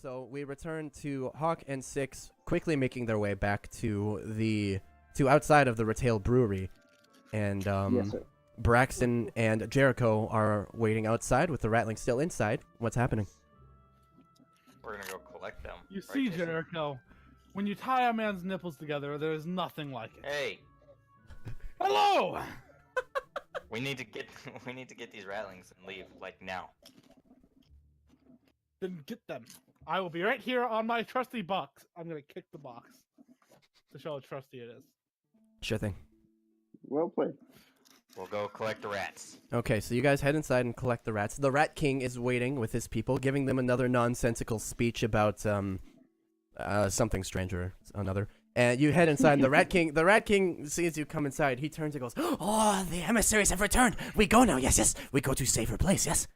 So we return to Hawk and Six quickly making their way back to outside of the Retail Brewery, and Yes, sir. Braxton and Jericho are waiting outside with the Ratling still inside. What's happening? We're gonna go collect them. You right, see, Jason? Jericho, when you tie a man's nipples together, there is nothing like it. Hey, Hello! we need to get these ratlings and leave like now. Then get them. I will be right here on my trusty box. I'm gonna kick the box to show how trusty it is. Sure thing. Well played. We'll go collect the rats. Okay, so you guys head inside and collect the rats. The Rat King is waiting with his people, giving them another nonsensical speech about something stranger, another. And you head inside, and the Rat King sees you come inside. He turns and goes, "Oh, the emissaries have returned. We go now. Yes, yes. We go to safer place. Yes."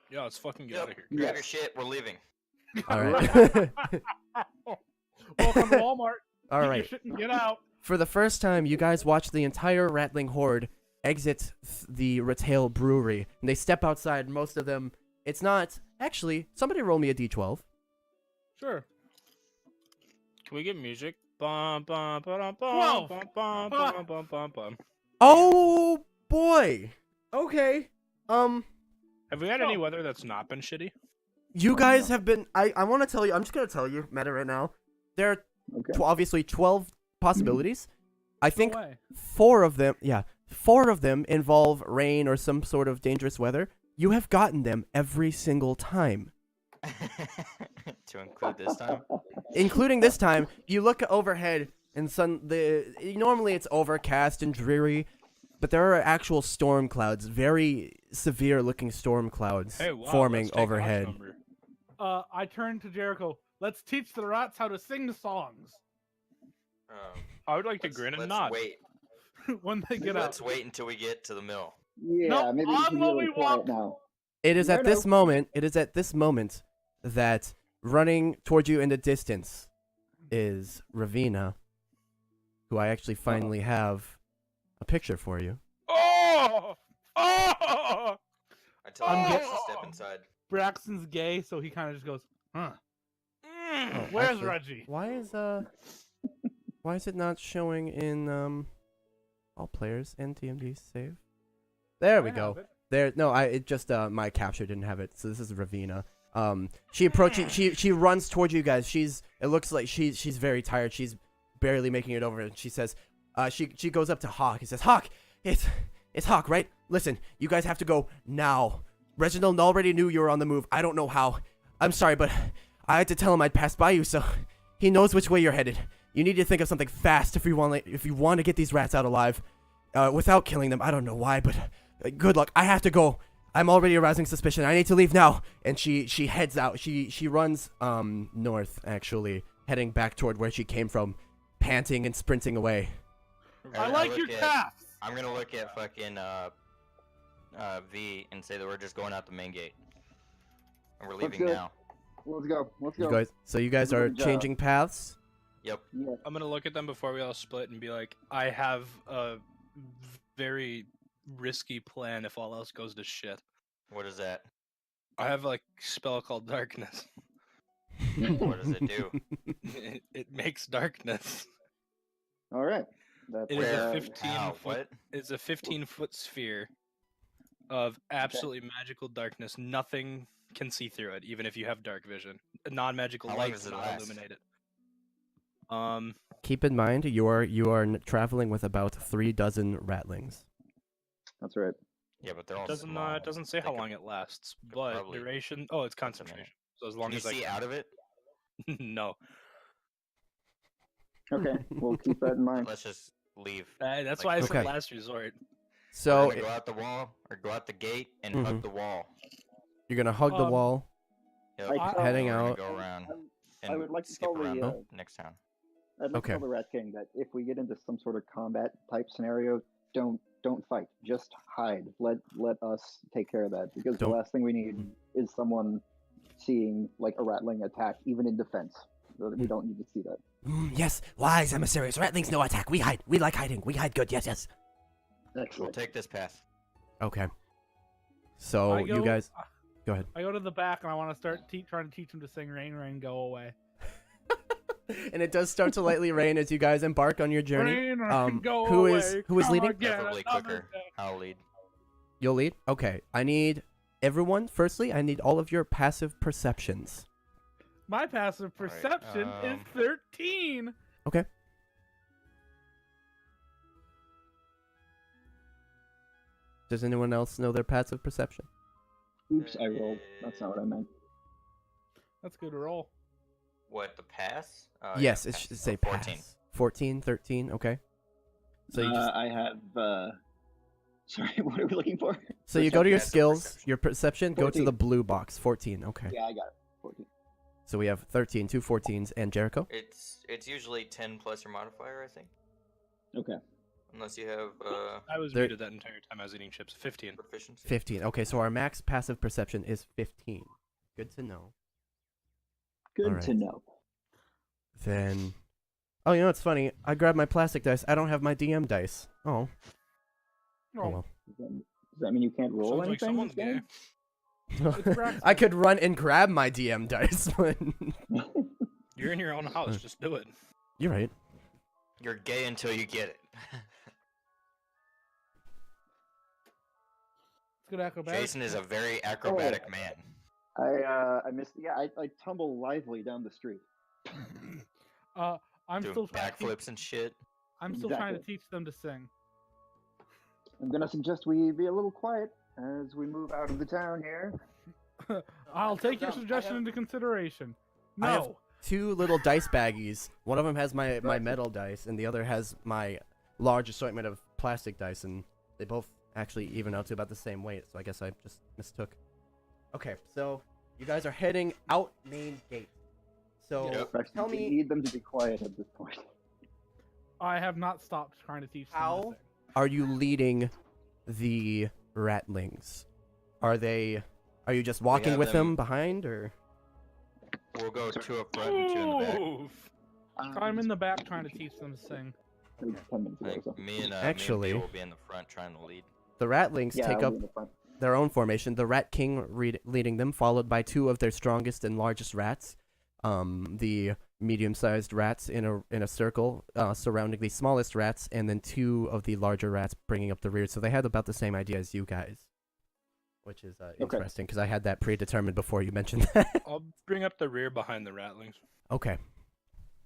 Yeah, let's fucking get Yep. out of here. Grab your shit. We're leaving. All right. Welcome to Walmart. All Get right. your shit and get out. For the first time, you guys watch the entire Ratling horde exit the Retail Brewery, and they step outside. Most of them, it's not actually. Somebody roll me a d12. Sure. Can we get music? Bum, bum, ba-dum, bum, 12. bum, bum, bum, bum, bum, bum. Oh boy. Okay. Have we had any weather that's not been shitty? You guys have been. I want to tell you. I'm just gonna tell you, Meta, right now. There are Okay. obviously 12 possibilities. I think No way. 4 of them. Yeah, 4 of them involve rain or some sort of dangerous weather. You have gotten them every single time. To include this time. Including this time, you look overhead and normally it's overcast and dreary, but there are actual storm clouds, very severe looking storm clouds Hey, wow, forming let's take overhead. Hawk's number. I turned to Jericho. Let's teach the rats how to sing songs I would like to grin and nod. Wait. when they get Let's out. wait until we get to the mill. Yeah, Nope, maybe we on can be a what little we quiet want. now. It is No, at this no. moment. It is at this moment that running toward you in the distance is Ravina, who I actually finally have a picture for you. Oh! Oh! I tell I'm him get- to step inside. Braxton's gay, so he kind of just goes, huh. Mm. Where's actually- Reggie? Why is it not showing in all players and TMD save? There we I go. have it. There, no, it just my capture didn't have it. So this is Ravina. She approaches. She runs towards you guys. It looks like she's very tired. She's barely making it over. And she says, she goes up to Hawk. He says, Hawk, it's Hawk, right? Listen, you guys have to go now. Reginald already knew you were on the move. I don't know how. I'm sorry, but I had to tell him I'd pass by you, so he knows which way you're headed. You need to think of something fast if you want to get these rats out alive, without killing them. I don't know why, but good luck. I have to go. I'm already arousing suspicion. I need to leave now. And she heads out. She runs north, actually, heading back toward where she came from, panting and sprinting away. I like your calves. I'm gonna look at fucking V and say that we're just going out the main gate. And we're leaving good. now. Let's go. Let's You go. guys, so you guys are Good job. changing paths. Yep. Yeah. I'm gonna look at them before we all split and be like, I have a very risky plan if all else goes to shit. What is that? I have like a spell called darkness. What does it do? It makes darkness. All right. That's, It is a Where? 15 How? foot. What? It's a 15-foot sphere of absolutely magical darkness. Nothing can see through it, even if you have dark vision. Non-magical How long light does it cannot last? illuminate it. Keep in mind, you are traveling with about 3 dozen ratlings. That's right. Yeah, but they're all Doesn't small. it doesn't say They how could- long it lasts, could but probably duration. Oh, it's a minute. concentration. So as long Can you as I see can- out of it? no, Okay. We'll keep that in mind. Let's just leave. That's Like- why I said Okay. last resort. So We're gonna go out the wall or go out the gate and hug Mhm. the wall. you're gonna hug the Um, wall. Yep. I- and Heading we're gonna out. Go around I and would like to skip tell around the, next town. I'd like Okay. to tell the Rat King that if we get into some sort of combat type scenario, don't fight. Just hide. Let us take care of that because Don't- the last thing we need is someone seeing like a Ratling attack, even in defense. We don't need to see that. Yes, wise emissaries. Ratlings no attack. We hide. We like hiding. We hide good. Yes, yes. We'll Excellent. take this path. Okay. So I you go- guys Go ahead. I go to the back and I want to start trying to teach them to sing "Rain, Rain, Go Away." And it does start to lightly rain as you guys embark on your journey. Rain, rain, go who away. is Come leading? again Preferably another quicker. day. I'll lead. You'll lead. Okay. I need everyone. Firstly, I need all of your passive perceptions. My passive Alright, perception is 13. Okay. Does anyone else know their passive perception? Oops, I rolled. That's not what I meant. That's a good roll. What, the pass? Yes, yeah, it pass. should say 14. pass. 14, 13. Okay. So you just I have. Sorry, what are we looking for? so you go to your Passive skills, perception. your perception. Go to 14. the blue box. 14. Okay. Yeah, I got it. 14. So we have 13, 2 14s, and Jericho. It's usually 10 plus your modifier, I think. Okay. Unless you have I was There- muted that entire time I was eating chips. 15. proficiency. 15. Okay, so our max passive perception is 15. Good to know. Good Alright. to know. Then, oh, you know what's funny? I grabbed my plastic dice. I don't have my DM dice. Oh. Oh Oh, well. Does that mean you can't roll Sounds like anything? someone's this game? It's Braxton. I could run and grab my DM dice, but You're in your own house. Just do it. you're right. You're gay until you get it. It's good acrobatics. Jason is a very acrobatic man. I missed. Yeah, I tumble lively down the street. I'm Doing still trying to teach, backflips and shit. I'm still trying to Exactly. teach them to sing. I'm gonna suggest we be a little quiet as we move out of the town here. I'll take your down. I suggestion have- into consideration. I have- No. 2 little dice baggies. One of them has my metal dice, and the other has my large assortment of plastic dice, and they both actually even out to about the same weight, so I guess I just mistook. Okay, so you guys are heading out main gate. So Yep. Braxton, tell we me, need them to be quiet at this point. I have not stopped trying to teach them How? to sing. are you leading the ratlings? Are you just walking have with them them- behind, or? We'll go 2 up front and 2 in the back. Oof. I'm in the back trying to teach them to sing. 10 minutes I ago, so. think me and Actually- me and Bea will be in the front trying to lead. The ratlings Yeah, take I'll up be in the front. their own formation, the Rat King leading them, followed by 2 of their strongest and largest rats. The medium-sized rats in a circle surrounding the smallest rats, and then 2 of the larger rats bringing up the rear. So they had about the same idea as you guys, which is interesting because I had that predetermined before you mentioned that. I'll bring up the rear behind the ratlings. Okay.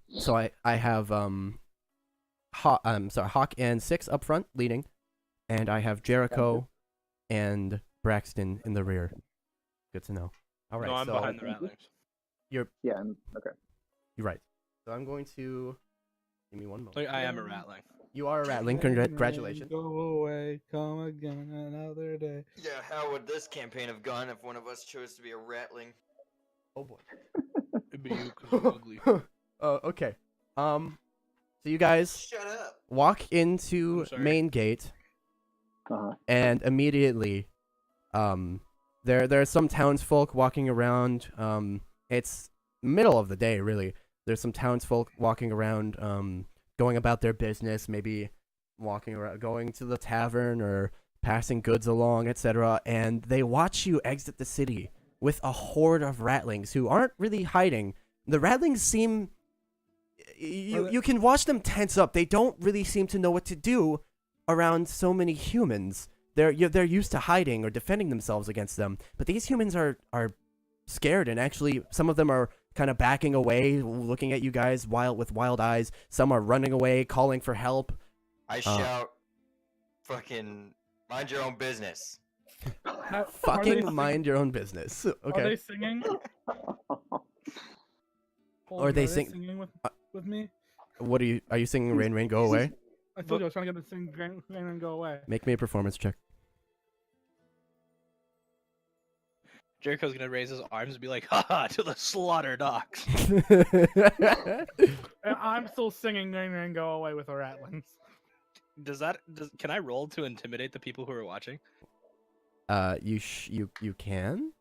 So I have Hawk and 6 up front leading, and I have Jericho and Braxton in the rear. Good to know. All right. No, I'm so behind the ratlings. Yeah, okay. You're right. So I'm going to give me one moment. Like, I am a ratling. You are a rattling. Rain, rain, Congratulations. Go away, come again another day. Yeah, how would this campaign have gone if one of us chose to be a ratling? Oh boy. It'd be you 'cause you're ugly. Okay. So you guys Shut up! walk into I'm sorry. main gate, Uh-huh. and immediately, there are some townsfolk walking around. It's middle of the day, really. There's some townsfolk walking around, going about their business, maybe walking around, going to the tavern or passing goods along, etc. And they watch you exit the city with a horde of ratlings who aren't really hiding. The ratlings seem you can watch them tense up. They don't really seem to know what to do around so many humans. They're used to hiding or defending themselves against them, but these humans are scared, and actually some of them are kind of backing away, looking at you guys with wild eyes. Some are running away, calling for help. I shout, fucking mind your own business. Are they Fucking sing- mind your own business. Are they Okay. singing? Or they Are sing- singing with me? What are you singing? Rain, rain, go away. I told you I was trying to get them to sing Rain, Rain, and Go Away. Make me a performance check. Jericho's gonna raise his arms and be like, haha, to the slaughter docks. And I'm still singing Rain, Rain, Go Away with the ratlings. Can I roll to intimidate the people who are watching? You can.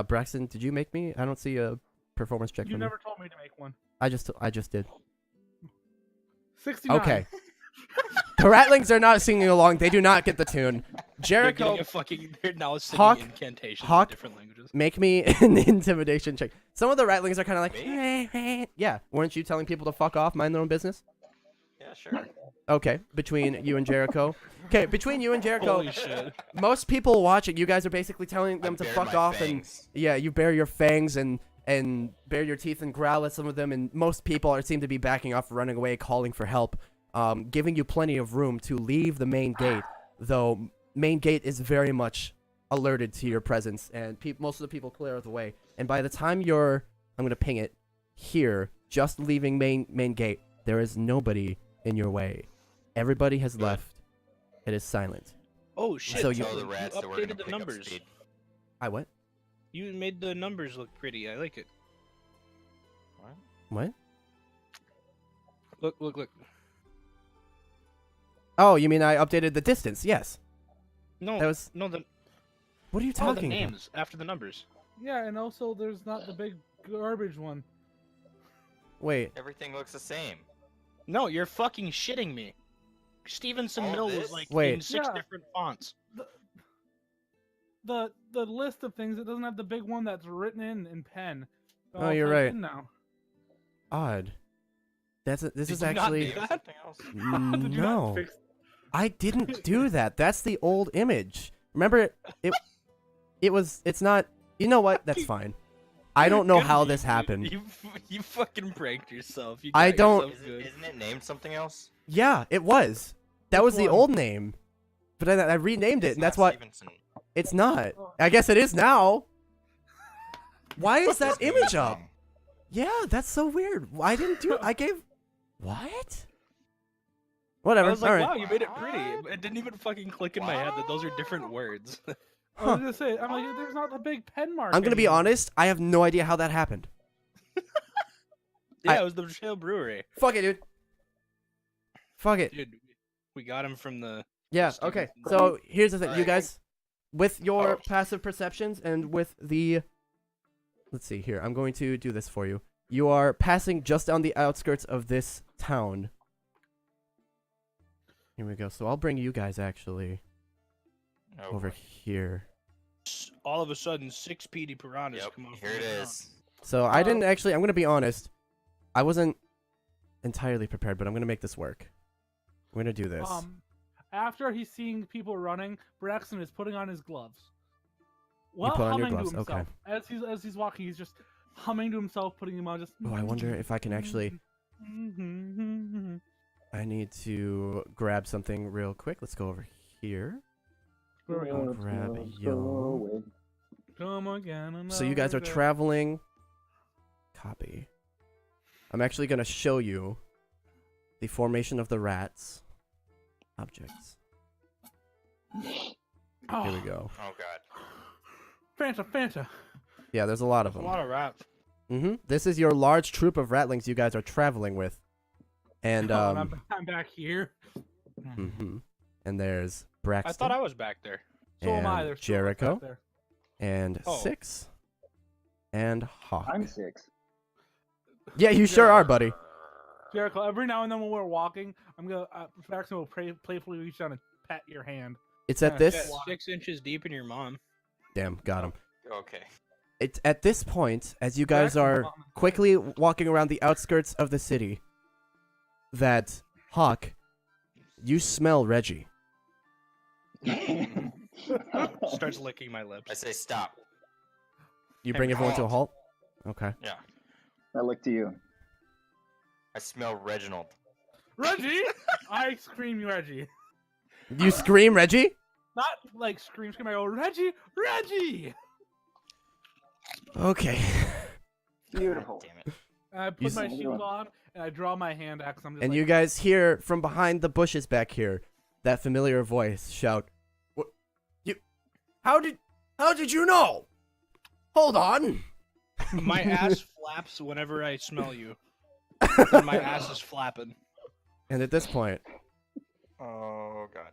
Braxton, did you make me? I don't see a performance check You from never told me to make one. I just did. 69. Okay. The ratlings are not singing along. They do not get the tune. Jericho, They're now singing Hawk- incantations Hawk- in different languages. make me an intimidation check. Some of the ratlings are kind of like, Me? yeah. Weren't you telling people to fuck off, mind their own business? Yeah, sure. Okay, between you and Jericho. Okay, between you and Jericho, Holy shit. most people watching, you guys are basically telling them I to bared fuck my off, fangs. and yeah, you bare your fangs and bare your teeth and growl at some of them, and most people seem to be backing off, running away, calling for help, giving you plenty of room to leave the main gate, though main gate is very much alerted to your presence, and most of the people clear the way, and by the time I'm gonna ping it here, just leaving main gate, there is nobody in your way. Everybody has left. It is silent. Oh shit! So So you- Tell the you rats that we're gonna updated the pick up numbers. speed. I what? You made the numbers look pretty. I like it. What? Look. Oh, you mean I updated the distance? Yes. No, That was. no, the What are you the talking about? names after the numbers. Yeah, and also there's not the big garbage one. Wait. Everything looks the same. No, you're fucking shitting me. Stevenson All Mill this? was like Wait. in 6 Yeah. different fonts. The list of things, it doesn't have the big one that's written in pen. They're Oh, all you're typed right. in now. Odd. This Did is you not actually do that? Something else. Did you not no. fix- I didn't do that. That's the old image. Remember it's not. You know what? That's fine. I don't know Good how for this you. happened. You fucking pranked yourself. You I got don't- yourself good. Isn't it named something else? Yeah, it was. That Which was the one? old name. But I renamed it, It's and that's not why Stevenson. it's not. Oh. I guess it is now. Why is that It's named image up? wrong. Yeah, that's so weird. I didn't do. I gave. What? I Whatever. was like, All right. wow, you made it pretty. It didn't even fucking click in my head that those are different words. I was gonna say, I'm like, there's not the big pen mark. I'm gonna be anymore. honest. I have no idea how that happened. Yeah, it was the Shale Brewery. Fuck it, dude. Fuck it. Dude, we got him from the. Yeah. Steven Okay. Seagal. So here's the thing, you Alright. guys, with your Oh. passive perceptions and with the, let's see here. I'm going to do this for you. You are passing just on the outskirts of this town. Here we go. So I'll bring you guys actually Oh, over boy. here. All of a sudden, 6 PD piranhas Yep, come up. here from it the ground. is. So I didn't actually. I'm gonna be honest. I wasn't entirely prepared, but I'm gonna make this work. I'm gonna do this. After he's seeing people running, Braxton is putting on his gloves. While put on your humming gloves, to himself. As he's walking, he's just humming to himself, putting them on. Just. Oh, I wonder if I can actually. I need to grab something real quick. Let's go over here. Where we I'll go? grab Let's yo. go away. Come again. So you guys are another day. traveling. Copy. I'm actually gonna show you the formation of the rats. Objects. Oh, Here we go. Oh god. Fanta. Yeah, there's a lot of A them. lot of rats. This is your large troop of ratlings you guys are traveling with, and Oh, and I'm back here. and there's Braxton. I thought I was back there. So am I. and There's still Jericho back there. and Oh. Six and Hawk. I'm 6. Yeah, you sure are, buddy. Jericho, every now and then when we're walking, Braxton will playfully reach down and pat your hand. It's at Yeah, this. shit. 6 inches deep in your mom. Damn, got him. Okay. It's at this point, as you guys Braxton's are mom is- quickly walking around the outskirts of the city, that Hawk, you smell Reggie. Starts licking my I lips. say stop. You bring everyone to a halt. Okay. Yeah. I look to you. I smell Reginald. Reggie! I scream Reggie. You scream, Reggie. Not like scream. I go, Reggie! Reggie! Okay. Beautiful. Damn it. And I You put my s- shield on, and I draw my hand out, 'cause I'm just And like, you guys hear from behind the bushes back here that familiar voice shout, "What? You? How did you know? Hold on." My ass flaps whenever I smell you. And my ass is flapping. And at this point, Oh god.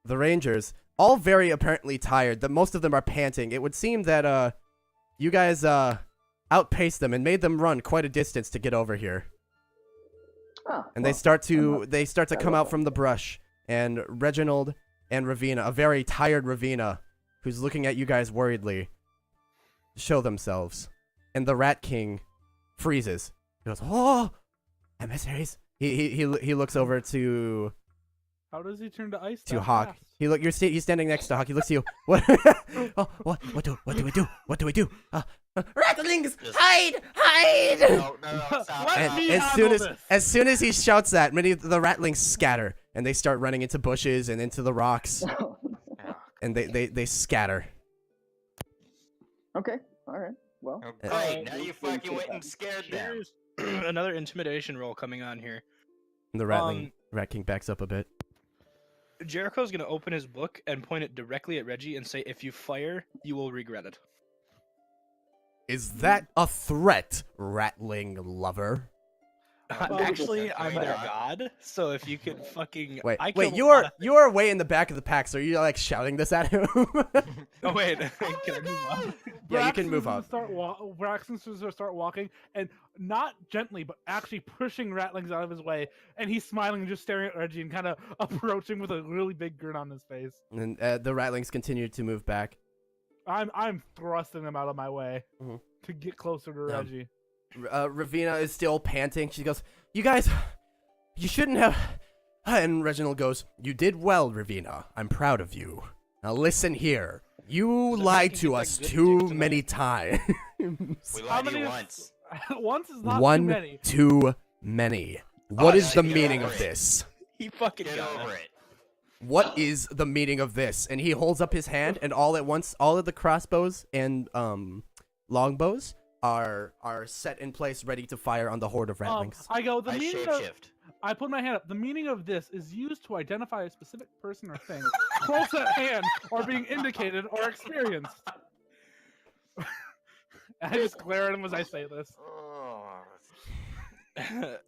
the Rangers, all very apparently tired, that most of them are panting. It would seem that you guys outpaced them and made them run quite a distance to get over here. Ah, And well, they start I'm to not- come out from the brush, and Reginald and Ravina, a very tired Ravina, who's looking at you guys worriedly, show themselves. And the Rat King freezes. He goes, "Oh, emissaries." He looks over to How does he turn to ice? to that Hawk. fast? He's standing next to Hawk. He looks to you. What? Oh, what do we do? What do we do? Ratlings, hide! No, stop. Let And me as handle soon as he shouts that, many of the ratlings scatter and they start running into bushes and into the rocks, and they scatter. Okay. All right. Well. Oh, great, now you fucking went and scared them. Here's another intimidation roll coming on here. And the Rat King backs up a bit. Jericho's gonna open his book and point it directly at Reggie and say, "If you fire, you will regret it." Is that a threat, ratling lover? Actually, Oh I'm my their God. god, so if you could fucking Wait, I wait, killed a you are lot of- you are way in the back of the pack, so are you like shouting this at him? Oh wait, can I move on? Yeah, you can move Braxton's up. Braxton's gonna start walking, and not gently, but actually pushing Ratlings out of his way, and he's smiling and just staring at Reggie and kind of approaching with a really big grin on his face. And the ratlings continue to move back. I'm thrusting them out of my way Mhm. to get closer to Reggie. Ravina is still panting. She goes, "You guys, you shouldn't have." And Reginald goes, "You did well, Ravina. I'm proud of you. Now listen here. You So lied making to it, like, us good too dicks many tonight. times. We How lied to many you is- once. Once is not One too many. too many. What is yeah, the get meaning over of it. this? He fucking Get got over it. it. What is the meaning of this?" And he holds up his hand, and all at once, all of the crossbows and longbows are set in place, ready to fire on the horde of ratlings. I go. The I meaning of, shapeshift. I put my hand up. The meaning of this is used to identify a specific person or thing close at hand, or being indicated or experienced. I just glare at him as I say this. Oh.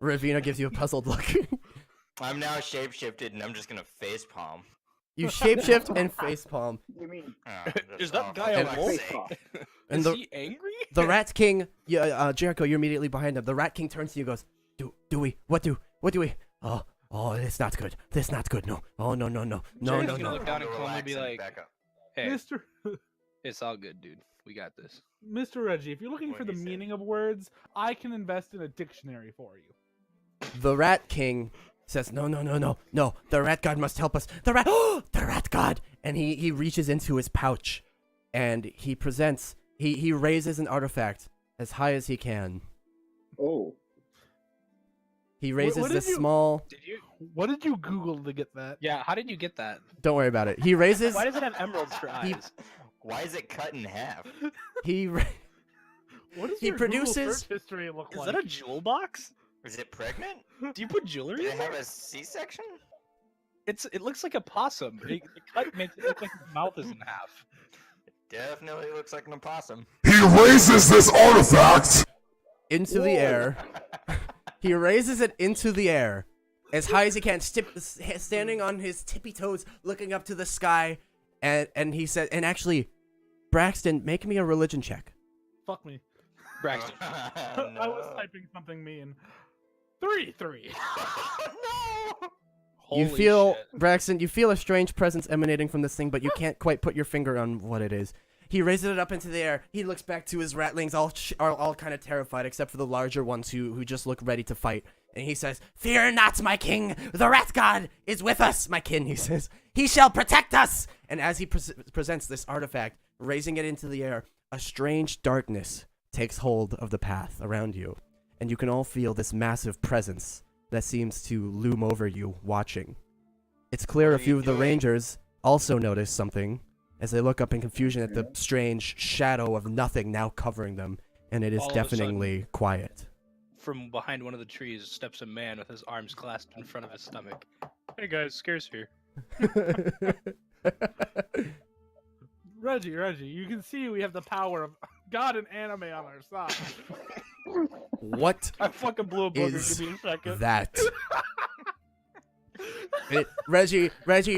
Ravina gives you a puzzled look. I'm now shapeshifted and I'm just gonna facepalm. You shapeshift and facepalm. You mean Oh, Is just- that oh, guy for a fuck's wolf? sake. face off? And Is the he angry? the Rat King, Jericho, you're immediately behind him. The Rat King turns to you, and goes, What do we? Oh, it's not good. This not good. No. Oh, no. Jericho's gonna look down and Relax calmly be and like, back up. "Hey, Mr. it's all good, dude. We got this." Mr. Reggie, if you're looking What for the he said. meaning of words, I can invest in a dictionary for you. The Rat King says, No. The Rat God must help us. The Rat God. And he reaches into his pouch, and he presents. He raises an artifact as high as he can. Oh. He raises what did this you- small. Did you? What did you Google to get that? Yeah. How did you get that? Don't worry about it. He raises. Why does it have emeralds for He- eyes? Why is it cut in half? He. What does He your Google produces- search history look Is like? that a jewel box? Is it pregnant? Do you put jewelry Did in it have there? a C-section? It looks like a possum. The cut makes it look like his mouth is in half. Definitely looks like an opossum. He raises this artifact into the air. He raises it into the air as high as he can, standing on his tippy toes, looking up to the sky. And he said, and actually, Braxton, make me a religion check. Fuck me. Braxton. I was typing something mean. 3. No! You Holy feel, shit. Braxton, you feel a strange presence emanating from this thing, but you can't quite put your finger on what it is. He raises it up into the air. He looks back to his ratlings, all kind of terrified, except for the larger ones who just look ready to fight. And he says, "Fear not, my king. The rat god is with us, my kin," he says. "He shall protect us." And as he presents this artifact, raising it into the air, a strange darkness takes hold of the path around you. And you can all feel this massive presence that seems to loom over you, watching. It's clear What a are few you of the doing? rangers also notice something as they look up in confusion at the strange shadow of nothing now covering them, and it is All of a sudden- deafeningly quiet. From behind one of the trees steps a man with his arms clasped in front of his stomach. "Hey guys, Scare's here." Reggie, you can see we have the power of God and anime on our side. What I fucking blew a booger. is Give me a second. that? Reggie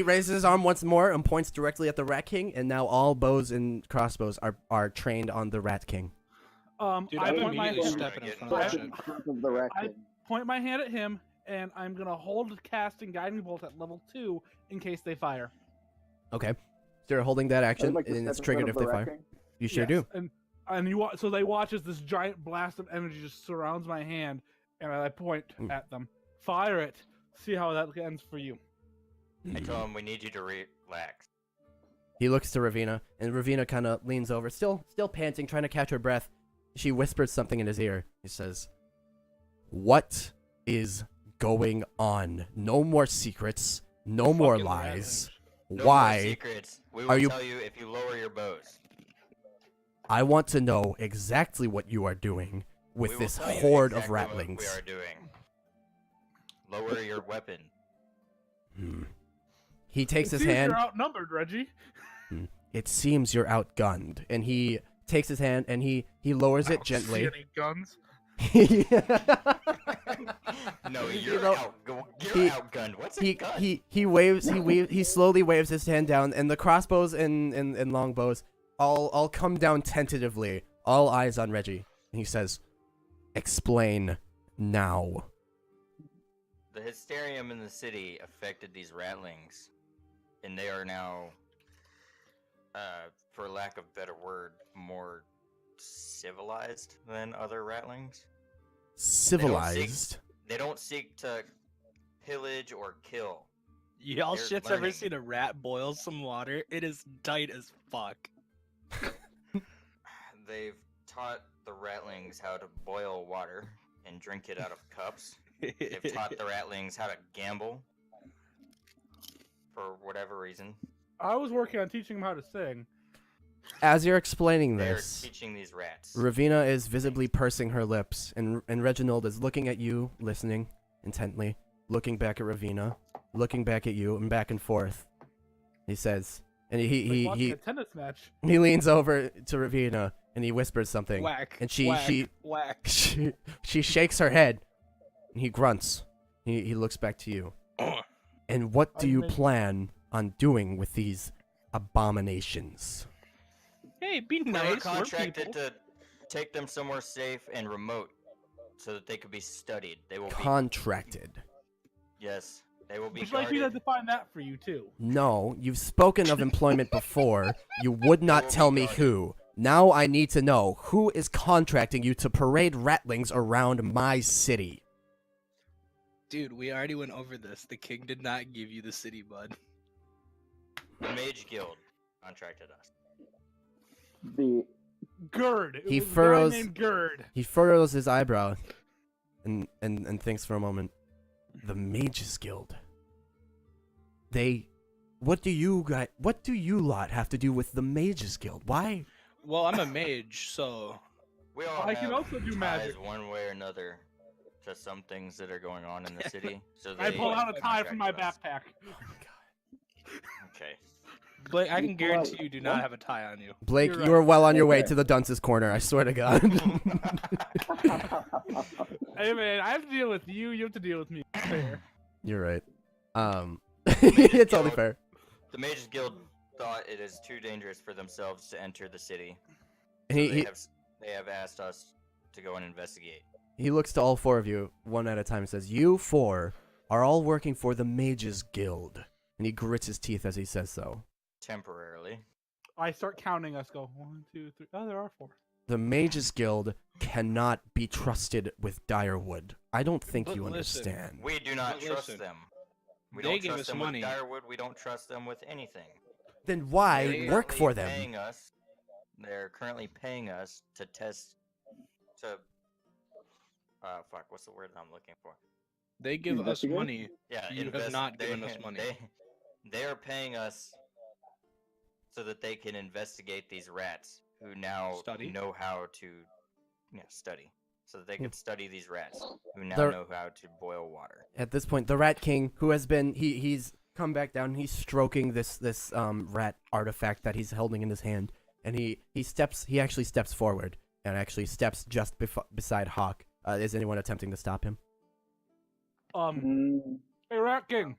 raises his arm once more and points directly at the Rat King, and now all bows and crossbows are trained on the Rat King. Dude, I I'm point my, immediately hand- stepping in front Front of that of- shit. front of the rack. point my hand at him, and I'm gonna hold casting guiding bolt at level 2 in case they fire. Okay. So you're holding that I'd action, like to and it's step in triggered front if of they the fire. rat king. You sure Yes, do. So they watch as this giant blast of energy just surrounds my hand, and I point at them. Fire it. See how that ends for you. I tell him we need you to relax. He looks to Ravina, and Ravina kind of leans over, still panting, trying to catch her breath. She whispers something in his ear. He says, "What is going on? No more secrets. No more Fucking lies. No more Why? secrets. We are will you- tell you if you lower your bows. I want to know exactly what you are doing with We will this tell you horde exactly of what ratlings." we are doing. Lower your weapon. He takes his Seems hand. You're outnumbered, Reggie. It seems you're outgunned, and he takes his hand and he lowers it I don't see gently. any guns. No, You you're know, he- outgunned. What's a gun? He slowly waves his hand down, and the crossbows and longbows all come down tentatively, all eyes on Reggie. And he says, "Explain now." The hysterium in the city affected these ratlings, and they are now, for lack of a better word, more civilized than other ratlings. Civilized. They don't seek to pillage or kill. Y'all They're shit's ever learning. seen a rat boil some water? It is tight as fuck. They've taught the ratlings how to boil water and drink it out of cups. They've taught the ratlings how to gamble for whatever reason. I was working on teaching him how to sing. As you're explaining They're this, teaching these rats. Ravina is visibly pursing her lips, and Reginald is looking at you, listening intently, looking back at Ravina, looking back at you, and back and forth. He says, and Like watching a tennis match. he leans over to Ravina and he whispers something, Whack. and she whack. she shakes her head, and he grunts. He looks back to you. And what do you plan on doing with these abominations? Hey, be We were nice. We're contracted people. to take them somewhere safe and remote so that they could be studied. They will be Contracted. yes, they will be Would you like me to guarded. define that for you too? No, you've spoken of employment before. You would not will tell be me guarded. who. Now I need to know who is contracting you to parade ratlings around my city. Dude, we already went over this. The king did not give you the city, bud. The Mage Guild contracted us. The Gerd. It He was a guy furrows- named Gerd. He furrows his eyebrow and thinks for a moment. The Mages Guild. What do you lot have to do with the Mages Guild? Why? Well, I'm a mage, so We all I can have also do ties magic. one way or another to some things that are going on in the city. So I they pull out a tie from my contracted us. backpack. Okay. Blake, I You can pull out- guarantee you do not what? have a tie on you. Blake, You're you are well on your way Okay. to the dunce's corner, I swear to God. Hey man, I have to deal with you. You have to deal with me. Fair. You're right. It's only Guild- fair. The Mages Guild thought it is too dangerous for themselves to enter the city. And So he they have asked us to go and investigate. he looks to all four of you, one at a time, and says, "You four are all working for the Mages Guild." And he grits his teeth as he says so. Temporarily. I start counting us. Go 1, 2, 3. Oh, there are 4. The Mages Guild cannot be trusted with Direwood. I don't think But you listen, understand. We do not But trust listen, them. We they don't give trust us them money. with Direwood. We don't trust them with anything. Then why They're work currently for them? Paying us, they're currently paying us to test. Fuck. What's the word I'm looking for? They give us Investigate? money. Yeah, You have not given us money. They are paying us so that they can investigate these rats who now Study? know how to study. So that they can study these rats who now They're- know how to boil water. At this point, the Rat King, who has been he's come back down, he's stroking this rat artifact that he's holding in his hand, and he actually steps forward and actually steps just beside Hawk. Is anyone attempting to stop him? Mm, Hey, Rat King.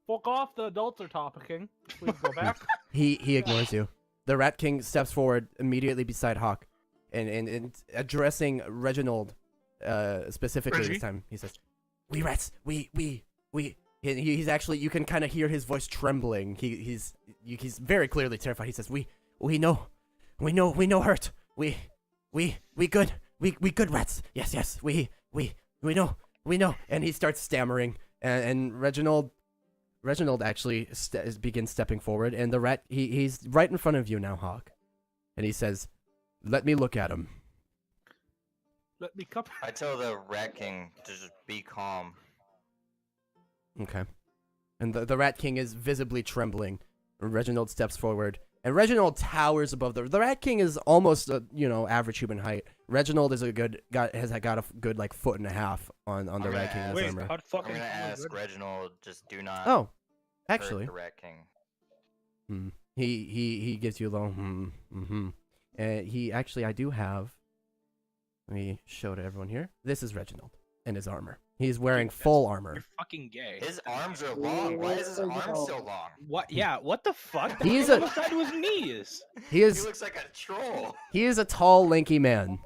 Fuck off. The adults are topicking. Please go back. He ignores you. The Rat King steps forward immediately beside Hawk, and addressing Reginald specifically Reggie? this time. He says, "We rats, we He's actually, you can kind of hear his voice trembling. He's very clearly terrified. He says, we know hurt. We good rats. Yes, we know. And he starts stammering, and Reginald actually begins stepping forward, and the rat, he's right in front of you now, Hawk. And he says, let me look at him. Let me cup. I tell the Rat King to just be calm. Okay. And the Rat King is visibly trembling. Reginald steps forward, and Reginald towers above the Rat King is almost a, average human height. Reginald is has got a good like foot and a half on the Rat King in his Wait, armor. how I'm fucking gonna ask Reginald, just do not Oh, hurt actually, the Rat King. he gives you a little and he actually, I do have. Let me show to everyone here. This is Reginald in his armor. He's wearing full armor. You're fucking gay. His arms are long. Why is his arm so long? What? Yeah, what the fuck? He's Look a- on the side of his knees. He He is looks like a troll. he is a tall, lanky man.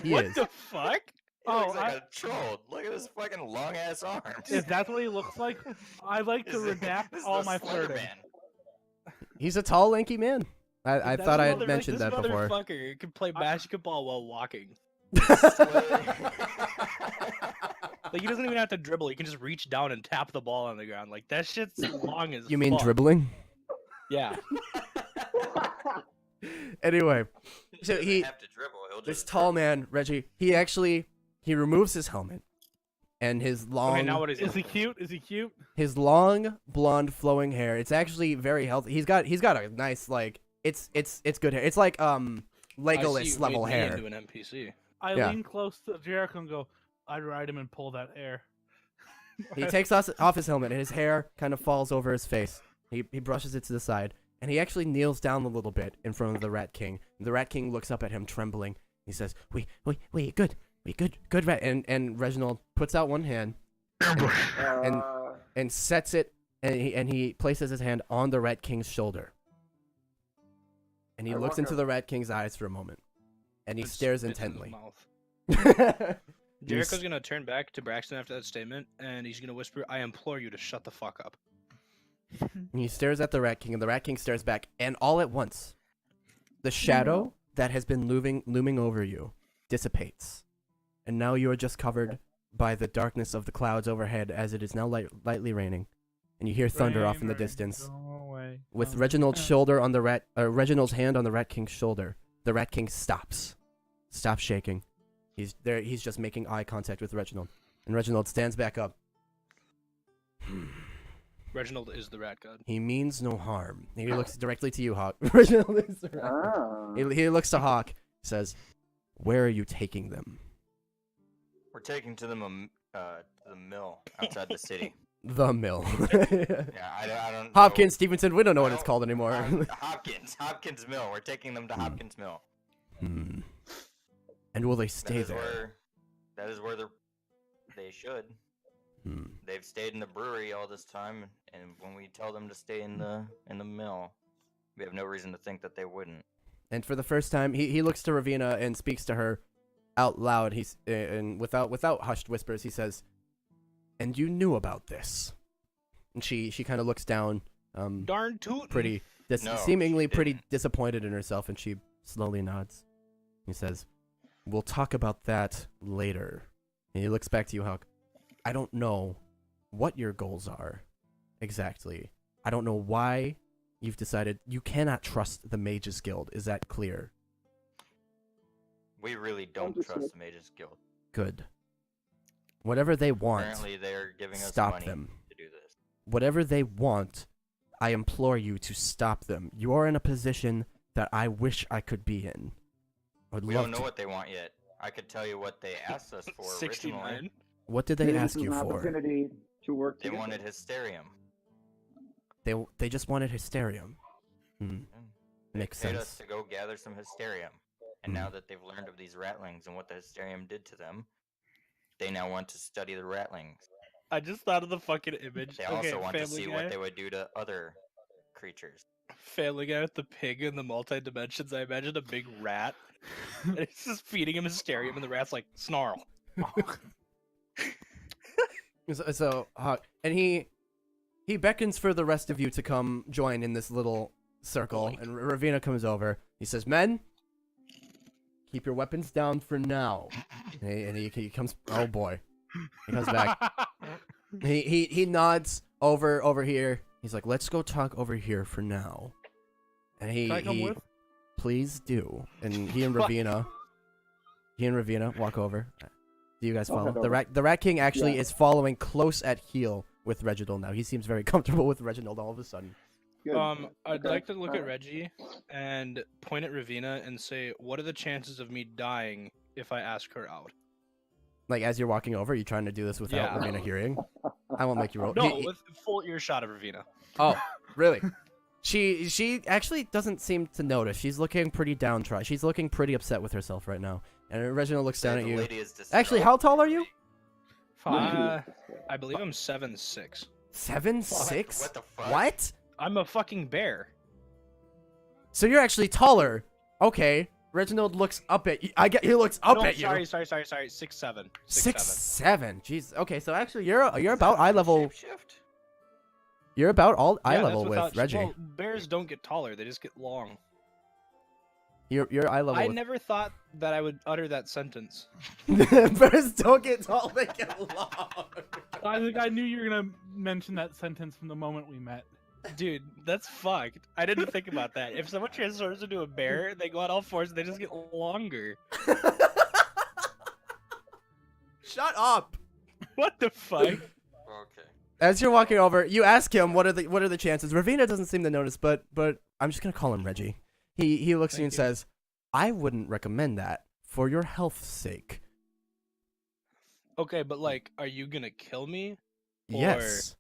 He What is. the fuck? He looks Oh, like a troll. Look at his fucking long ass arms. If that's what he looks like, I like to redact This is all the my Slender flirting. Man. He's a tall, lanky man. I That's thought I had another- mentioned this that before. motherfucker can play basketball while walking. Like he doesn't even have to dribble. He can just reach down and tap the ball on the ground. Like that shit's long as You mean fuck. dribbling? Yeah. Anyway, so doesn't he have to dribble. He'll this just tall man, Reggie, he removes his helmet and his long Okay, now what is Is he it? cute? Is he cute? his long blonde flowing hair. It's actually very healthy. He's got a nice like it's good hair. It's like I see Legolas you level made me hair. into an NPC. I Yeah. lean close to Jericho and go, I'd ride him and pull that hair. He takes off his helmet and his hair kind of falls over his face. He brushes it to the side and he actually kneels down a little bit in front of the Rat King. The Rat King looks up at him trembling. He says, "We good rat." And Reginald puts out one hand and sets it and he places his hand on the Rat King's shoulder. And he I looks walk into the Rat King's eyes for a moment. And he Just stares spits in his intently. mouth. Jericho's gonna turn back to Braxton after that statement, and he's gonna whisper, "I implore you to shut the fuck up." He stares at the Rat King, and the Rat King stares back, and all at once, the shadow that has been looming over you dissipates. And now you are just covered by the darkness of the clouds overhead as it is now lightly raining. And you hear thunder off in the distance. With Reginald's shoulder on the Reginald's hand on the Rat King's shoulder, the Rat King stops shaking. He's there. He's just making eye contact with Reginald, and Reginald stands back up. Reginald is the rat god. He means no harm. He looks directly to you, Hawk. Reginald is the rat. Ah. He looks to Hawk. Says, "Where are you taking them?" We're taking to them to the mill outside the city. The mill. Yeah, I don't. Hopkins, Stevenson. We don't know what it's No, called anymore. Hopkins Mill. We're taking them to Hopkins Mill. And will they stay there? That is where they should. They've stayed in the brewery all this time, and when we tell them to stay in the mill, we have no reason to think that they wouldn't. And for the first time, he looks to Ravina and speaks to her out loud. He's and without hushed whispers, he says, "And you knew about this?" And she kind of looks down, Darn tootin'. pretty No, seemingly she pretty didn't. disappointed in herself, and she slowly nods. He says, "We'll talk about that later." And he looks back to you, Hawk. I don't know what your goals are exactly. I don't know why you've decided you cannot trust the Mages Guild. Is that clear? We really don't Understood. trust the Mages Guild. Good. Whatever they want, Apparently, they're giving us stop money them. to do this. Whatever they want, I implore you to stop them. You are in a position that I wish I could be in. I would We love don't know to. what they want yet. I could tell you what they asked us for originally. 69. What did they Maybe ask this is you an for? opportunity to work They together. wanted Hysterium. They just wanted Hysterium. Makes Paid us sense. to go gather some Hysterium. And now that they've learned of these ratlings and what the Hysterium did to them, they now want to study the ratlings. I just thought of the fucking image. They Okay, also want to Family see Guy. what they would do to other creatures. Family Guy with the pig in the multi-dimensions. I imagine a big rat. And it's just feeding him Hysterium, and the rat's like, snarl. So Hawk, and he He beckons for the rest of you to come join in this little circle, and Ravina comes over. He says, "Men, keep your weapons down for now." And he comes. Oh boy, he comes back. He nods over here. He's like, "Let's go talk over here for now." And Can I come with? Please do. And he and Ravina walk over. Do you guys I'll follow? head The Rat King actually Yeah. is following close at heel with Reginald now. He seems very comfortable with Reginald all of a sudden. Good. I'd Okay. like to look at Alright. Reggie and point at Ravina and say, "What are the chances of me dying if I ask her out?" Like, as you're walking over, you trying to do this without Yeah. Ravina hearing? I won't make you roll. No, with full earshot of Ravina. Oh, really? She actually doesn't seem to notice. She's looking pretty downtrodden. She's looking pretty upset with herself right now. And Reginald looks down at The you. lady is Actually, distraught. how tall are you? I believe I'm 7'6". 7'6"? What the fuck? What? I'm a fucking bear. So you're actually taller. Okay. Reginald looks up at you. He looks up No, at you. sorry. 6'7". 6'7". Jeez. Okay, so actually you're about eye level. Shapeshift. You're about all eye Yeah, level that's with without- Reggie. Well, bears don't get taller; they just get long. You're eye level. I with... never thought that I would utter that sentence. Bears don't get tall. They get long. I think I knew you were gonna mention that sentence from the moment we met. Dude, that's fucked. I didn't think about that. If someone transforms into a bear, they go on all fours and they just get longer. Shut up. What the fuck? Okay. As you're walking over, you ask him what are the chances. Ravina doesn't seem to notice, but I'm just gonna call him Reggie. He looks at you and says, "I wouldn't recommend that for your health's sake." Okay, but like, are you gonna kill me? Yes.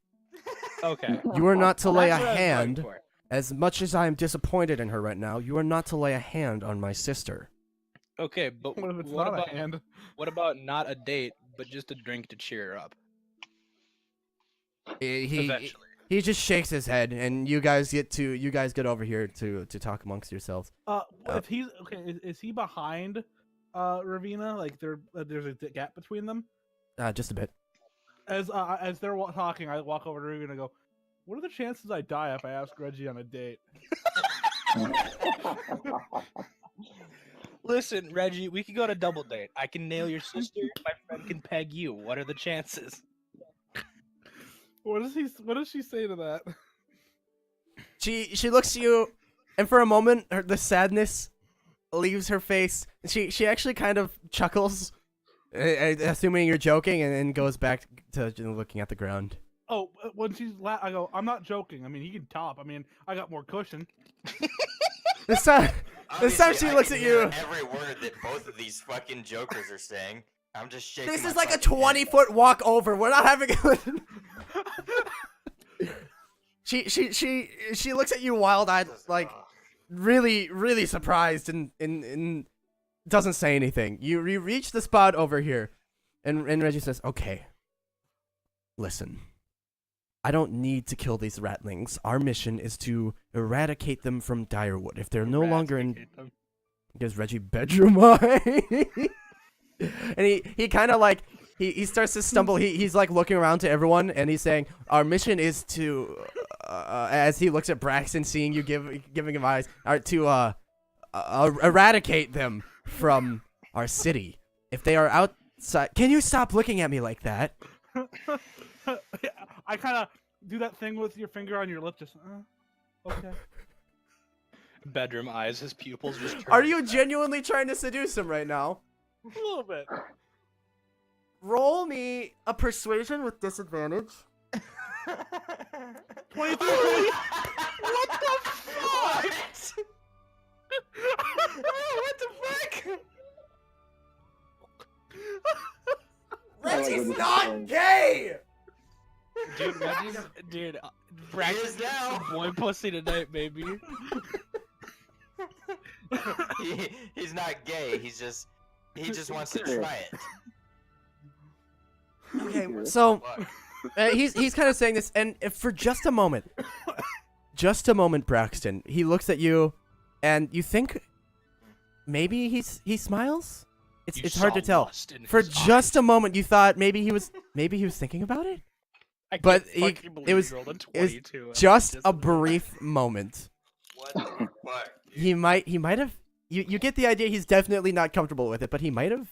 Okay. You are not to lay a That's what I was going hand. for. As much as I am disappointed in her right now, you are not to lay a hand on my sister. Okay, but What if it's what not about a hand? what about not a date, but just a drink to cheer her up? He Eventually. he just shakes his head, and you guys get over here to talk amongst yourselves. If he's okay, is he behind Ravina? Like there's a gap between them. Just a bit. As they're talking, I walk over to Ravina and go, "What are the chances I die if I ask Reggie on a date?" Listen, Reggie, we could go to double date. I can nail your sister. My friend can peg you. What are the chances? What does she say to that? She looks at you, and for a moment, the sadness leaves her face. She actually kind of chuckles, assuming you're joking, and then goes back to looking at the ground. Oh, when she's I go, "I'm not joking. I mean, he can top. I mean, I got more cushion." This time Obviously, she I looks can at hear you. Every word that both of these fucking jokers are saying. I'm just shaking. This my is like a fucking head. 20-foot walk over. We're not having She looks at you wild-eyed, like really surprised, and doesn't say anything. You reach the spot over here, and Reggie says, "Okay, listen. I don't need to kill these ratlings. Our mission is to eradicate them from Direwood. If they're no longer in..." Gives Reggie bedroom eye. And he kind of like, he starts to stumble. He's like looking around to everyone, and he's saying, "Our mission is to," as he looks at Braxton, seeing you giving him eyes, to eradicate them from our city. If they are outside, can you stop looking at me like that? I kind of do that thing with your finger on your lip, just okay. Bedroom eyes, his pupils just turn. Are you genuinely trying to seduce him right now? A little bit. Roll me a persuasion with disadvantage. 23. What the fuck? What the fuck? Reggie's not gay! Dude, Reggie's, dude, is now. boy pussy tonight, baby. He's not gay. He just wants to try it. Okay, so Fuck. he's kind of saying this, and if for just a moment, Braxton, he looks at you, and you think maybe he smiles. It's hard to tell. For just a moment, you thought maybe he was thinking about it. I can't But fucking believe it was you rolled a it was 22. I'm just a disappointed. brief moment. What the fuck? He might have. You get the idea. He's definitely not comfortable with it, but he might have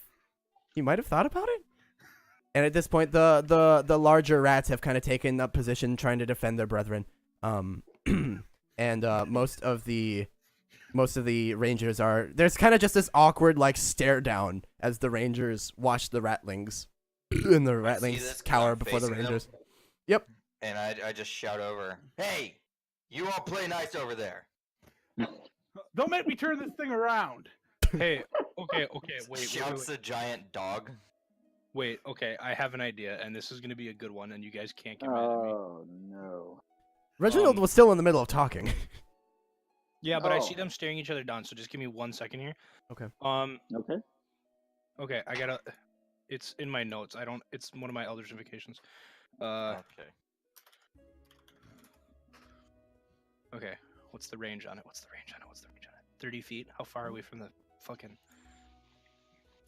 thought about it. And at this point, the larger rats have kind of taken up position, trying to defend their brethren. And most of the rangers are. There's kind of just this awkward like stare down as the rangers watch the ratlings, and the I see ratlings this 'cause cower I'm before the facing them. rangers. Yep. And I just shout over, "Hey, you all play nice over there." Don't make me turn this thing around. Hey, okay, wait, Shouts the giant dog. wait, okay, I have an idea, and this is gonna be a good one, and you guys can't get mad at me. Oh no. Reginald was still in the middle of talking. Yeah, but I Oh. see them staring each other down, so just give me 1 second here. Okay. Okay. Okay, I gotta. It's in my notes. I don't. It's one of my elders' invocations. Okay. Okay. What's the range on it? 30 feet. How far are we from the fucking?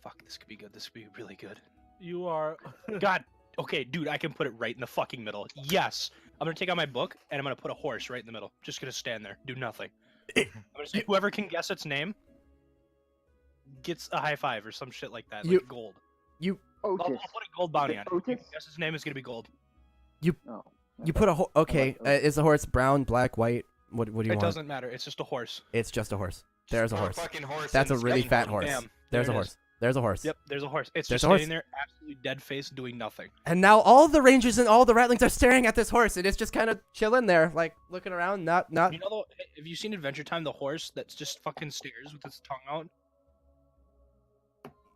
Fuck. This could be good. This could be really good. You are. God. Okay, dude, I can put it right in the fucking middle. Yes. I'm gonna take out my book and I'm gonna put a horse right in the middle. Just gonna stand there, do nothing. I'm gonna say whoever can guess its name gets a high five or some shit like that, like gold. I'll Otis. put a gold bounty on it. Whoever Otis? can guess his name is gonna be gold. Oh. You put a okay. like Is the horse brown, black, white? What do you It want? doesn't matter. It's just a horse. It's just a horse. There's a Just put horse. fucking horse That's in a the really screen. fat horse. Bam. There's a There it horse. is. There's a horse. Yep, there's a horse. It's There's just a horse. standing there, absolutely dead faced, doing nothing. And now all the rangers and all the ratlings are staring at this horse, and it's just kind of chilling there, like looking around, not. You know, have you seen Adventure Time? The horse that's just fucking stares with its tongue out.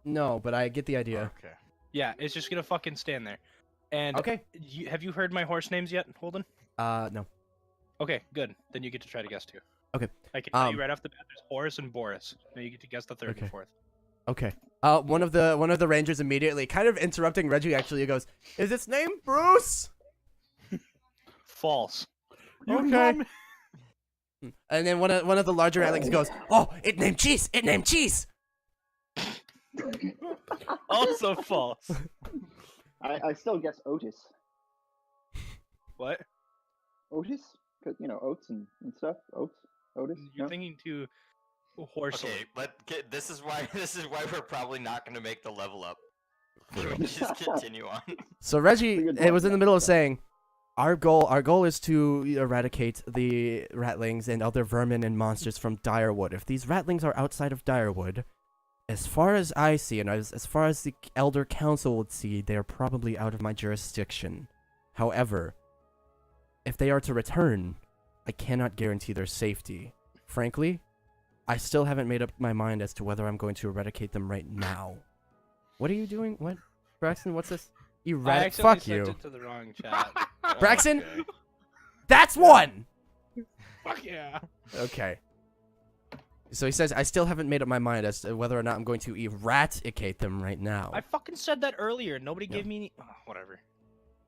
No, but I get the idea. Okay. Yeah, it's just gonna fucking stand there. And Okay. have you heard my horse names yet, Holden? No. Okay, good. Then you get to try to guess too. Okay. I can tell Um, you right off the bat. There's Horace and Boris. Now you get to guess the third Okay. and fourth. Okay. One of the rangers immediately, kind of interrupting Reggie, actually goes, "Is its name Bruce?" False. You Okay. know me- And then one of the larger ratlings goes, "Oh, it named Cheese. It named Cheese." Also false. I still guess Otis. What? Otis? Because, oats and stuff. Otis? You're No? thinking too horsely. Okay, this is why we're probably not gonna make the level up. Just continue on. So Reggie, Pretty good it was point, in the yeah. middle of saying, our goal is to eradicate the ratlings and other vermin and monsters from Direwood. If these ratlings are outside of Direwood, as far as I see, and as far as the Elder Council would see, they are probably out of my jurisdiction. However, if they are to return, I cannot guarantee their safety. Frankly, I still haven't made up my mind as to whether I'm going to eradicate them right now. What are you doing? What? Braxton, what's this? I Eradicate? accidentally Fuck sent you. it to the wrong chat. Braxton? Okay. That's one! Fuck yeah. Okay. So he says, I still haven't made up my mind as to whether or not I'm going to eradicate them right now. I fucking said that earlier. Nobody Yeah. gave me any... Oh, whatever.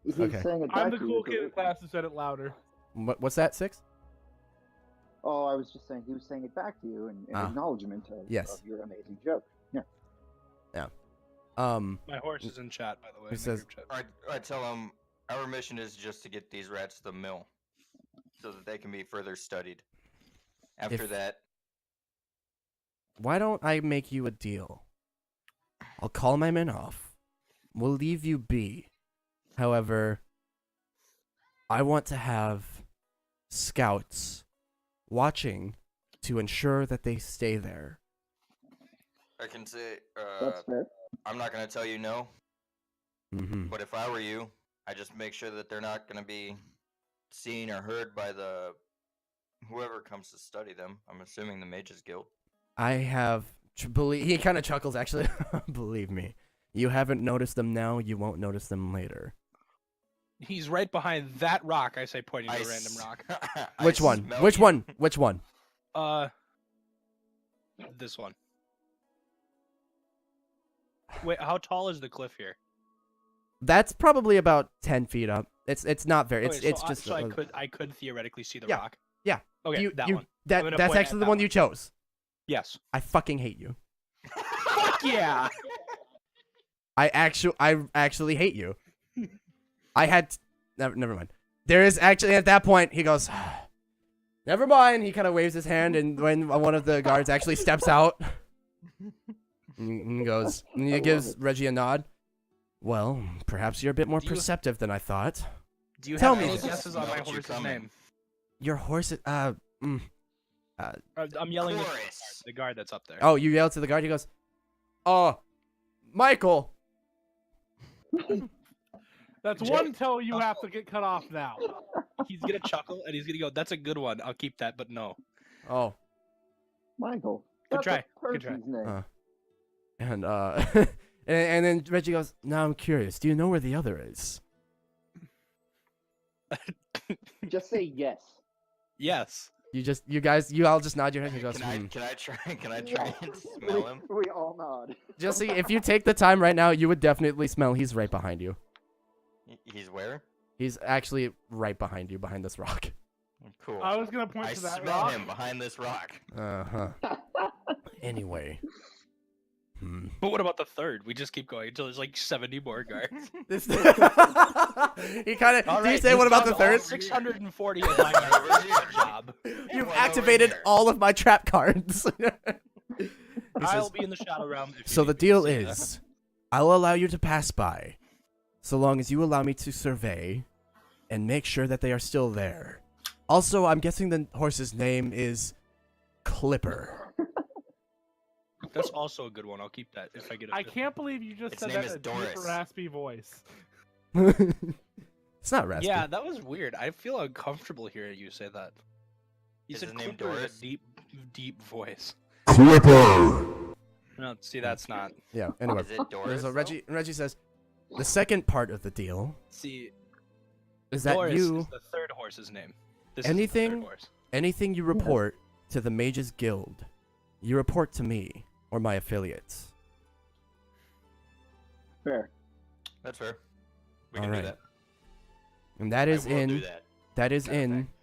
He's Okay. saying it I'm back the to you, cool so kid in it- class who said it louder. What's that, 6? Oh, I was just saying he was saying it back to you in Ah. acknowledgement of Yes. your amazing joke. Yeah. My horse is in chat, by the way. Who in the says- group chat. I tell them our mission is just to get these rats to the mill, so that they can be further studied. After If- that, Why don't I make you a deal? I'll call my men off. We'll leave you be. However, I want to have scouts watching to ensure that they stay there. I can say That's fair. I'm not gonna tell you no, Mm-hmm. but if I were you, I just make sure that they're not gonna be seen or heard by the whoever comes to study them. I'm assuming the Mages Guild. I have... he kind of chuckles, actually. Believe me. You haven't noticed them now, you won't notice them later. He's right behind that rock, I say, pointing to I a random s- rock. I Which one? smell Which you. one? Which one? This one. Wait, how tall is the cliff here? That's probably about 10 feet up. It's not very... Okay, It's so just... so I could theoretically see the Yeah, rock. yeah. Okay, that one. I'm That, gonna that's point at actually the that one one. you chose. Yes. I fucking hate you. Fuck yeah! I actually hate you. I had never mind. There is actually at that point he goes, never mind. He kind of waves his hand, and when one of the guards actually steps out, and he goes, and he gives Reggie a nod. Well, perhaps you're a bit more perceptive than I thought. Do you Tell have me any this. guesses on my horse's name? Your horse is, I'm yelling at Chorus. the guard that's up there. Oh, you yell to the guard. He goes, "Oh, Michael." That's one toe you have to get cut off now. He's gonna chuckle and he's gonna go, "That's a good one. I'll keep that." But no. Oh, Michael. Good That's try. a Good try. person's name. and and then Reggie goes, "Now I'm curious. Do you know where the other is?" Just say yes. Yes. You all just nod your head. And he goes, Can I try and smell him? We all nod. Jesse, if you take the time right now, you would definitely smell he's right behind you. He's where? He's actually right behind you, behind this rock. Cool. I was gonna point I to that smell rock. him behind this rock. Uh-huh. Anyway. But what about the third? We just keep going until there's like 70 more guards. He kind of. Do you say what about the third? 640 of my guys. Good job. You've One activated over here. all of my trap cards. I'll be in the shadow realm. If you So need the me to deal say that. is, I'll allow you to pass by, so long as you allow me to survey, and make sure that they are still there. Also, I'm guessing the horse's name is Clipper. That's also a good one. I'll keep that if I get it. I can't believe you just Its said name that is in a deep, Doris. raspy voice. It's not raspy. Yeah, that was weird. I feel uncomfortable hearing you say that. You Is said his name Clipper in a Doris? deep voice. Clipper. No, see, that's not. Yeah. Anyway, Is it Doris? so though? Reggie says, the second part of the deal See, is that Doris you is the third horse's name. This is the Anything- third horse. anything you report to the Mages Guild, you report to me or my affiliates. Fair. That's fair. We can Alright. do that. And that is I will do in that. that is Matter of in fact.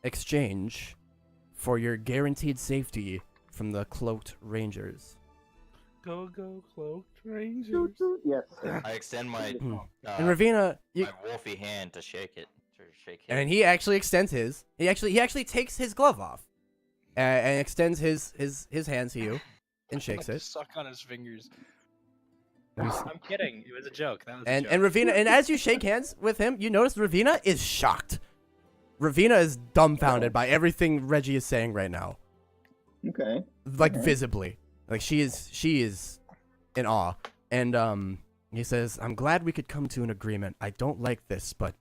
exchange for your guaranteed safety from the cloaked rangers. Go cloaked rangers. Yes. Sir. I extend my And Ravina, you, my wolfy hand to shake it. To shake his. and he actually extends his. He actually takes his glove off, and extends his hand to you, and shakes it. Suck on his fingers. And he's- I'm kidding. It was a joke. That was a And joke. and Ravina, and as you shake hands with him, you notice Ravina is shocked. Ravina is dumbfounded by everything Reggie is saying right now, Okay. like Okay. visibly. Like she is in awe. And he says, "I'm glad we could come to an agreement. I don't like this, but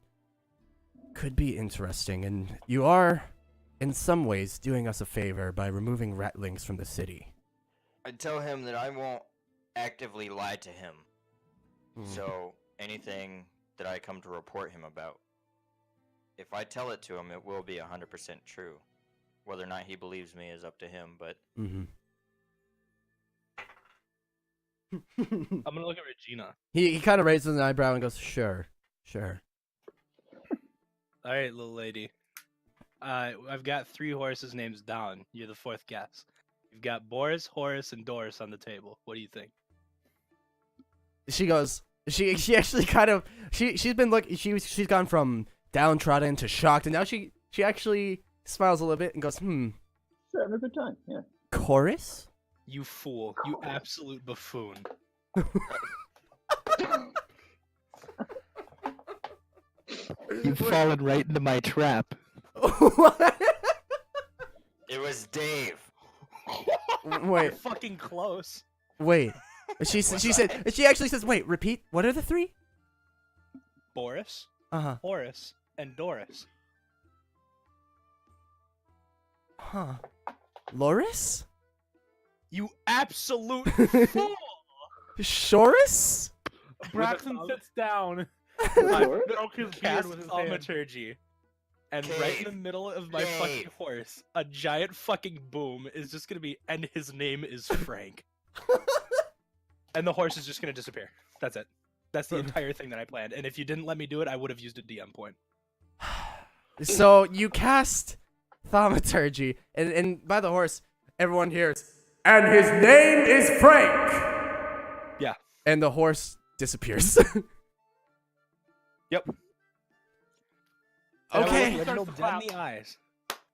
could be interesting. And you are, in some ways, doing us a favor by removing ratlings from the city." I tell him that I won't actively lie to him. So anything that I come to report him about, if I tell it to him, it will be 100% true. Whether or not he believes me is up to him, but Mm-hmm. I'm gonna look at Regina. He kind of raises an eyebrow and goes, "Sure. All right, little lady. I've got 3 horses' names down. You're the 4th guess. You've got Boris, Horace, and Doris on the table. What do you think? She goes. She actually kind of she's been looking. She's gone from downtrodden to shocked, and now she actually smiles a little bit and goes, Sure, having a good time. Yeah. Chorus? You fool. You absolute buffoon. You've fallen right into my trap. it was Dave. Wait, You're fucking close. wait. She actually says, "Wait, repeat. What are the 3?" Boris, Uh-huh. Horace, and Doris. Huh. Loris? You absolute fool! Shorus? Braxton sits down. I Broke his beard cast with his hand. thaumaturgy, and right in the Cave. middle of my fucking Cave. horse, a giant fucking boom is just gonna be, and his name is Frank. And the horse is just gonna disappear. That's it. That's the entire thing that I planned. And if you didn't let me do it, I would have used a DM point. So you cast thaumaturgy, and by the horse, everyone hears, "And his name is Frank!" Yeah. And the horse disappears. Yep. And I will Okay. look Starts Reginald to dead in clap. the eyes,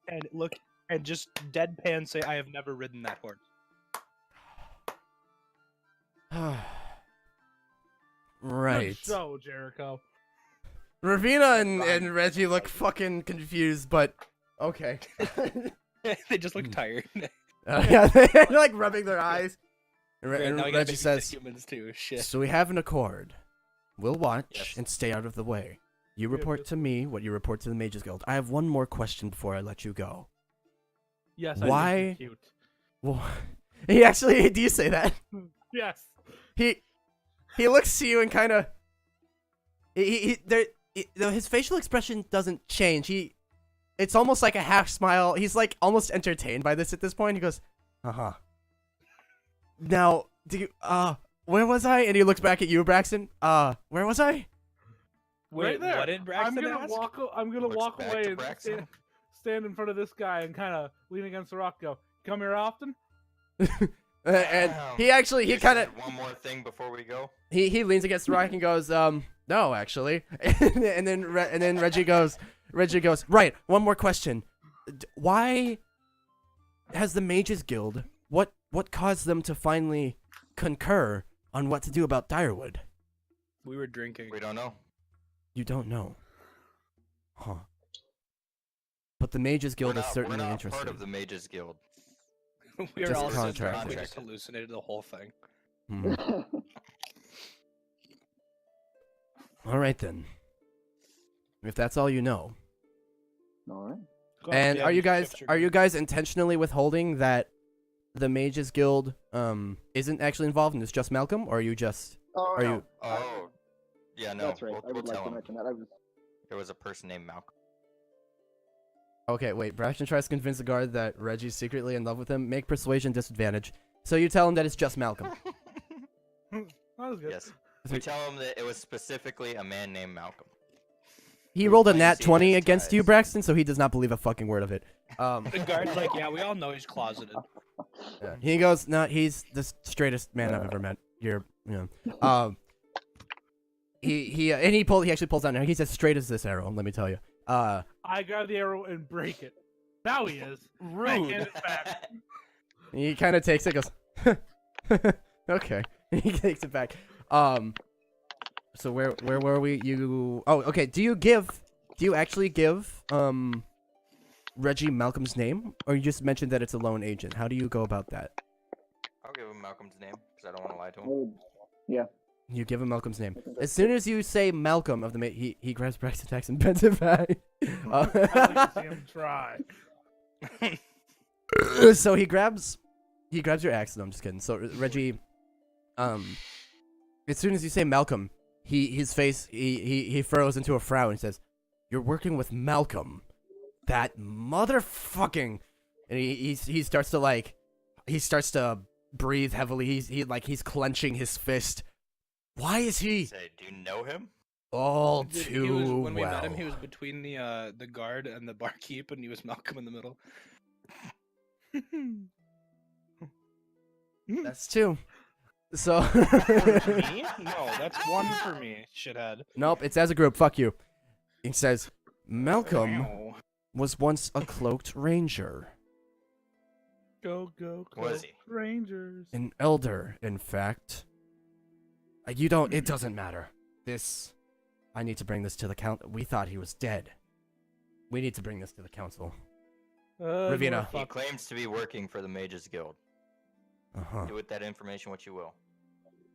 and look, and just deadpan say, "I have never ridden that horse." Right. Good show, Jericho. Ravina and Reggie look fucking confused, but okay. They just look tired. Yeah, they're like rubbing their eyes. And, Great, and now we gotta Reggie babysit says, humans too. Shit. "So we have an accord. We'll watch Yes. and stay out of the way. You Yeah, report but- to me what you report to the Mages Guild. I have one more question before I let you go. Yes, Why- I think you're cute. Well, he actually, do you say that? Yes. He looks to you and kind of his facial expression doesn't change. It's almost like a half smile. He's like almost entertained by this at this point. He goes, Now, do you where was I? And he looks back at you, Braxton. Where was I? Wait, Right there. what did Braxton I'm gonna ask? Looks walk back away to and Braxton. stand in front of this guy and kind of lean against the rock. Go, come here often. And Damn. he actually, he You kind of, said one more thing before we go. he leans against the rock and goes, no, actually. and then Reggie goes, right, one more question. Why has the Mages Guild, what caused them to finally concur on what to do about Direwood? We were drinking. We don't know. You don't know. Huh. But the Mages Guild we're is not, certainly we're not interested. part of the Mages Guild. We were Just all just drunk. We contracted. just hallucinated the whole thing. Hmm. All right then. If that's all you know. All right. Go ahead. And Yeah, are you you guys shift your are you gun. guys intentionally withholding that the Mages Guild isn't actually involved and it's just Malcolm, or are you just Oh, are no. you Oh, yeah, no. That's right. We'll, I would like tell to him. mention that. I was. There was a person named Malcolm. Okay, wait. Braxton tries to convince the guard that Reggie's secretly in love with him. Make persuasion disadvantage. So you tell him that it's just Malcolm. That was good. Yes. We tell him that it was specifically a man named Malcolm. He rolled a Plain nat seen 20 his against you, ties. Braxton, so he does not believe a fucking word of it. The guard's like, yeah, we all know he's closeted. Yeah. He goes, "No, he's the straightest man I've ever met. You're, you know." He actually pulls out an arrow. He's as straight as this arrow. Let me tell you. I grab the arrow and break it. Now he is. I hand it back. He kind of takes it, goes, okay. He takes it back. So where were we? Okay. Do you actually give Reggie Malcolm's name, or you just mentioned that it's a lone agent? How do you go about that? I'll give him Malcolm's name because I don't want to lie to I him. would- Yeah. You give him Malcolm's name. As soon as you say Malcolm of the he grabs Braxton attacks and bends it back. I'd like to see him try. So he grabs your axe. No, I'm just kidding. So Reggie, as soon as you say Malcolm, his face he furrows into a frown and says, "You're working with Malcolm, that motherfucking," and he starts to breathe heavily. He's clenching his fist. Why is he Say, do you know him? all Dude, too when we well? met him, he was between the guard and the barkeep, and he was Malcolm in the middle. That's two. So Me? No, that's one for me, shithead. nope, it's as a group. Fuck you. He says, Malcolm Ow. was once a cloaked ranger, Go, Was he? Rangers. an elder, in fact. You don't. It doesn't matter. I need to bring this to the count. We thought he was dead. We need to bring this to the council. Ravina. He claims to be working for the Mages Guild. Uh-huh. Do with that information what you will.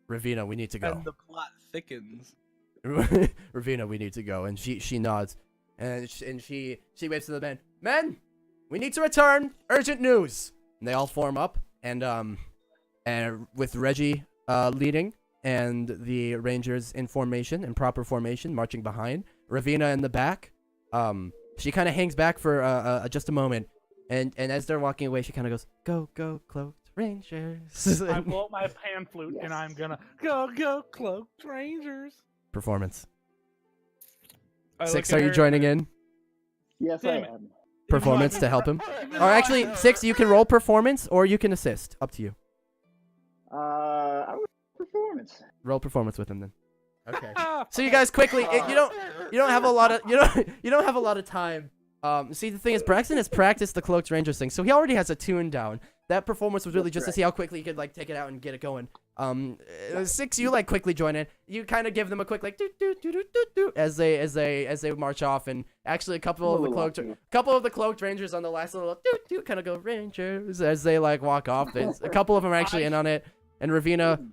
Ravina, we need to go. And the plot thickens. Ravina, we need to go. And she nods. And she waves to the men. Men, we need to return. Urgent news. And they all form up. And with Reggie leading and the Rangers in formation, in proper formation, marching behind. Ravina in the back. She kind of hangs back for just a moment. And as they're walking away, she kind of goes, "Go, cloaked Rangers." I pull out my pan flute and I'm gonna go, cloaked Rangers. Performance. I look 6, at are you her joining and- in? Yes, Damn I it. am. Performance to help him? Or actually, 6, you can roll performance or you can assist. Up to you. I would performance. Roll performance with him then. Okay. So you guys quickly, you don't have a lot of you don't have a lot of time. See, the thing is, Braxton has practiced the Cloaked Rangers thing, so he already has a tune down. That performance was really just to see how quickly he could like take it out and get it going. 6, you like quickly join in. You kind of give them a quick like doo doo doo doo doo doo as they march off, and actually a couple of the cloaked rangers on the last little doo doo kind of go Rangers as they like walk off. A couple of them are actually in on it, and Ravina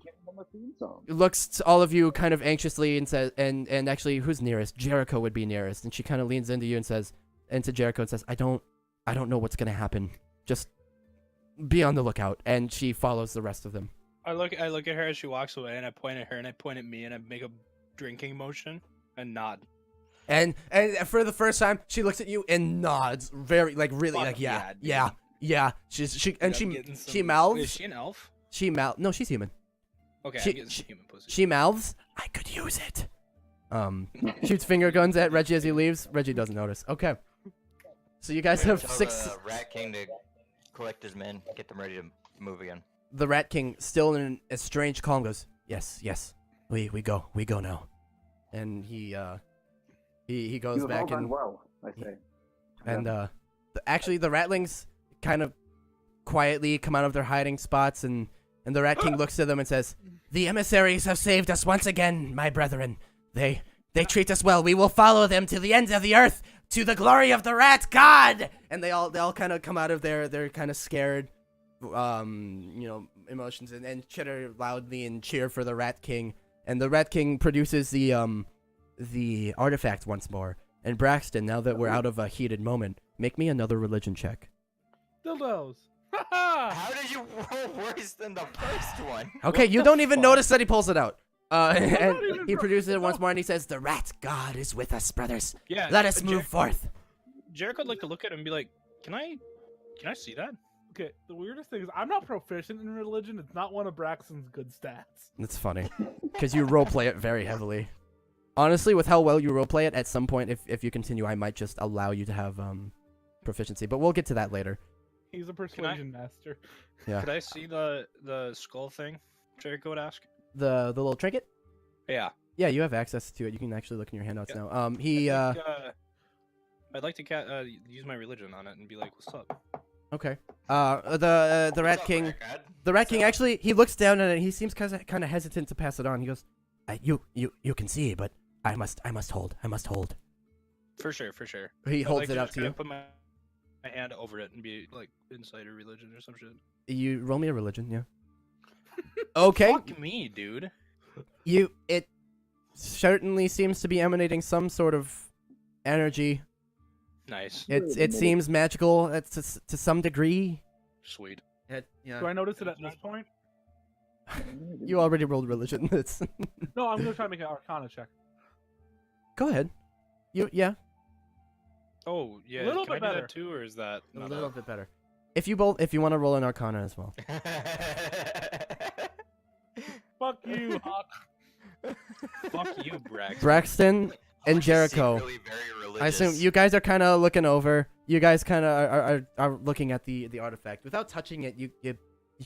looks to all of you kind of anxiously and says, and actually who's nearest? Jericho would be nearest, and she kind of leans into you and says, into Jericho and says, I don't know what's gonna happen. Just be on the lookout. And she follows the rest of them. I look at her as she walks away, and I point at her, and I point at me, and I make a drinking motion and nod. And for the first time, she looks at you and nods, very like really like yeah. She mouths. Is she an elf? No, she's human. Okay, I'm getting some human pussy. She mouths, I could use it. Shoots finger guns at Reggie as he leaves. Reggie doesn't notice. Okay. So you guys have Tell 6. the Rat King to collect his men, get them ready to move again. The Rat King, still in a strange calm, goes, yes, we go now, and he goes you back have all and done well, I say. and actually the Ratlings kind of quietly come out of their hiding spots, and the Rat King looks to them and says, the emissaries have saved us once again, my brethren. They treat us well. We will follow them to the ends of the earth, to the glory of the Rat God. And they all kind of come out of their kind of scared, emotions and chitter loudly and cheer for the Rat King. And the Rat King produces the artifact once more. And Braxton, now that we're out of a heated moment, make me another religion check. Dildos. How did you roll worse than the first one? Okay, you don't even notice that he pulls it out. And he produces it once more, and he says, the Rat God is with us, brothers. Yeah. Let us move forth. Jericho would like to look at him and be like, can I see that? Okay, the weirdest thing is I'm not proficient in religion. It's not one of Braxton's good stats. That's funny, because you roleplay it very heavily. Honestly, with how well you roleplay it, at some point, if you continue, I might just allow you to have proficiency, but we'll get to that later. He's a persuasion master. Yeah. Could I see the skull thing? Jericho would ask. The little trinket? Yeah. Yeah, you have access to it. You can actually look in your handouts Yeah. now. I'd like to use my religion on it and be like, what's up? Okay. The Rat King. The Rat King actually, he looks down at it. He seems kind of hesitant to pass it on. He goes, "You can see, but I must hold. For sure. He I'd holds like it to out just to kinda you. Put my hand over it and be like insider religion or some shit. You roll me a religion, yeah. Okay. Fuck me, dude. It certainly seems to be emanating some sort of energy. Nice. It seems magical to some degree. Sweet. Yeah. Do I notice it at this point? You already rolled religion. No, I'm gonna try to make an Arcana check. Go ahead. Yeah. Oh yeah. Little Can bit I do better. that too, or is that A not little bit better. If you want to roll an Arcana as well. Fuck you, Hawk. Fuck you, Brax. Braxton and Jericho. I assume you guys are kind of looking over. You guys kind of are looking at the artifact without touching it. You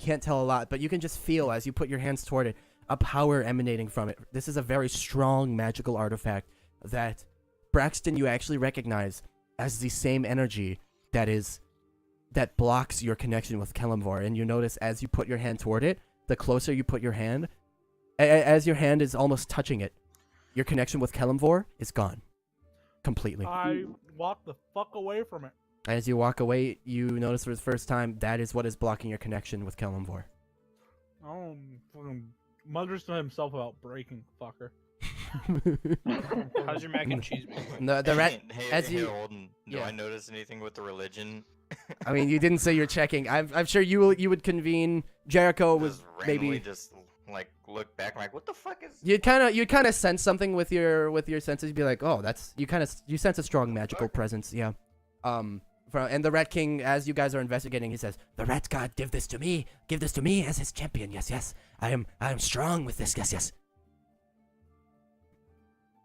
can't tell a lot, but you can just feel as you put your hands toward it a power emanating from it. This is a very strong magical artifact that Braxton you actually recognize as the same energy that blocks your connection with Kelemvor. And you notice as you put your hand toward it, the closer you put your hand, as your hand is almost touching it, your connection with Kelemvor is gone. Completely. I walk the fuck away from it. As you walk away, you notice for the first time that is what is blocking your connection with Kelemvor. Oh, fucking mutters to himself about breaking, fucker. How's your mac and cheese? The rat. Hey, as you- Holden, do yeah. I notice anything with the religion? I mean, you didn't say you're checking. I'm sure you would convene. Jericho was Just randomly maybe. just like look back, I'm like, what the fuck is? You'd kind of sense something with your senses. You'd be like, oh, that's you sense a strong magical presence. Yeah. And the Rat King, as you guys are investigating, he says, "The Rat God, give this to me. Give this to me as his champion. Yes. I am strong with this. Yes."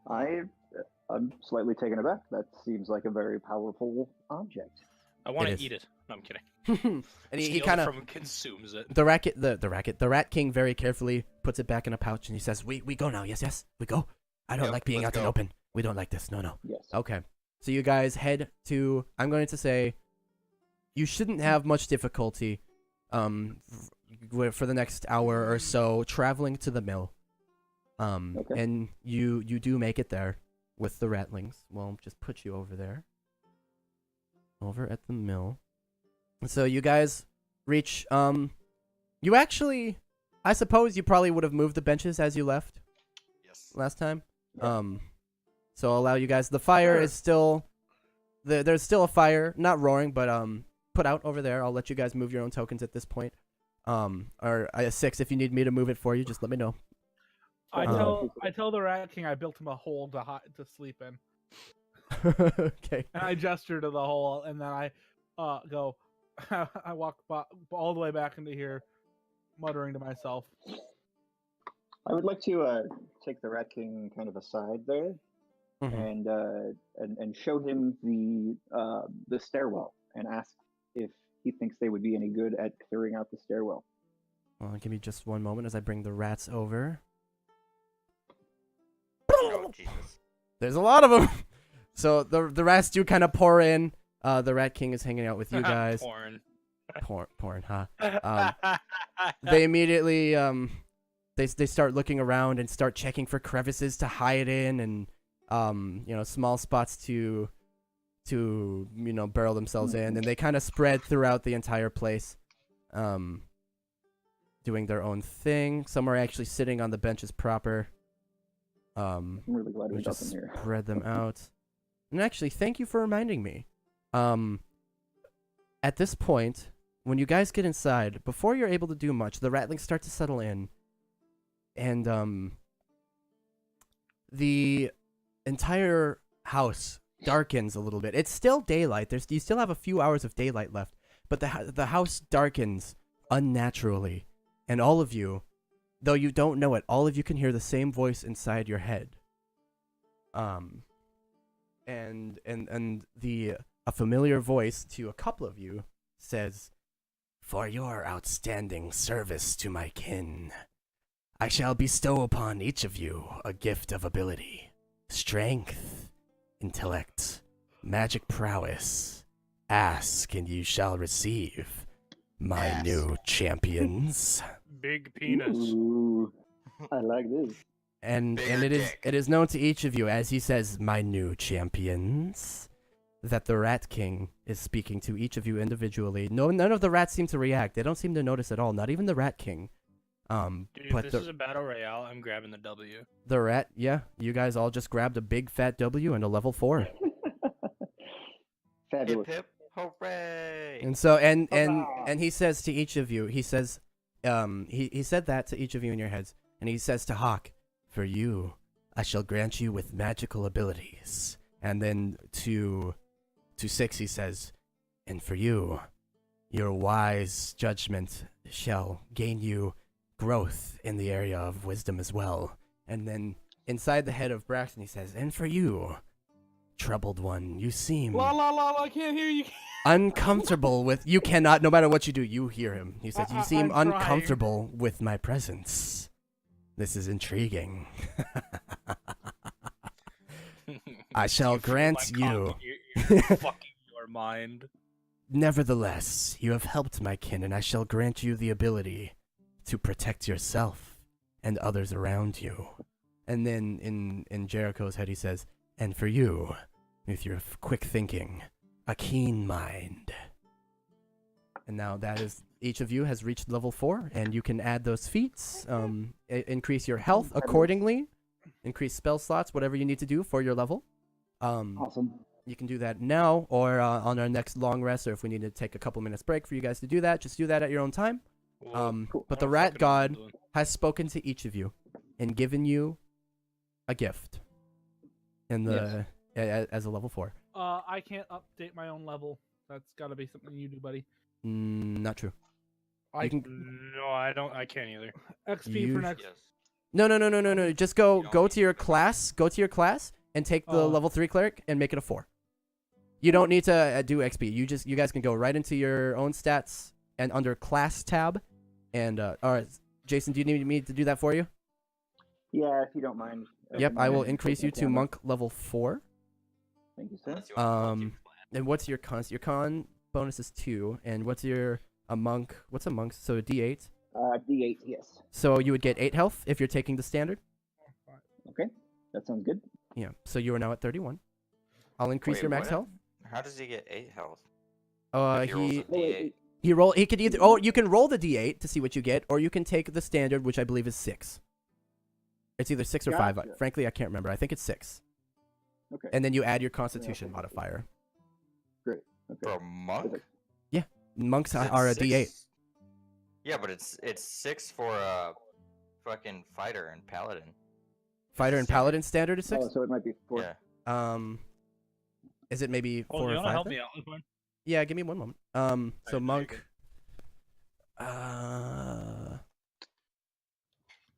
I'm slightly taken aback. That seems like a very powerful object. I want It to is. eat it. No, I'm kidding. And he Steals kind of from consumes it. the Rat King very carefully puts it back in a pouch, and he says, "We go now. Yes, we go." I don't Yep, like being let's out in go. open. We don't like this. No. Yes. Okay. So you guys head to. I'm going to say, you shouldn't have much difficulty, for the next hour or so traveling to the mill. Okay. And you do make it there with the ratlings. Well, just put you over there. Over at the mill. So you guys reach. You actually, I suppose you probably would have moved the benches as you left Yes. last time. Yeah. So I'll allow you guys. The fire Sure. is still. There's still a fire, not roaring, but put out over there. I'll let you guys move your own tokens at this point. Or 6 if you need me to move it for you. Just let me know. I Uh, tell the Rat King I built him a hole to sleep in, Okay. and I gesture to the hole, and then I go. I walk all the way back into here, muttering to myself. I would like to take the Rat King kind of aside there, Mhm. and show him the stairwell and ask if he thinks they would be any good at clearing out the stairwell. Well, give me just one moment as I bring the rats over. Oh, Jesus. There's a lot of them. So the rats do kind of pour in. The Rat King is hanging out with you guys. Porn. Porn, huh? They immediately they start looking around and start checking for crevices to hide in, and small spots to burrow themselves in, and they kind of spread throughout the entire place, doing their own thing. Some are actually sitting on the benches proper. I'm really glad We we got them just here. spread them out. And actually, thank you for reminding me. At this point, when you guys get inside, before you're able to do much, the ratlings start to settle in, and the entire house darkens a little bit. It's still daylight. You still have a few hours of daylight left, but the house darkens unnaturally, and all of you, though you don't know it, all of you can hear the same voice inside your head. And a familiar voice to a couple of you says, "For your outstanding service to my kin, I shall bestow upon each of you a gift of ability, strength, intellect, magic prowess. Ask and you shall receive, my Ass. new champions." Big penis. Ooh, I like this. And Bigger dick. it is known to each of you as he says, "My new champions," that the Rat King is speaking to each of you individually. None of the rats seem to react. They don't seem to notice at all. Not even the Rat King. Dude, But if this is a battle royale, I'm grabbing the W. the rat, yeah, you guys all just grabbed a big fat W and a level 4. Fabulous. Hip hip, hooray! And so and Huzzah. he says to each of you, he says, he said that to each of you in your heads, and he says to Hawk, "For you, I shall grant you with magical abilities." And then to 6, he says, "And for you, your wise judgment shall gain you growth in the area of wisdom as well." And then inside the head of Braxton, he says, "And for you, troubled one, you seem La la la la! I can't hear you. uncomfortable with." You cannot, no matter what you do, you hear him. He says, "You seem I'm trying." uncomfortable with my presence. This is intriguing. I shall You feel grant my you. cock in your fucking your mind. Nevertheless, you have helped my kin, and I shall grant you the ability to protect yourself and others around you." And then in Jericho's head, he says, "And for you, with your quick thinking, a keen mind." And now that is, each of you has reached level 4, and you can add those feats, increase your health accordingly, increase spell slots, whatever you need to do for your level. Awesome. You can do that now or on our next long rest, or if we need to take a couple minutes break for you guys to do that, just do that at your own time. Cool. But the rat god has spoken to each of you and given you a gift in the as a level 4. I can't update my own level. That's got to be something you do, buddy. Not true. I You can No, I don't. I can't either. XP You- for next. Yes. no. Just go to your class. Go to your class and take the Oh. level 3 cleric and make it a 4. You don't need to do XP. You guys can go right into your own stats and under class tab. And all right, Jason, do you need me to do that for you? Yeah, if you don't mind, Yep, I will And increase you take to that down. monk level 4. Thank you, sir. Unless you want to And what's your con? Your con bonus is 2, and what's your a monk? What's a monk? So a D8. D8, yes. So you would get 8 health if you're taking the standard. Okay, that sounds good. Yeah. So you are now at 31. I'll increase Wait, your max what? health. How does he get 8 health? Uh, If rolls he a D8. he roll. He could either. Oh, you can roll the D8 to see what you get, or you can take the standard, which I believe is 6. It's either 6 or 5. Gotcha. Frankly, I can't remember. I think it's 6. Okay, And then you add your Constitution modifier. great. For Okay. a monk? Perfect. Monks Is it are a 6? D8. Yeah, but it's 6 for a fucking fighter and paladin. Fighter and Standard. paladin standard is 6. Oh, so it might be 4. Yeah. Is it maybe 4 Oh, or you 5? wanna help then? me out with one? Yeah, give me one moment. So Alright, no, you're monk. good.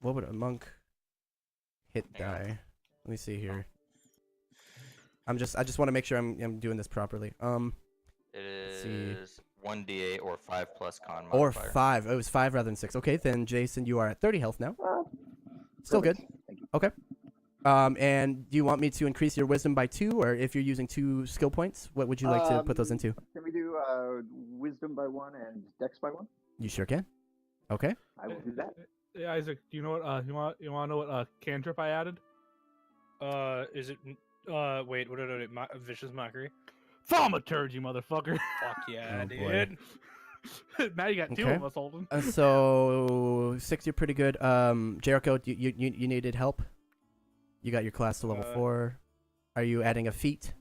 What would a monk hit Hang on. die? Let me see here. I just want to make sure I'm doing this properly. It see. is 1d8 or 5 plus con Or modifier. 5. It was 5 rather than 6. Okay, then Jason, you are at 30 health now. Still good. Perfect. Thank you. And do you want me to increase your wisdom by 2, or if you're using 2 skill points, what would you like to put those into? Can we do wisdom by 1 and dex by 1? You sure can. Okay. I will do that. Hey, Isaac, do you know what? You want to know what cantrip I added? Is it? Wait, what did it? Vicious mockery. Thaumaturgy, motherfucker. Fuck yeah, Oh, boy. dude. Now you got 2 Okay. of us holding. So 6, you're pretty good. Jericho, you needed help. You got your class to level 4. Are you adding a feat?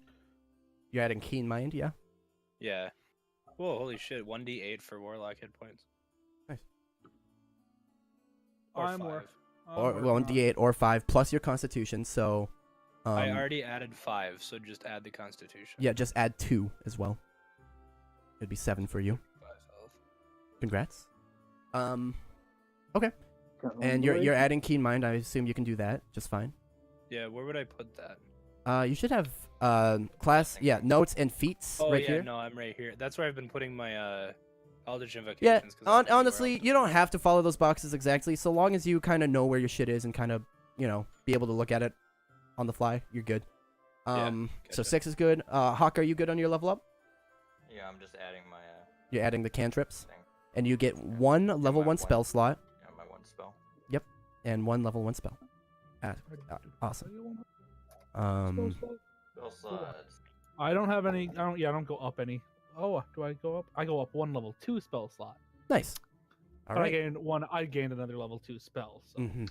You're adding keen mind, yeah. Yeah. Whoa, holy shit! 1d8 for warlock hit points. Nice. Or I'm 5. work- Or working well, on it. D8 or 5 plus your Constitution. So, I already added 5, so just add the Constitution. yeah, just add 2 as well. It'd be 7 for you. 5 health. Congrats. Okay. Come And on, you're boy. adding keen mind. I assume you can do that just fine. Yeah, where would I put that? You should have class, yeah, notes and feats Oh right yeah, here. no, I'm right here. That's where I've been putting my Eldritch Yeah, Invocations. 'cause that's anywhere honestly, else. you don't have to follow those boxes exactly. So long as you kind of know where your shit is and kind of, be able to look at it on the fly, you're good. So gotcha. 6 is good. Hawk, are you good on your level up? Yeah, I'm just adding my You're adding the cantrips, thing. and you get 1 level my 1 one. spell slot Yeah, my 1 spell. and 1 level 1 spell. Awesome. Spell slots. I don't have any. I don't go up any. Oh, do I go up? I go up 1 level 2 spell slot. Nice. All But right. I gained another level 2 spell. So. Mhm.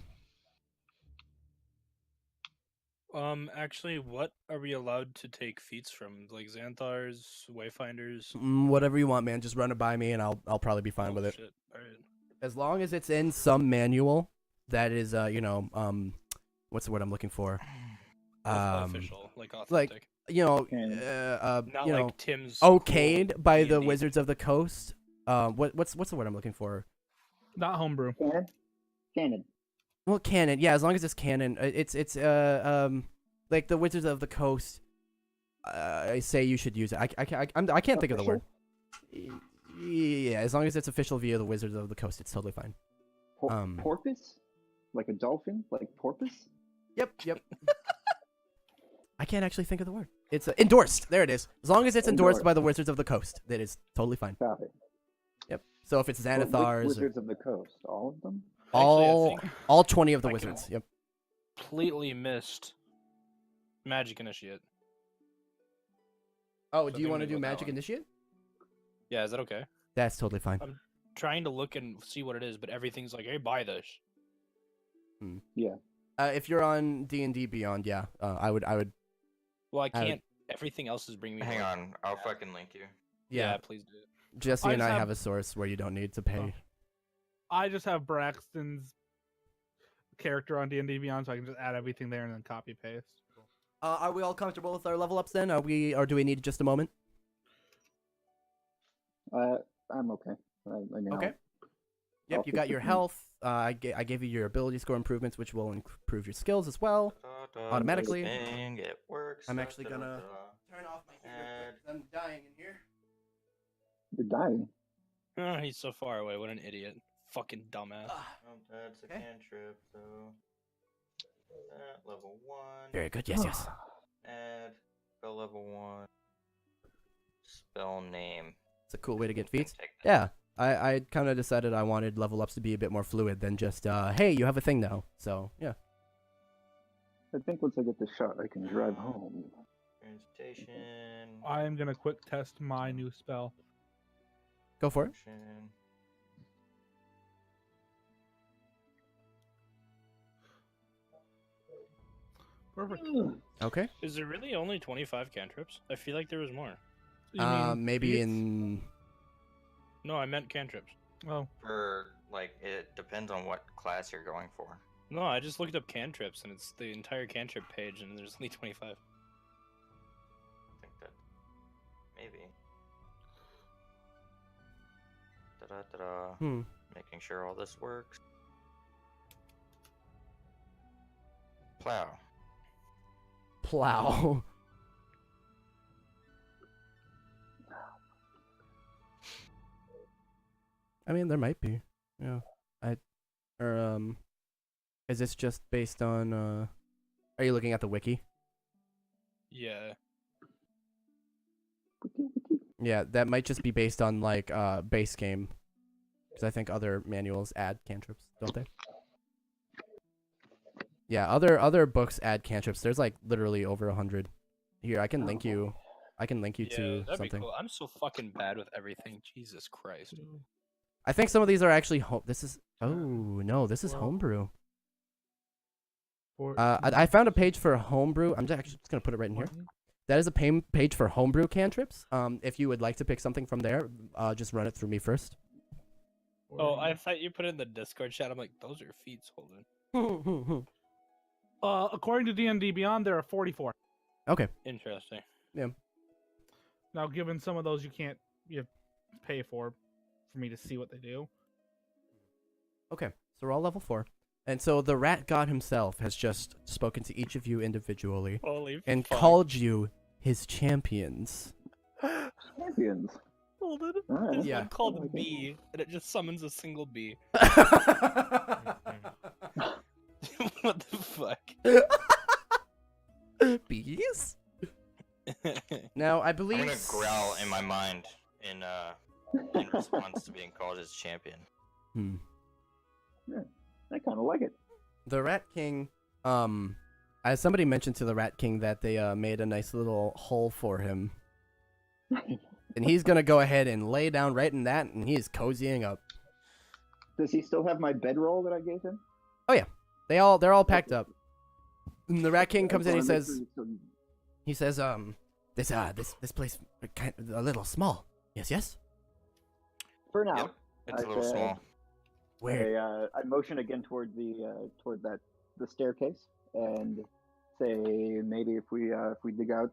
Actually, what are we allowed to take feats from? Like Xanthars, Wayfinders? Whatever you want, man. Just run it by me, and I'll probably be fine Oh, with it. shit. Alright. As long as it's in some manual that is, what's the word I'm looking for? Official, like like, authentic. Not Not like Tim's. okayed cool by the D&D. Wizards of the Coast. What's the word I'm looking for? Not homebrew. Cannon? Cannon. Well, canon. Yeah, as long as it's canon. It's like the Wizards of the Coast. I say you should use it. I can't think of the word. Yeah, as long as it's official via the Wizards of the Coast, it's totally fine. Porpoise? Like a dolphin? Like porpoise? Yep. I can't actually think of the word. It's endorsed. There it is. As long as it's endorsed by the Wizards of the Coast, that is totally fine. Got it. Yep. So if it's But which Xanathars, Wizards of the Coast? All of them? all think all 20 of the I can- wizards. Yep. completely missed Magic Initiate. Oh, So do you I want to think do we go with that Magic one. Initiate? Yeah, is that okay? That's totally fine. Trying to look and see what it is, but everything's like, hey, buy this. Yeah. If you're on D&D Beyond, yeah, I would. Well, I I would- can't. Everything else is bringing me. Hang like- on, I'll fucking link you. Yeah, please do. Jesse I and just I have- have a source where you don't need to pay. I just have Braxton's character on D&D Beyond, so I can just add everything there and then copy paste. Are we all comfortable with our level ups then? Or do we need just a moment? I'm okay. I mean, Okay. Yep, I'll you got fix your it. health. I gave you your ability score improvements, which will improve your skills as well. Automatically. Thing, it works. I'm actually gonna turn off my heater because I'm dying in here. You're dying. Oh, he's so far away. What an idiot. Fucking dumbass. That's a Okay. cantrip, so. Level 1. Very good. Yes, yes. Add spell level 1. Spell name. It's a cool way to get Can feats. take that. Yeah. I kind of decided I wanted level ups to be a bit more fluid than just, hey, you have a thing now. So, yeah. I think once I get this shot, I can drive home. Transportation. I am gonna quick test my new spell. Go for it. Motion. Perfect. Okay. Is there really only 25 cantrips? I feel like there was more. You mean Maybe feats? in... No, I meant cantrips. Oh, For, like, it depends on what class you're going for. No, I just looked up cantrips, and it's the entire cantrip page, and there's only 25. I think that. Maybe. Da-da-da-da. Making sure all this works. Plow. Plow. I mean, there might be. Yeah. Is this just based on, are you looking at the wiki? Yeah. Yeah, that might just be based on, like, base game. Because I think other manuals add cantrips, don't they? Yeah, other books add cantrips. There's, like, literally over 100. Here, I can link you. I can link you Yeah, to that'd something. be cool. I'm so fucking bad with everything. Jesus Christ. I think some of these are actually this is. Oh no, this is Well, homebrew. for I found a page for homebrew. I'm actually just gonna put it right in here. That is a page for homebrew cantrips. If you would like to pick something from there, just run it through me first. Oh, I thought you put it in the Discord chat. I'm like, those are feats, Holden. According to D&D Beyond, there are 44. Okay. Interesting. Now, given some of those you can't pay for me to see what they do. Okay. So we're all level 4, and so the rat god himself has just spoken to each of you individually Holy and fuck. called you his champions. Champions. Holden. Alright. There's Yeah. one called Bee, and it just summons a single bee. What the fuck? Bees? Now I believe. I'm gonna growl in my mind in response to being called as champion. I kind of like it. The Rat King, as somebody mentioned to the Rat King that they made a nice little hole for him, and he's gonna go ahead and lay down right in that, and he is cozying up. Does he still have my bedroll that I gave him? They're all packed up. And the Rat King comes in. He says, this place kind of a little small. Yes, yes. For now. Yep, it's a little Okay. small. Where? I motion again toward the staircase and say maybe if we dig out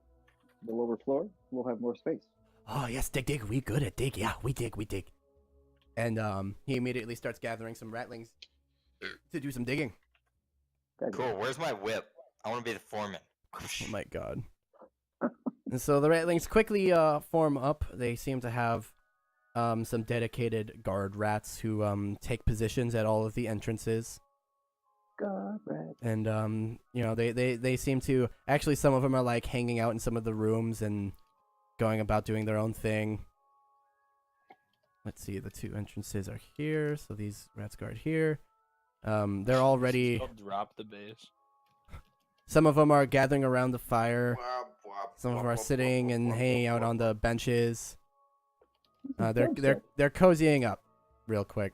the lower floor, we'll have more space. Oh yes, dig. We good at dig. Yeah, we dig. And he immediately starts gathering some ratlings to do some digging. Okay. Cool. Where's my whip? I want to be the foreman. Oh my god. And so the ratlings quickly form up. They seem to have some dedicated guard rats who take positions at all of the entrances. God, rat. And they seem to actually, some of them are like hanging out in some of the rooms and going about doing their own thing. Let's see, the two entrances are here, so these rats guard here. They're already. I'll drop the base. Some of them are gathering around the fire. Some of them are sitting and hanging out on the benches. They're cozying up, real quick.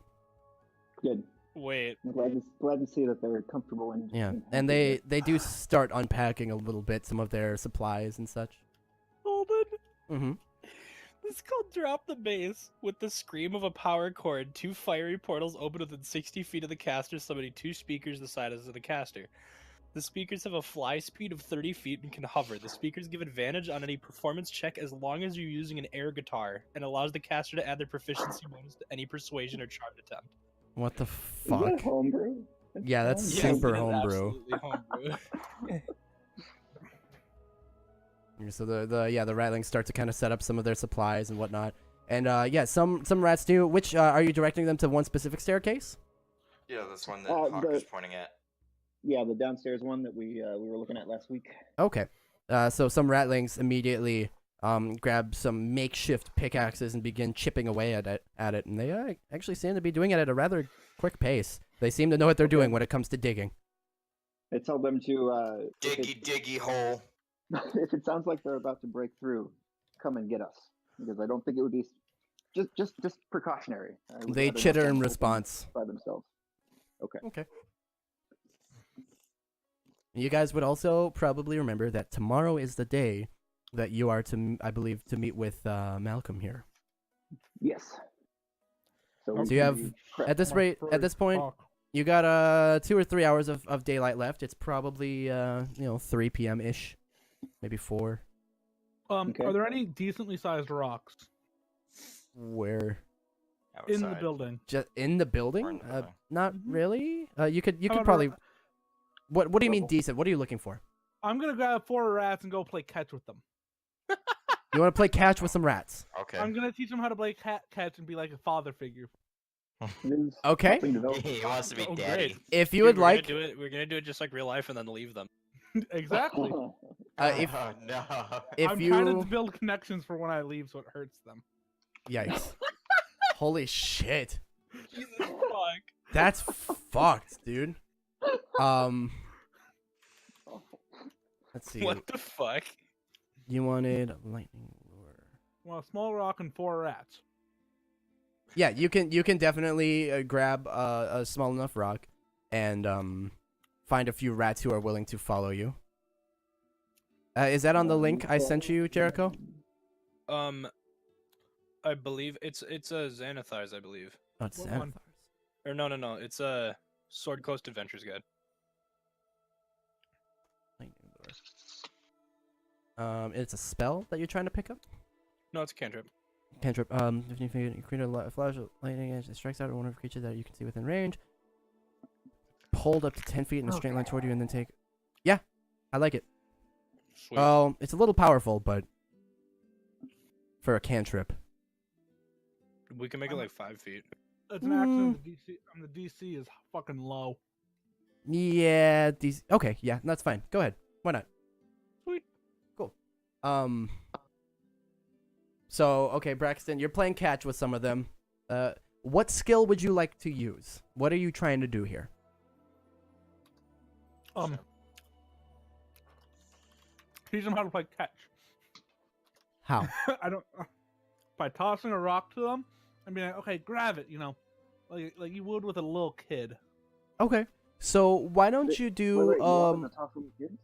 Good. Wait. I'm glad to see that they're comfortable and Yeah, and and happy they do start unpacking a little bit, some of their supplies and such. Holden. Mm-hmm. This is called Drop the Base. With the scream of a power cord, 2 fiery portals open within 60 feet of the caster, summoning 2 speakers the size of the caster. The speakers have a fly speed of 30 feet and can hover. The speakers give advantage on any performance check as long as you're using an air guitar, and allows the caster to add their proficiency bonus to any persuasion or charm attempt. What the Is fuck? that homebrew? Yeah, that's homebrew. super it is homebrew. absolutely homebrew. So the ratlings start to kind of set up some of their supplies and whatnot. And some rats do. Which are you directing them to one specific staircase? Yeah, that's one that Uh, Hawk the- was pointing at. Yeah, the downstairs one that we were looking at last week. Okay. So some ratlings immediately grab some makeshift pickaxes and begin chipping away at it, and they actually seem to be doing it at a rather quick pace. They seem to know what they're doing when it comes to digging. I tell them to Diggy hole. if it sounds like they're about to break through, come and get us, because I don't think it would be just precautionary. I would They rather chitter them in open response. by themselves. Okay. You guys would also probably remember that tomorrow is the day that you are I believe, to meet with Malcolm here. Yes. So we you should have, be prepped. at this point, you got 2 or 3 hours of daylight left. It's probably 3 p.m. ish, maybe 4. Okay. Are there any decently sized rocks Where? in the Outside. building? Just in the Or in building? the building. Not really. You could How about probably. What do you mean Level? decent? What are you looking for? I'm gonna grab 4 rats and go play catch with them. You want to play catch with some rats? Okay. I'm gonna teach them how to play catch and be like a father figure. It is Okay. something developed. He wants to be Oh, daddy. great. If you Dude, would like, we're gonna do it just like real life and then leave them. Exactly. if Oh, no. if I'm you trying to build connections for when I leave, so it hurts them. yikes, holy shit, Jesus fuck. that's fucked, dude. Let's see. What the fuck? You wanted lightning lure. Well, a small rock and 4 rats. Yeah, you can definitely grab a small enough rock and find a few rats who are willing to follow you. Is that on the link I sent you, Jericho? I believe it's a Xanathars, I believe. Oh, it's What one? Or no, it's a Sword Coast Adventures guide. Lightning lure. It's a spell that you're trying to pick up. No, it's a cantrip. Cantrip. If you create a flash of lightning edge that strikes out at one of the creatures that you can see within range. Hold up to 10 feet in a straight line toward you, and then take. Yeah, I like it. Sweet. Oh, it's a little powerful, but for a cantrip. We can make it like 5 feet. It's an action. The DC and the DC is fucking low. Yeah, these. Okay, yeah, that's fine. Go ahead. Why not? Sweet. Cool. So, okay, Braxton, you're playing catch with some of them. What skill would you like to use? What are you trying to do here? Teach them how to play catch. How? I don't. By tossing a rock to them, I mean, okay, grab it. Like you would with a little kid. Okay. So why don't you Wait, do you want them to toss them kids?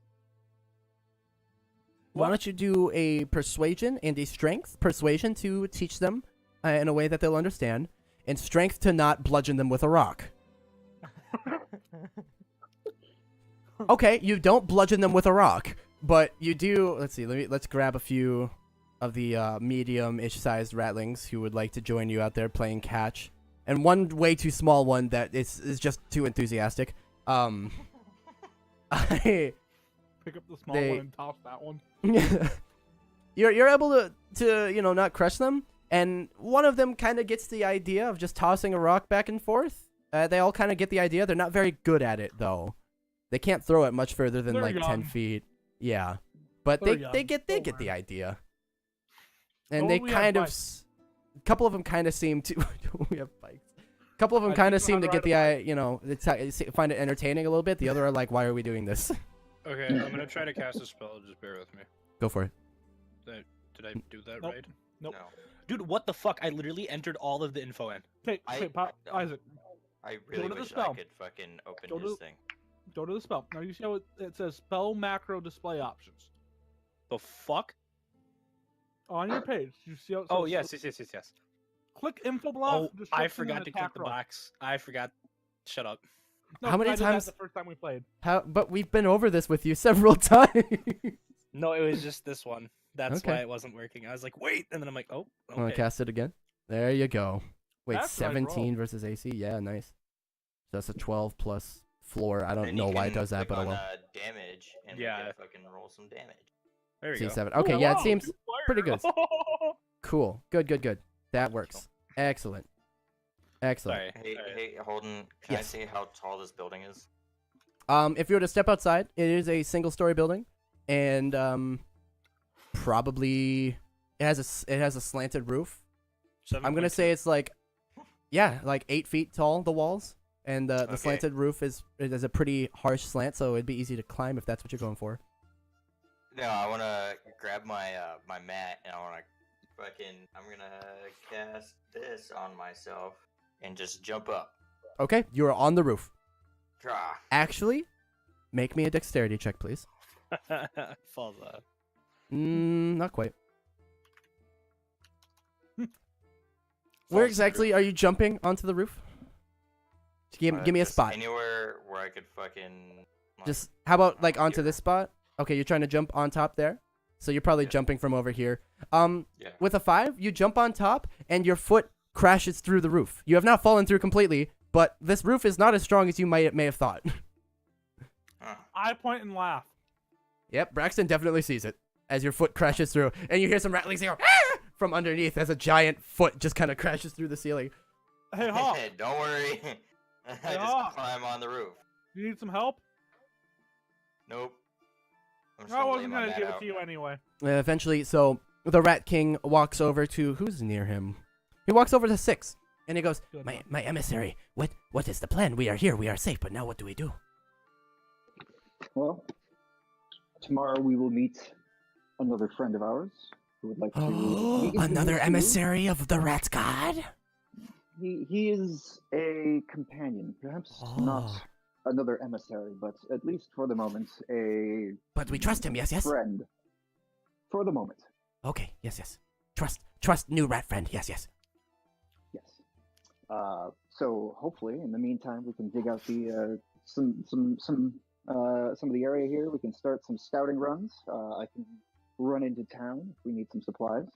why don't you do a persuasion and a strength? Persuasion to teach them in a way that they'll understand, and strength to not bludgeon them with a rock. Okay, you don't bludgeon them with a rock, but you do. Let's see. Let's grab a few of the medium-ish sized ratlings who would like to join you out there playing catch, and one way too small one that is just too enthusiastic. Pick up the small one and toss that one. You're able to not crush them, and one of them kind of gets the idea of just tossing a rock back and forth. They all kind of get the idea. They're not very good at it though. They can't throw it much further than They're like 10 young. feet. Yeah, but They're they young. get Don't the worry. idea, and Oh, they we have kind of. bikes. A couple of them kind of seem to. We have bikes. A couple of them I kind of teach them seem how to to get ride a the find it entertaining a little bit. The other are like, why are we doing this? Okay, I'm gonna try to cast a spell. Just bear with me. Go for it. Did I do that Nope. right? Nope. No. Dude, what the fuck? I literally entered all of the info in. Okay, Pop, no. Isaac, I really to the wish I spell. could fucking open Go to his the- thing. go to the spell. Now you see how it says spell macro display options The fuck? on your page. You see how it says, Oh yes. Click info block. Oh, I description, forgot and to click attack the roll. box. I forgot. Shut up. No, How many I did that times- the first time we played? But we've been over this with you several times. No, it was just this one. That's Okay. why it wasn't working. I was like, wait, and then I'm like, oh, Want to okay. cast it again? There you go. Wait, That's a nice 17 roll. versus AC? Yeah, nice. So that's a 12 plus floor. I don't Then know you why it can does that, click but oh on, well. damage and Yeah. we can fucking roll some damage. There we go. C7. Okay, yeah, it wow, seems two pretty players. good. Cool. Good. That works. Excellent. Sorry. Hey, sorry. hey, Holden, can Yes. I see how tall this building is? If you were to step outside, it is a single-story building, and probably it has a slanted roof. I'm gonna say it's like 8 feet tall, the walls, and the Okay. slanted roof is a pretty harsh slant, so it'd be easy to climb if that's what you're going for. No, I wanna grab my my mat and I'm gonna cast this on myself and just jump up. Okay, you are on the roof. Drah. Actually, make me a dexterity check, please. Falls off. Not quite. Where Falls exactly are you jumping onto the roof? Just give me a just spot. Anywhere where I could fucking. Just how about like onto here. this spot? Okay, you're trying to jump on top there. So you're probably Yeah. jumping from over here. Yeah. With a 5, you jump on top and your foot crashes through the roof. You have not fallen through completely, but this roof is not as strong as you may have thought. Huh. I point and laugh. Yep, Braxton definitely sees it as your foot crashes through, and you hear some rattlings go "Ah!" from underneath as a giant foot just kind of crashes through the ceiling. Hey, Hawk, Don't worry. I Hawk. just climb on the roof. you need some help? Nope. I'm just I gonna lay wasn't my gonna mat give it out. to you anyway. Eventually, so the Rat King walks over to who's near him. He walks over to 6, and he goes, Good my emissary, what is the plan? We are here, we are safe, but now what do we do? Well, tomorrow we will meet another friend of ours who would like to meet Another you. emissary of the Rat God? He is a companion, perhaps not Oh. another emissary, but at least for the moment, a But we trust him, yes? friend. For the moment, Okay, yes. Trust new rat friend, yes. yes. So hopefully, in the meantime, we can dig out the some of the area here. We can start some scouting runs. I can run into town if we need some supplies.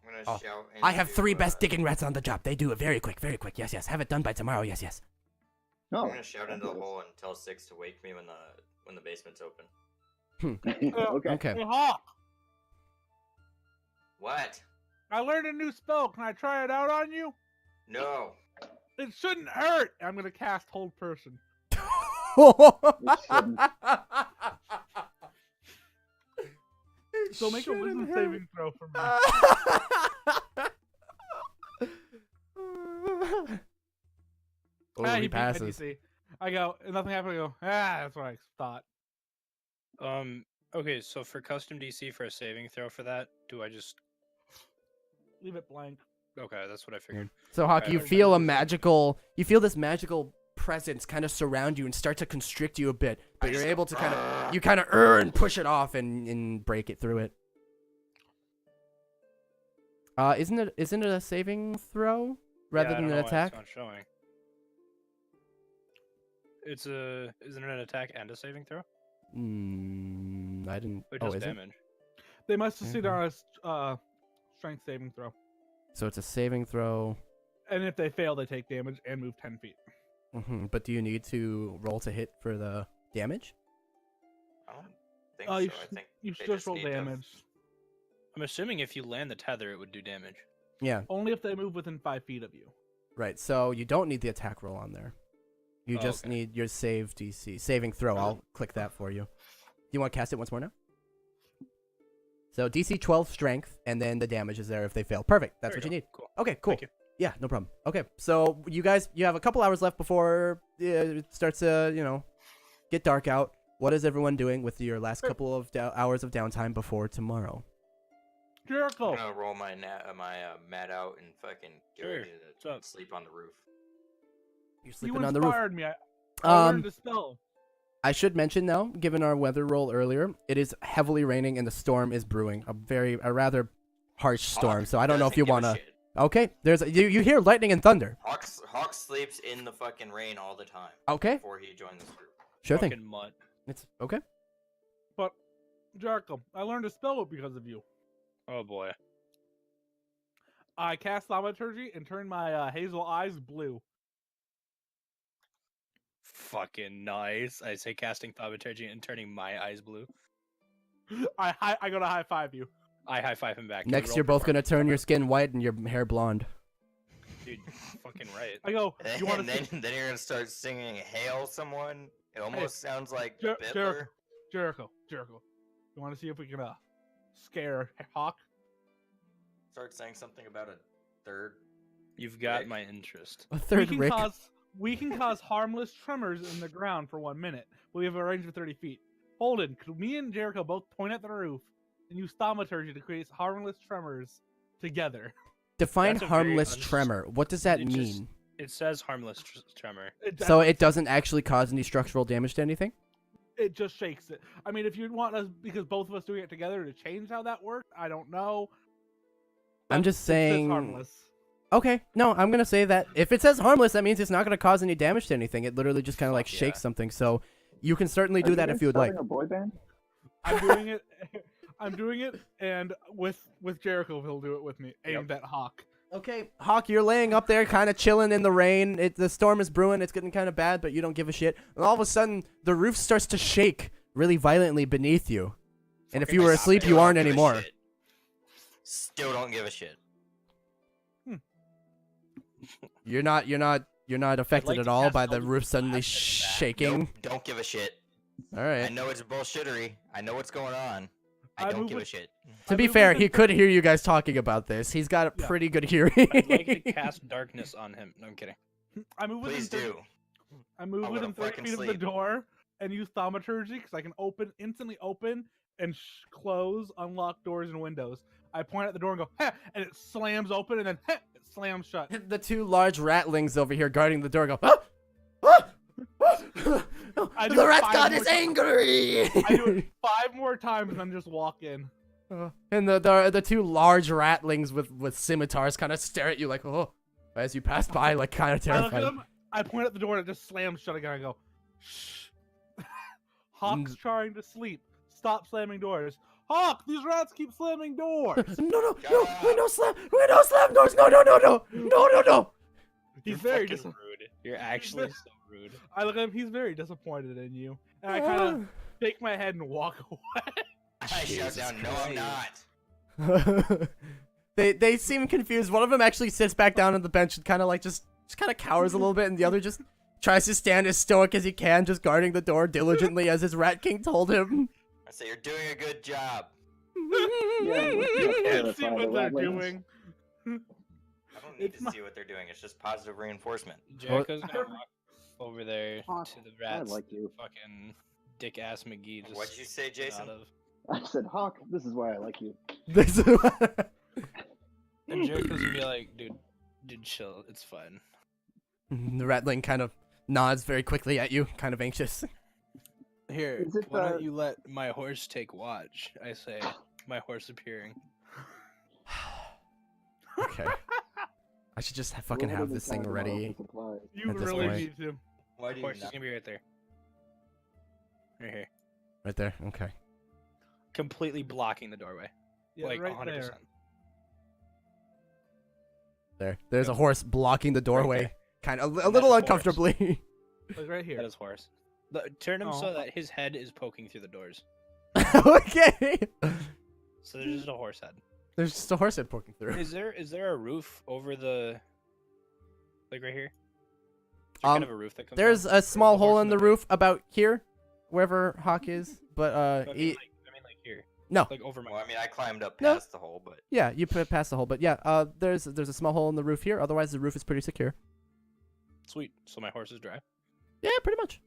I'm gonna Oh, shout. I have into, 3 best digging rats on the job. They do it very quick, yes. Have it done by tomorrow, yes. No, I'm gonna shout into the hole and tell 6 to wake me when the basement's open. okay. Hey, Hawk, What? I learned a new spell. Can I try it out on you? No. It shouldn't hurt. I'm gonna cast Hold Person. shouldn't. So make a wisdom saving throw for me. Oh, Ah, he beat my passes. DC. I go, nothing happened. I go, that's what I thought. Okay, so for custom DC for a saving throw for that, do I just? Leave it blank. Okay, that's what I figured. So Hawk, Alright, you everybody feel this magical presence kind of surround you and start to constrict you a bit, but I you're just- able to kind of and push it off and break it through it. Isn't it a saving throw rather Yeah, I than don't an know why attack? It's not showing. Isn't it an attack and a saving throw? I didn't. It Oh, does is it? damage. They must have seen Mhm. on a strength saving throw. So it's a saving throw. And if they fail, they take damage and move 10 feet. But do you need to roll to hit for the damage? I don't think Oh, so. you I think You they just roll need to- damage. I'm assuming if you land the tether, it would do damage. Yeah, Only if they move within 5 feet of you. right. So you don't need the attack roll on there. You Oh, just okay. need your save DC, saving throw. I'll click that for you. Do you want to cast it once more now? So DC 12 strength, and then the damage is there if they fail. Perfect. That's There what you we need. go. Cool. Okay, cool. Thank you. Yeah, no problem. Okay, so you have a couple hours left before it starts to, get dark out. What is everyone doing with your last couple of hours of downtime before tomorrow? Jericho! I'm gonna roll my mat out and fucking get Sure. ready What's to up? sleep on the roof. You're You sleeping on the roof. inspired me. I learned Um, a spell. I should mention now, given our weather roll earlier, it is heavily raining and the storm is brewing. A rather harsh storm. Hawk So I don't know if doesn't you give a wanna. shit. Okay, you hear lightning and thunder. Hawk sleeps in the fucking rain all the time. Okay, Before he joined this group. sure thing. Fucking mutt. It's okay. But, Jericho, I learned a spell because of you. Oh boy. I cast Thaumaturgy and turned my hazel eyes blue. Fucking nice. I say casting thaumaturgy and turning my eyes blue. I go to high five you. I high five him back. Can we Next, roll you're for both gonna fucking turn your cover? skin white and your hair blonde. Dude, fucking right. I go, And you want then, to then you're gonna start singing "Hail Someone." It almost sounds like Jer- Bittler. Jericho. You want to see if we can scare Hawk? Start saying something about a third. You've got Rick. my interest. A third Rick. We can cause harmless tremors in the ground for 1 minute. We have a range of 30 feet. Holden, could me and Jericho both point at the roof and use thaumaturgy to create harmless tremors together? Define That's a very harmless tremor. What does that It just- mean? It says harmless tremor. So it doesn't actually cause any structural damage to anything? It just shakes it. I mean, if you want us, because both of us doing it together, to change how that works, I don't know. I'm But just it says saying. harmless. Okay, no, I'm gonna say that if it says harmless, that means it's not gonna cause any damage to anything. It literally just kind of like Fuck shakes yeah. something. So you can certainly Are do you that guys if you would like. starting a boy band? I'm doing it. I'm doing it, and with Jericho, he'll do it with me, aimed at Hawk. Okay, Hawk, you're laying up there, kind of chilling in the rain. The storm is brewing. It's getting kind of bad, but you don't give a shit. And all of a sudden, the roof starts to shake really violently beneath you. And if Fucking you were stop asleep, it. you aren't Don't give a anymore. shit. Still don't give a shit. You're not affected like at to all cast by the Eldritch roof suddenly Blast at that. shaking. Nope, don't give a shit. All I right. know it's bullshittery. I know what's going on. I I don't move give a with- shit. To I be move fair, within he could hear you guys talking about this. He's got a Yeah. pretty good hearing. I'd like to cast darkness on him. No, I'm kidding. I move within Please 30 do. I move I'll let within him 30 fucking feet of the sleep. door and use thaumaturgy because I can instantly open and close, unlock doors and windows. I point at the door and go, "Heh," and it slams open and then "Heh," it slams shut. The two large ratlings over here guarding the door go, "Ah! Ah! Ah! I do The it rat 5 god more is ti- angry!" I do it 5 more times and then just walk in. And the two large ratlings with scimitars kind of stare at you like, oh, as you pass by, like kind of I look at terrified. them, I point at the door and it just slams shut again. I go, shh. Hawk's trying to sleep. Stop slamming doors. Hawk, these rats keep slamming doors. No, Shut we up. don't slam doors. No. He's You're very fucking disappointed. rude. You're actually so rude. I look at him. He's very disappointed in you, and I kind of shake my head and walk away. I shout Jesus down, no, I'm Christ. not. They seem confused. One of them actually sits back down on the bench and kind of like just kind of cowers a little bit, and the other just tries to stand as stoic as he can, just guarding the door diligently as his rat king told him. I say you're doing a good job. Yeah, You can't see clarify what the they're ratlings. doing. I don't need It's to not- see what they're doing. It's just positive reinforcement. Jericho's gonna walk over there Hawk, to the I rats. like you. Fucking dick ass McGee. Just What'd you say, Jason? out of- I said, Hawk, this is why I like you. This is And Jericho's gonna be like, dude, chill. It's fine. the ratling kind of nods very quickly at you, kind of anxious. Here, Is it, why don't you let my horse take watch? I say, my horse appearing. Okay. I should just fucking We're have gonna this thing talk about ready. the supplies. You At this really point. need to. Why do you Horse is not? gonna be right there. Right here. Right there. Okay. Completely blocking the doorway. Yeah, like right 100%. there. There's a horse blocking the doorway, there. kind of a That little is horse. uncomfortably. Like right here. That is horse. Turn him Oh. so that his head is poking through the doors. Okay. So there's just a horse head. There's just a horse head poking through. Is there a roof over the, like right here? Is there kind of a roof that comes There's down? a Or is small hole horse in the roof about here, wherever Hawk is. But I mean, like here. no. Like over my. Well, I mean, I climbed up No. past the hole, but Yeah, you put it past the hole. But yeah, there's a small hole in the roof here. Otherwise, the roof is pretty secure. Sweet. So my horse is dry. Yeah, pretty much.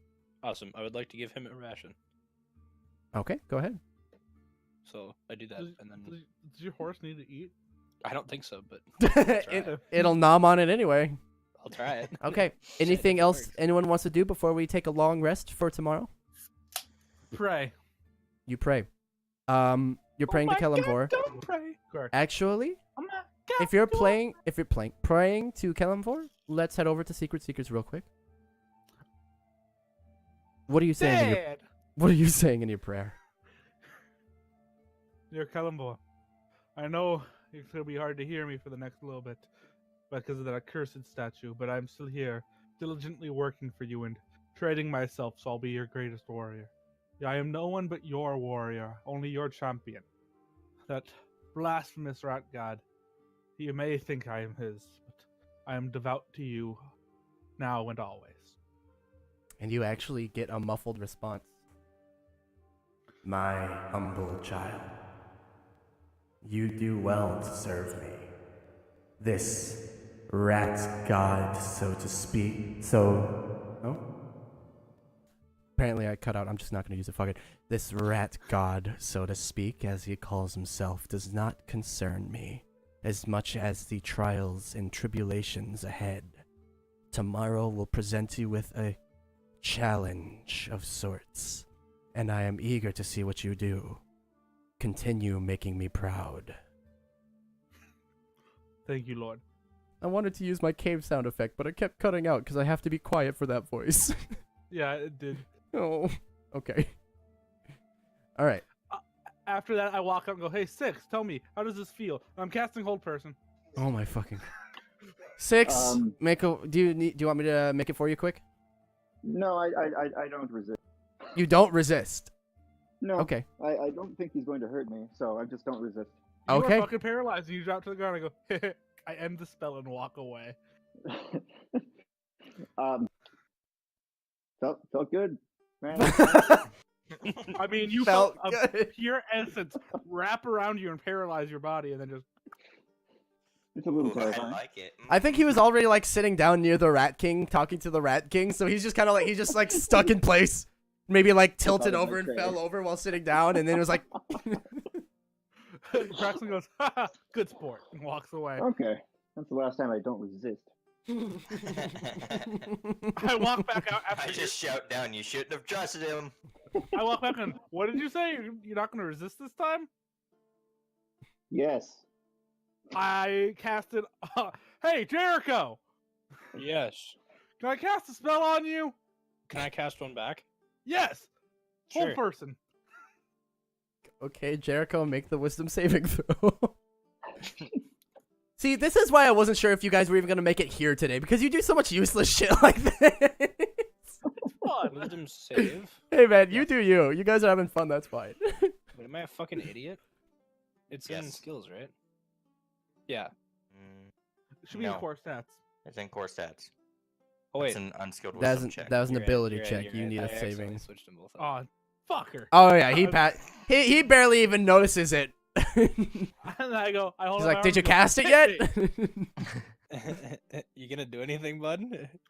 Awesome. I would like to give him a ration. Okay, go ahead. So I do that, Does, and then does your horse need to eat? I don't think so, but It'll nom on it anyway. I'll try it. Okay. Shit, Anything it else works. anyone wants to do before we take a long rest for tomorrow? Pray. You pray. You're praying to Kelemvor. Don't pray. Correct. Actually, Oh my if you're praying to Kelemvor, let's head over to Secret Seekers real quick. What are you saying? In your, Dad! what are you saying in your prayer? Dear Kalimbo, I know it's gonna be hard to hear me for the next little bit because of that accursed statue, but I'm still here, diligently working for you and trading myself so I'll be your greatest warrior. I am no one but your warrior, only your champion. That blasphemous rat god. You may think I am his, but I am devout to you now and always. And you actually get a muffled response. My humble child, you do well to serve me. This rat god, so to speak. Oh? Apparently I cut out. I'm just not going to use it. Fuck it. This rat god, so to speak, as he calls himself, does not concern me as much as the trials and tribulations ahead. Tomorrow will present you with a challenge of sorts, and I am eager to see what you do. Continue making me proud. Thank you, Lord. I wanted to use my cave sound effect, but it kept cutting out because I have to be quiet for that voice. Yeah, it did. Oh, okay. All right. After that, I walk up and go, "Hey, Six, tell me, how does this feel?" I'm casting Hold Person. Oh my fucking. Six, make a. Do you want me to make it for you quick? No, I don't resist. You don't resist. No. Okay. I don't think he's going to hurt me, so I just don't resist. You Okay. are fucking paralyzed, and you drop to the ground and go, I end the spell and walk away. Felt good, man. I mean, you Felt felt a good. pure essence wrap around you and paralyze your body, and then just. It's a little Ooh, I terrifying. like it. I think he was already like sitting down near the Rat King, talking to the Rat King. So he's just kind of like stuck in place, maybe like tilted it over might and say. fell over while sitting down, and then it was like. Braxton goes, "Ha, good sport," and walks away. Okay, that's the last time I don't resist. I walk back out I after. just shout down, you shouldn't have trusted him. I walk back and, what did you say? You're not going to resist this time? Yes. I casted. Hey, Jericho! Yes. Can I cast a spell on you? Can I cast one back? Yes. Whole Sure. person. Okay, Jericho, make the wisdom saving throw. See, this is why I wasn't sure if you guys were even gonna make it here today, because you do so much useless shit like this. Fun. Wisdom save. Hey man, you do you. You guys are having fun. That's fine. Wait, am I a fucking idiot? It's in Yes. skills, right? Yeah. Should be in No. core stats. It's in core stats. Oh wait. It's an unskilled wisdom That check. was an You're right, ability you're right, check. you're You right. need I a accidentally saving. switched them both up. Oh, fucker. Oh yeah, he barely even notices it. And I go, I hold He's up like, my "Did you arm and go, cast it "Hey, yet?" You gonna do anything, bud?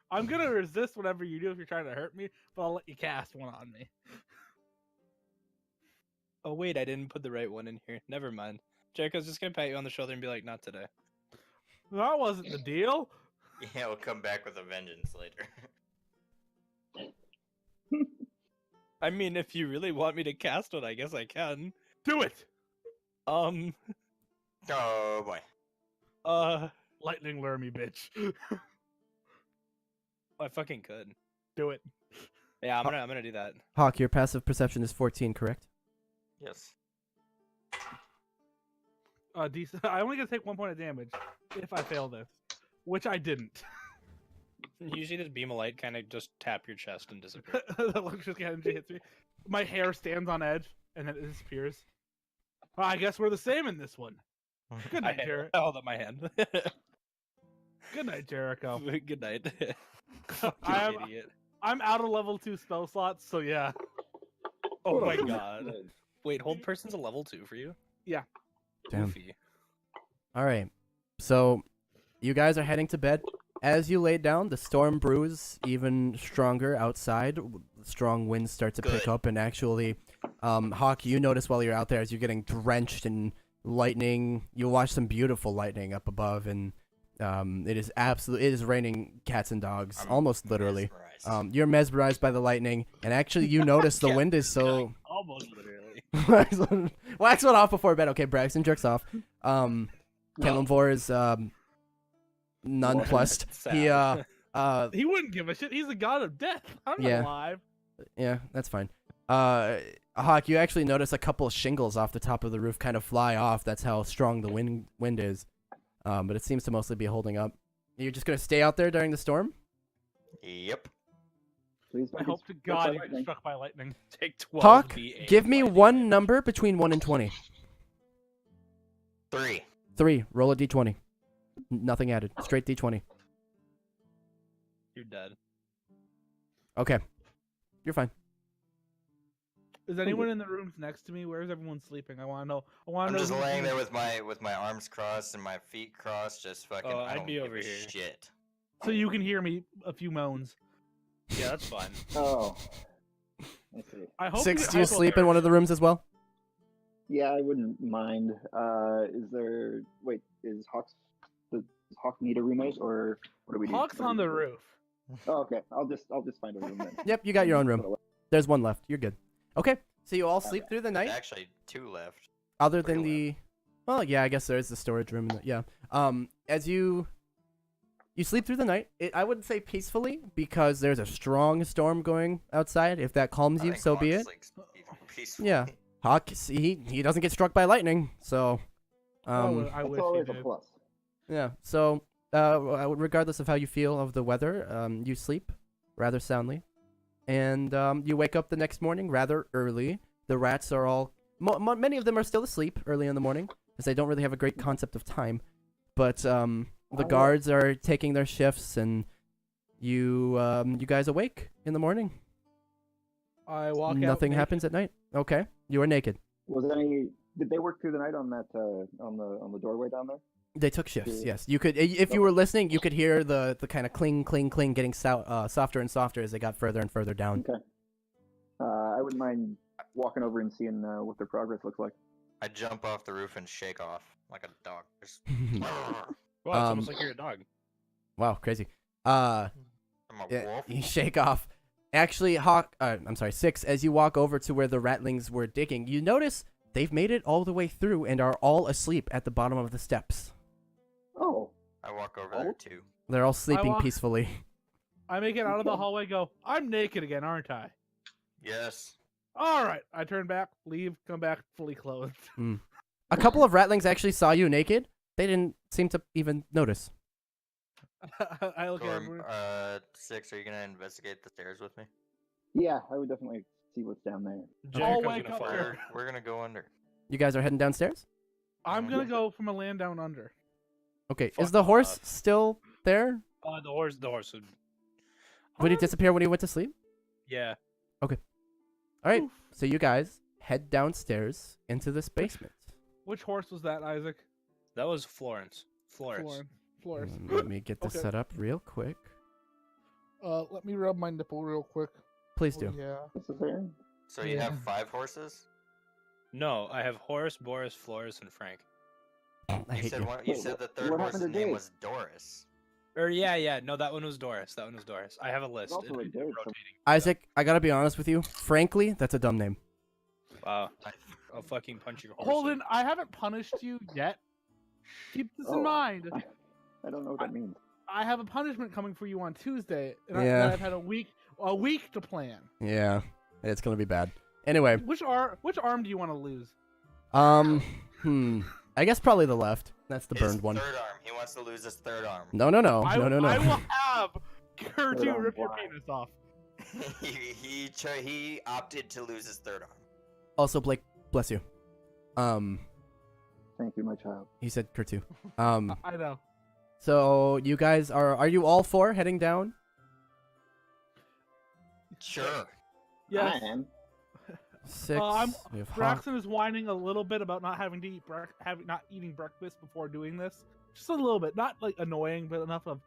I'm going to resist whatever you do if you're trying to hurt me, but I'll let you cast one on me. Oh wait, I didn't put the right one in here. Never mind. Jericho's just gonna pat you on the shoulder and be like, "Not today." That wasn't the deal. Yeah, we'll come back with a vengeance later. I mean, if you really want me to cast one, I guess I can. Do it. Oh boy. Lightning lure me, bitch. I fucking could. Do it. Yeah, I'm gonna do that. Hawk, your passive perception is 14, correct? Yes. Decent. I only get to take 1 point of damage if I fail this, which I didn't. Usually, this beam of light kind of just tap your chest and disappear. The electric energy hits me. My hair stands on edge, and then it disappears. Well, I guess we're the same in this one. Good night, Jericho. I hold up my hand. Good night, Jericho. Good night. I'm, Idiot. I'm out of level 2 spell slots, so yeah. Oh my god. Wait, hold person's a level 2 for you? Yeah. Damn. Goofy. All right. So, you guys are heading to bed. As you lay down, the storm brews even stronger outside. Strong winds start to pick Good. up, and actually, Hawk, you notice while you're out there as you're getting drenched in lightning. You watch some beautiful lightning up above, and it is raining cats and dogs, I'm almost literally. mesmerized. You're mesmerized by the lightning, and actually, you notice the Yeah. wind is so. Almost literally. Wax one off before bed. Okay, Braxton jerks off. Kellenvor is nonplussed. He He wouldn't give a shit. He's the god of death. I'm Yeah. not alive. yeah, that's fine. Hawk, you actually notice a couple of shingles off the top of the roof kind of fly off. That's how strong the wind is. But it seems to mostly be holding up. You're just gonna stay out there during the storm? Yep. Please I don't hope get to struck by God you get lightning. struck by lightning. Take 12 Hawk, V8 give me lightning one damage. number between 1 and 20. 3. 3. Roll a d20. Nothing added. Straight d20. You're dead. Okay. you're fine. Is anyone in the rooms next to me? Where is everyone sleeping? I want to know. I want I'm to know. just who's laying in- there with my arms crossed and my feet crossed, just fucking. Oh, I I'd don't be give over a here. shit. So you can hear me a few moans. Yeah, that's fine. Oh, I see. I hope Six, you do you sleep in one of the rooms as well? Yeah, I wouldn't mind. Is Hawk need a roommate, or what do we do? Hawk's on the roof. Oh, okay. I'll just find a room then. Yep, you got your own room. There's one left. You're good. Okay, so you all sleep Okay. through the There's night, actually 2 left. other three than the. Well, yeah, I guess there is the storage room. Yeah. As you sleep through the night, I wouldn't say peacefully because there's a strong storm going outside. If that calms I you, think so Hawk be it. sleeps peacefully. Yeah. Hawk, he doesn't get struck by lightning, so. I That's wish always you a did. plus. Yeah. So, regardless of how you feel of the weather, you sleep rather soundly, and you wake up the next morning rather early. The rats are all many of them are still asleep early in the morning, as they don't really have a great concept of time. But the guards are taking their shifts, and you guys awake in the morning. I walk out. Nothing naked. happens at night. Okay, you are naked. Did they work through the night on that on the doorway down there? They took shifts. Yeah. Yes, you could. If you were listening, you could hear the kind of cling, cling, cling getting softer and softer as they got further and further down. Okay. I wouldn't mind walking over and seeing what their progress looks like. I jump off the roof and shake off like a dog. Just, Well, it's Um, almost like you're a dog. Wow, crazy. I'm a Yeah, wolf. you shake off. Actually, Hawk, I'm sorry, Six, as you walk over to where the ratlings were digging, you notice they've made it all the way through and are all asleep at the bottom of the steps. Oh, I walk over there Oh. too. They're all sleeping walk- peacefully. I make it out of the Okay. hallway. Go. I'm naked again, aren't I? Yes. All right. I turn back, leave, come back fully clothed. A couple of ratlings actually saw you naked. They didn't seem to even notice. I look at everyone. 6, are you gonna investigate the stairs with me? yeah, I would definitely see what's down there. I'll Jericho's wake gonna up follow. here. We're gonna go under. You guys are heading downstairs? I'm gonna go from a land down under. Okay, Fuck is the horse off. still there? The horse would. Would he disappear when he went to sleep? Yeah. All right, Oof. so you guys head downstairs into this basement. Which horse was that, Isaac? That was Florence. Florence. Let me get this Okay. set up real quick. Let me rub my nipple real quick. Please Oh, do. yeah. This is there. So you have 5 horses? No, I have Horace, Boris, Flores, and Frank. I You hate said you. you Wait, said the what third happened horse's to name Dave? was Doris. Or yeah. No, that one was Doris. I have a list. also a It's Dave, so- rotating. Isaac, I gotta be honest with you. Frankly, that's a dumb name. Wow. I'll fucking punch your horse. Holden, I haven't punished you yet. Keep this Oh. in mind. I don't know what that means. I have a punishment coming for you on Tuesday, and Yeah. I've had a week to plan. Yeah, it's gonna be bad. Anyway, Which arm do you want to lose? I guess probably the left. That's the His burned one. third arm. He wants to lose his third arm. No. I No. will have Kurtu Third arm, rip your why? penis off. he opted to lose his third arm. Also, Blake, bless you. Thank you, my child. He said Kurtu. I know. So you guys are you all 4 heading down? Sure. Yes. I am. 6. We have Hawk. Braxton is whining a little bit about not having to eat not eating breakfast before doing this. Just a little bit, not like annoying, but enough of.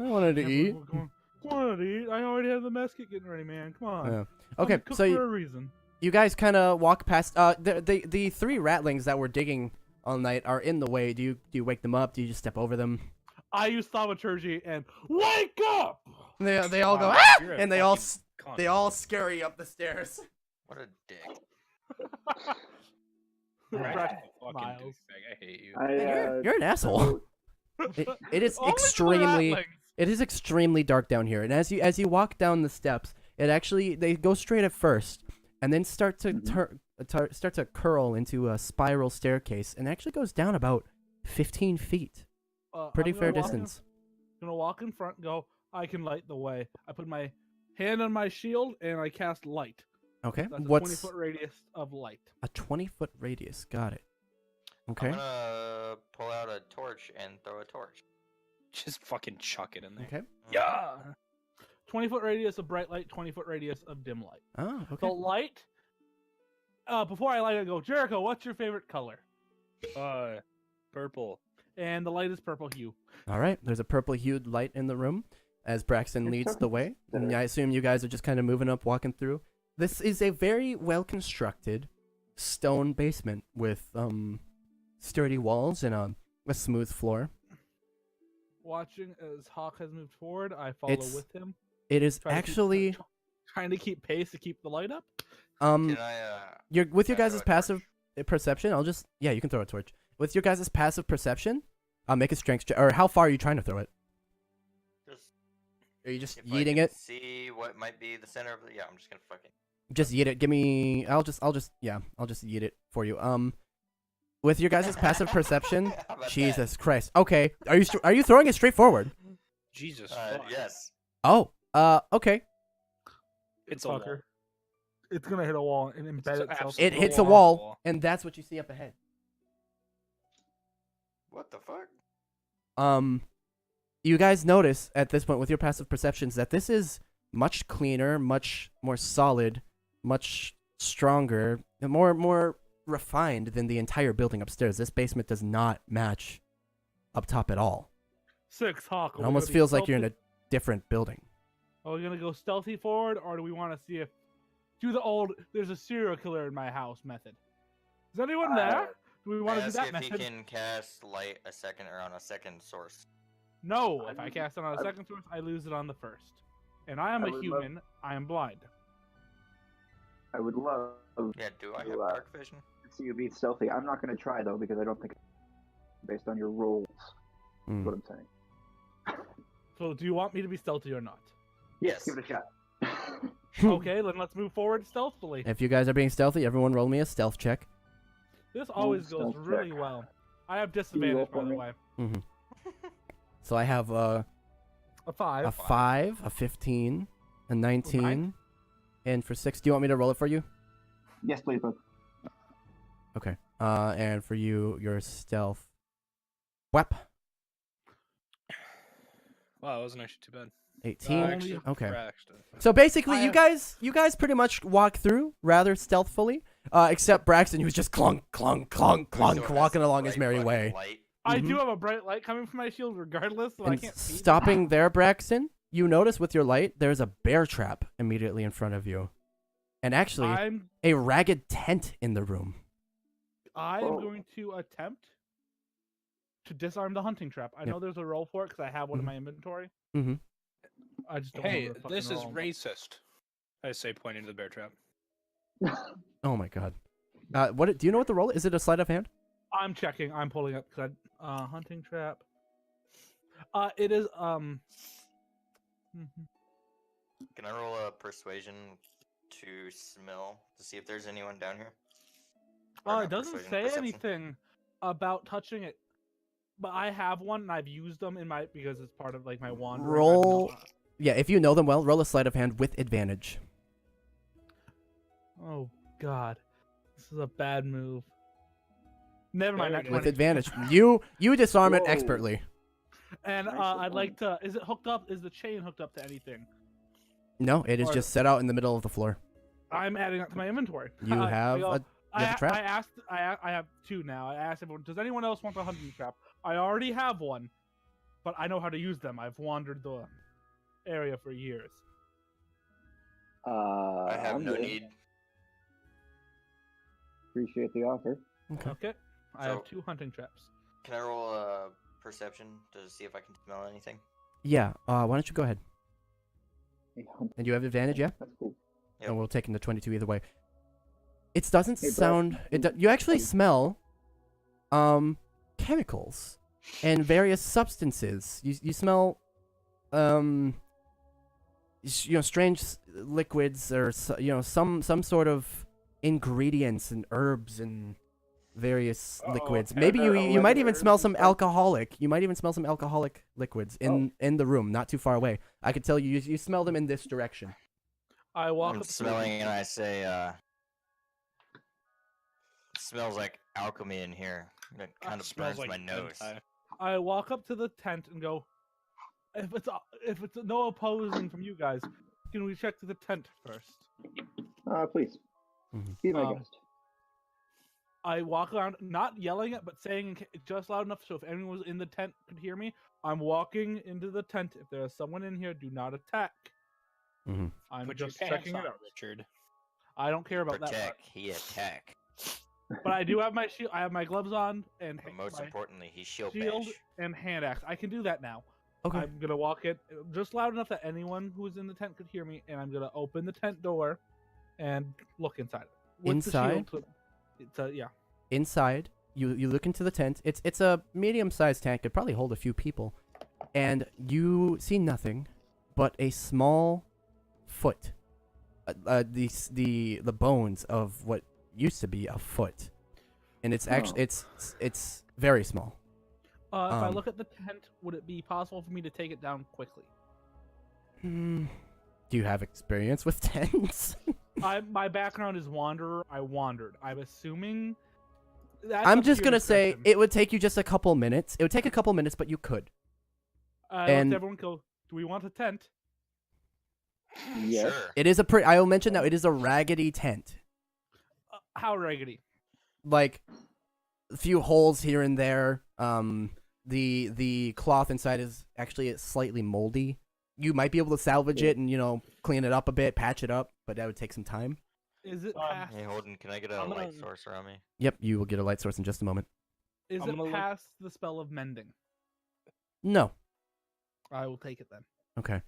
I wanted to Yeah, eat. Come on, eat. I already have the mess kit getting ready, man. Come on. Yeah. I'm Okay, cooked so for a reason. you guys kind of walk past. The 3 ratlings that were digging all night are in the way. Do you wake them up? Do you just step over them? I use thaumaturgy and wake up. They all go Wow, ah! you're a And fucking they cunt. all scurry up the stairs. What a dick. Braxton Fucking smiles. douchebag, I hate you. You're an asshole. It is Only for extremely. ratlings. It is extremely dark down here, and as you walk down the steps, they go straight at first, and then start to start to curl into a spiral staircase, and actually goes down about 15 feet. Pretty I'm fair gonna walk in- distance. Gonna walk in front and go, I can light the way. I put my hand on my shield and I cast light. Okay, That's a what's 20-foot radius of light. a 20-foot radius? Got it. Okay. I'm gonna pull out a torch and throw a torch. Just fucking chuck it in there. Okay. Yeah. 20-foot radius of bright light, 20-foot radius of dim light. Oh, The okay. light. Before I light it, I go, Jericho, what's your favorite color? Purple. And the light is purple hue. All right. There's a purple hued light in the room as Braxton leads the way. And I assume you guys are just kind of moving up, walking through. This is a very well constructed stone basement with sturdy walls and a smooth floor. Watching as Hawk has moved forward, I follow with him. It is Trying to actually trying to keep pace to keep the light up. Can I, you're with your can I guys' throw a passive torch? perception. You can throw a torch. With your guys' passive perception, make a strength check. Or how far are you trying to throw it? Just Are you just if I yeeting can it? see what might be the center of the. Yeah, I'm just gonna fucking. Just yeet it. Give me. I'll just yeet it for you. With your guys' passive perception, How about Jesus Christ. Okay, are you throwing it straight forward? Jesus. that? fuck. Yes. Oh, okay. It's a wall. Fucker. It's gonna hit a wall and embed It's itself. It absolute hits a wall. wall, and that's what you see up ahead. What the fuck? You guys notice at this point with your passive perceptions that this is much cleaner, much more solid, much stronger, and more refined than the entire building upstairs. This basement does not match up top at all. 6 Hawk. It almost feels like you're in a different building. Are we gonna go stealthy forward, or do we want to see if do the old "there's a serial killer in my house" method? Is anyone there? Do we want to do Ask that if method? he can cast light a second or on a second source. No. If I cast it on a second source, I lose it on the first. And I am I a would human. I am blind. I would love Yeah, do I to have dark vision? see you be stealthy. I'm not going to try though because I don't think, based on your rolls, Hmm. is what I'm saying. So, do you want me to be stealthy or not? Yes. Give it a shot. Okay, then let's move forward stealthily. If you guys are being stealthy, everyone roll me a stealth check. This always goes stealth really check. well. I have disadvantage, by for the me? way. So I have A 5. a 5, a 15, a 19, and for 6, do you want me to roll it for you? Yes, please, bud. Okay. And for you, your stealth. Wep. Wow, that wasn't actually too bad. 18. Actually, Okay. crashed. So basically, I you guys pretty much walk through rather stealthily, except Braxton, who's just clunk, clunk, clunk, clunk, So it has walking along his bright merry fucking way. light. I Mhm. do have a bright light coming from my shield regardless, so I And can't see. stopping there, Braxton, you notice with your light, there's a bear trap immediately in front of you. And actually, I'm a ragged tent in the room. I Whoa. am going to attempt to disarm the hunting trap. I Yep. know there's a roll for it because I have one in Mhm. my inventory. Mm-hmm. I just don't Hey, remember the fucking this is roll. racist. I say, pointing to the bear trap. Oh my god. What do you know what the roll is? Is it a sleight of hand? I'm checking. I'm pulling up hunting trap. It is mhm. Can I roll a persuasion to smell to see if there's anyone down here? Or It not doesn't persuasion, say perception. anything about touching it, but I have one and I've used them in my because it's part of like my wand. Roll. Yeah, if you know them well, roll a sleight of hand with advantage. Oh God, this is a bad move. Never mind. There That it is. With 20. advantage. You disarm it Whoa. expertly. And Nice I'd one. like to. Is it hooked up? Is the chain hooked up to anything? No, it is Or- just set out in the middle of the floor. I'm adding that to my inventory. You I have go, a you have a trap. I asked. I have 2 now. I asked everyone. Does anyone else want a hunting trap? I already have one, but I know how to use them. I've wandered the area for years. I have I'm no good. need. Appreciate the offer. Okay. Okay. I have So- 2 hunting traps. Can I roll a perception to see if I can smell anything? Yeah. Why don't you go ahead? And you have advantage, yeah? That's cool. Yep. And we'll take into 22 either way. It doesn't Hey, Brad. sound. You actually smell, chemicals and various substances. You smell, strange liquids or some sort of ingredients and herbs and various liquids. Maybe you might even smell some alcoholic. You might even smell some alcoholic liquids in the room, not too far away. I could tell you smell them in this direction. I walk I'm up. smelling and I say, it smells like alchemy in here. It kind of Smells burns like my nose. hentai. I walk up to the tent and go. if it's no opposing from you guys, can we check to the tent first? Please. Mhm. Be my guest. I walk around, not yelling it, but saying just loud enough so if anyone was in the tent could hear me. I'm walking into the tent. If there is someone in here, do not attack. Mhm. I'm Put your just pants checking on, it out. Richard. I don't care about that part. Protect, he attack. But I do have my shield. I have my gloves on and But most my importantly, he shield shield bash. and hand axe. I can do that now. Okay. I'm gonna walk it just loud enough that anyone who's in the tent could hear me, and I'm gonna open the tent door and look inside. With Inside? The shield, yeah. Inside, you look into the tent. It's a medium-sized tent. Could probably hold a few people, and you see nothing but a small foot. The bones of what used to be a foot, and it's actually it's very small. If I Um, look at the tent, would it be possible for me to take it down quickly? Do you have experience with tents? My background is wanderer. I wandered. I'm assuming. That's I'm up to just your gonna say discretion. it would take you just a couple minutes. It would take a couple minutes, but you could. Let's everyone go. Do we want a tent? Yes. Sure. It is a pretty. I will mention now. It is a raggedy tent. How raggedy? Like a few holes here and there. The cloth inside is actually slightly moldy. You might be able to salvage it and clean it up a bit, patch it up, but that would take some time. Is it past? Hey, Holden, can I get a I'm light gonna- source around me? Yep, you will get a light source in just a moment. Is I'm it gonna look- past the spell of mending? No. I will take it then. Okay.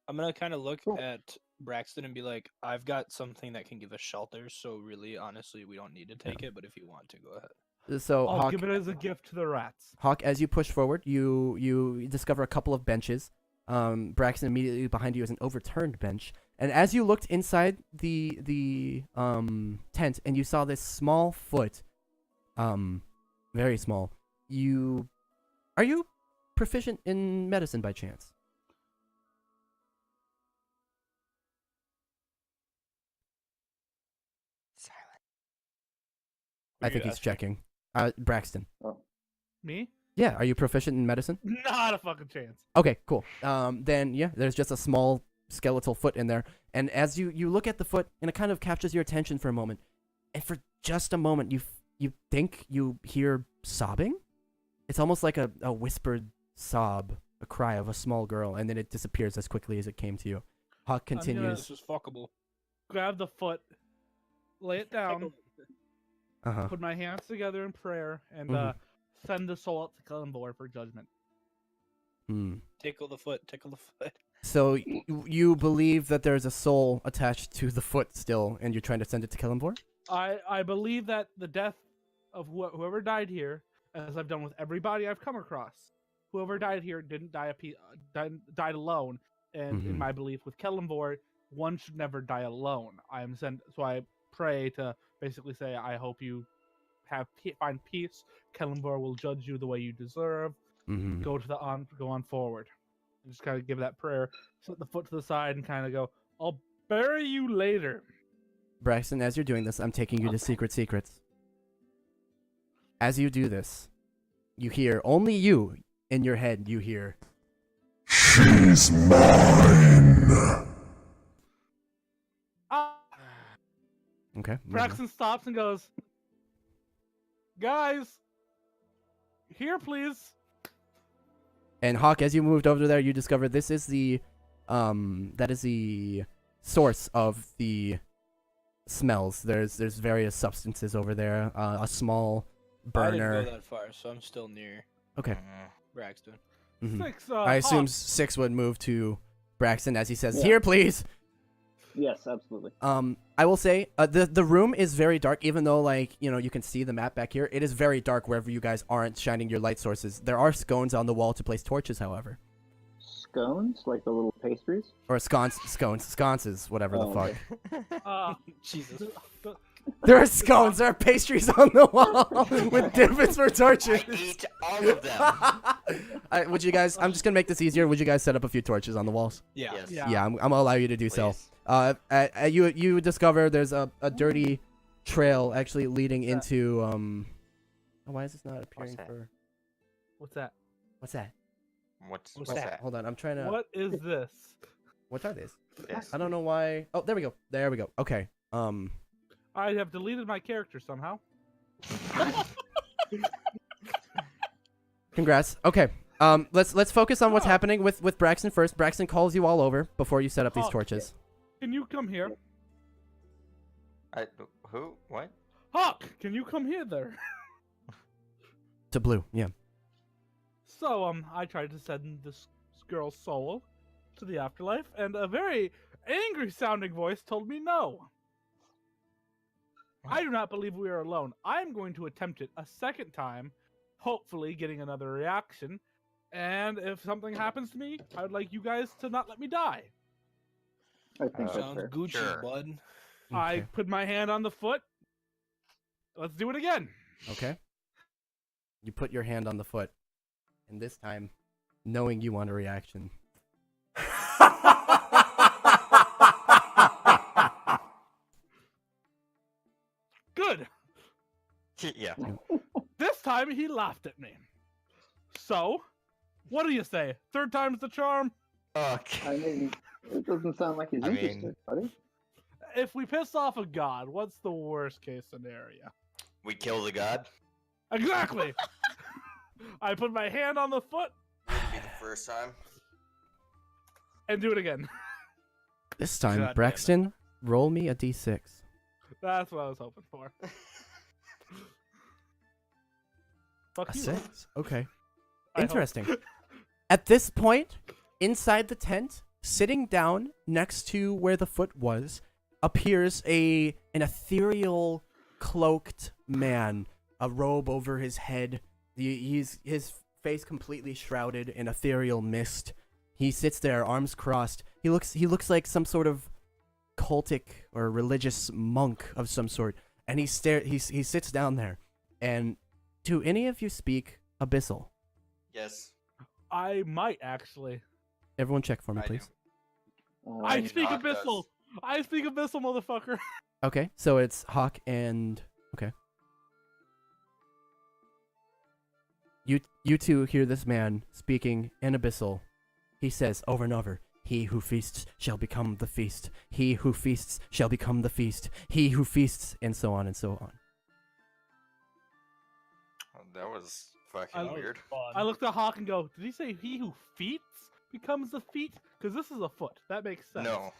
I'm gonna kind of look Cool. at Braxton and be like, I've got something that can give us shelter, so really, honestly, we don't need to take it, but if you want to, go ahead. So I'll Hawk, give it as a gift to the rats. Hawk, as you push forward, you discover a couple of benches. Braxton, immediately behind you is an overturned bench. And as you looked inside the tent and you saw this small foot, very small, are you proficient in medicine by chance? Silent. I think he's checking. Braxton. Me? Yeah, are you proficient in medicine? Not a fucking chance. Okay, cool. Then yeah, there's just a small skeletal foot in there, and as you look at the foot, and it kind of captures your attention for a moment, and for just a moment, you think you hear sobbing. It's almost like a whispered sob, a cry of a small girl, and then it disappears as quickly as it came to you. Hawk gonna- continues. This is fuckable. Grab the foot, lay it down, Uh-huh. put my hands together in prayer, and Mhm. send the soul up to Kalimdor for judgment. Tickle the foot, tickle the foot. So you believe that there's a soul attached to the foot still, and you're trying to send it to Kalimdor? I believe that the death of whoever died here, as I've done with everybody I've come across, whoever died here didn't die died alone. And in Mhm. my belief with Kalimdor, one should never die alone. So I pray to basically say, I hope you find peace. Kalimdor will judge you the way you deserve. Mm-hmm. Go on forward. And just kind of give that prayer, set the foot to the side, and kind of go, I'll bury you later. Braxton, as you're doing this, I'm taking you to Secret Secrets. As you do this, you hear, only you, in your head, you hear, She's mine. okay. Braxton stops and goes, guys, here please. And Hawk, as you moved over there, you discover this is the source of the smells. There's various substances over there. A small I didn't burner. go that far, so I'm still near Okay. Braxton. Mhm. 6, I assume Hawk. 6 would move to Braxton as he says, Yeah. "Here, please." Yes, absolutely. I will say the room is very dark, even though you can see the map back here. It is very dark wherever you guys aren't shining your light sources. There are scones on the wall to place torches, however, Scones, like the little pastries. or sconces, whatever the Oh, fuck. okay. Jesus. There are scones. There are pastries on the wall with divots for torches. I eat all of them. Would you guys? I'm just gonna make this easier. Would you guys set up a few torches on the walls? Yeah. Yes. Yeah. Yeah, I'm gonna allow you to do so. Please. You discover there's a dirty trail actually leading What's into Why is this not appearing that? for? What's that? What's that? What's What's that? that? Hold on, I'm trying to. What is this? What are these? Yes. I don't know why. Oh, there we go. There we go. Okay. I have deleted my character somehow. Congrats. Okay. Let's focus on what's happening with Braxton first. Braxton calls you all over before you set up these Hawk. torches. Can you come here? Who? What? Hawk, can you come here there? To Blue. Yeah. So, I tried to send this girl's soul to the afterlife, and a very angry sounding voice told me no. I do not believe we are alone. I'm going to attempt it a second time, hopefully getting another reaction. And if something happens to me, I would like you guys to not let me die. I think that's Sounds fair. Gucci, Sure. bud. I Okay. put my hand on the foot. Let's do it again. Okay. You put your hand on the foot, and this time, knowing you want a reaction. Good. Yeah. This time he laughed at me. So, what do you say? Third time's the charm? Okay. I mean, it doesn't sound like he's I mean- interested, buddy. If we piss off a god, what's the worst case scenario? We kill the god. Exactly. I put my hand on the foot Wouldn't be the first time. and do it again. This time, God damn it. Braxton, roll me a d6. That's what I was hoping for. Fuck A you. 6? Okay. I hope. Interesting. At this point, inside the tent, sitting down next to where the foot was, appears an ethereal, cloaked man, a robe over his head. His face completely shrouded in ethereal mist. He sits there, arms crossed. He looks like some sort of cultic or religious monk of some sort. And he sits down there. And do any of you speak Abyssal? Yes. I might actually. Everyone check for me, I do. please. I do. speak Hawk does. abyssal. I speak abyssal, motherfucker. Okay, so it's Hawk and... Okay. You two hear this man speaking in Abyssal. He says over and over, "He who feasts shall become the feast. He who feasts shall become the feast. He who feasts," and so on and so on. Oh, that was fucking I- weird. I looked at Hawk and go, did he say he who feats becomes the feet? Because this is a foot. That makes sense. No.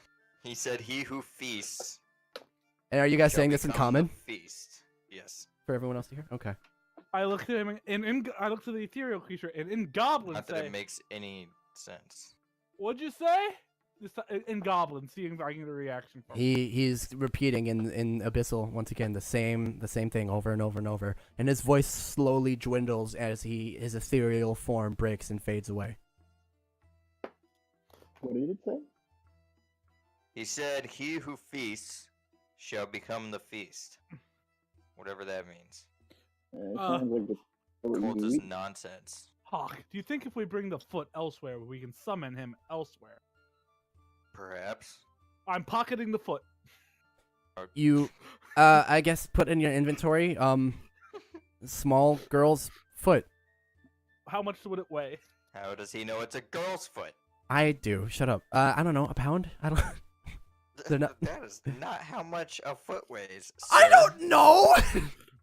He said he who feasts. And are you guys shall saying this in become the common Feast. Yes. for everyone else to hear? Okay. I looked at him and I looked at the ethereal creature and in goblin Not that say, it makes any sense. what'd you say? This in goblin, seeing if I can get a reaction from him. He's repeating in Abyssal once again the same thing over and over and over, and his voice slowly dwindles as his ethereal form breaks and fades away. What did it say? He said, "He who feasts shall become the feast." Whatever that means. It Uh, sounds like what Cult you is eat. nonsense. Hawk, do you think if we bring the foot elsewhere, we can summon him elsewhere? Perhaps. I'm pocketing the foot. You, I guess put in your inventory, small girl's foot. How much would it weigh? How does he know it's a girl's foot? I do. Shut up. I don't know. A pound? I don't. They're not- That is not how much a foot weighs. I sir. don't know.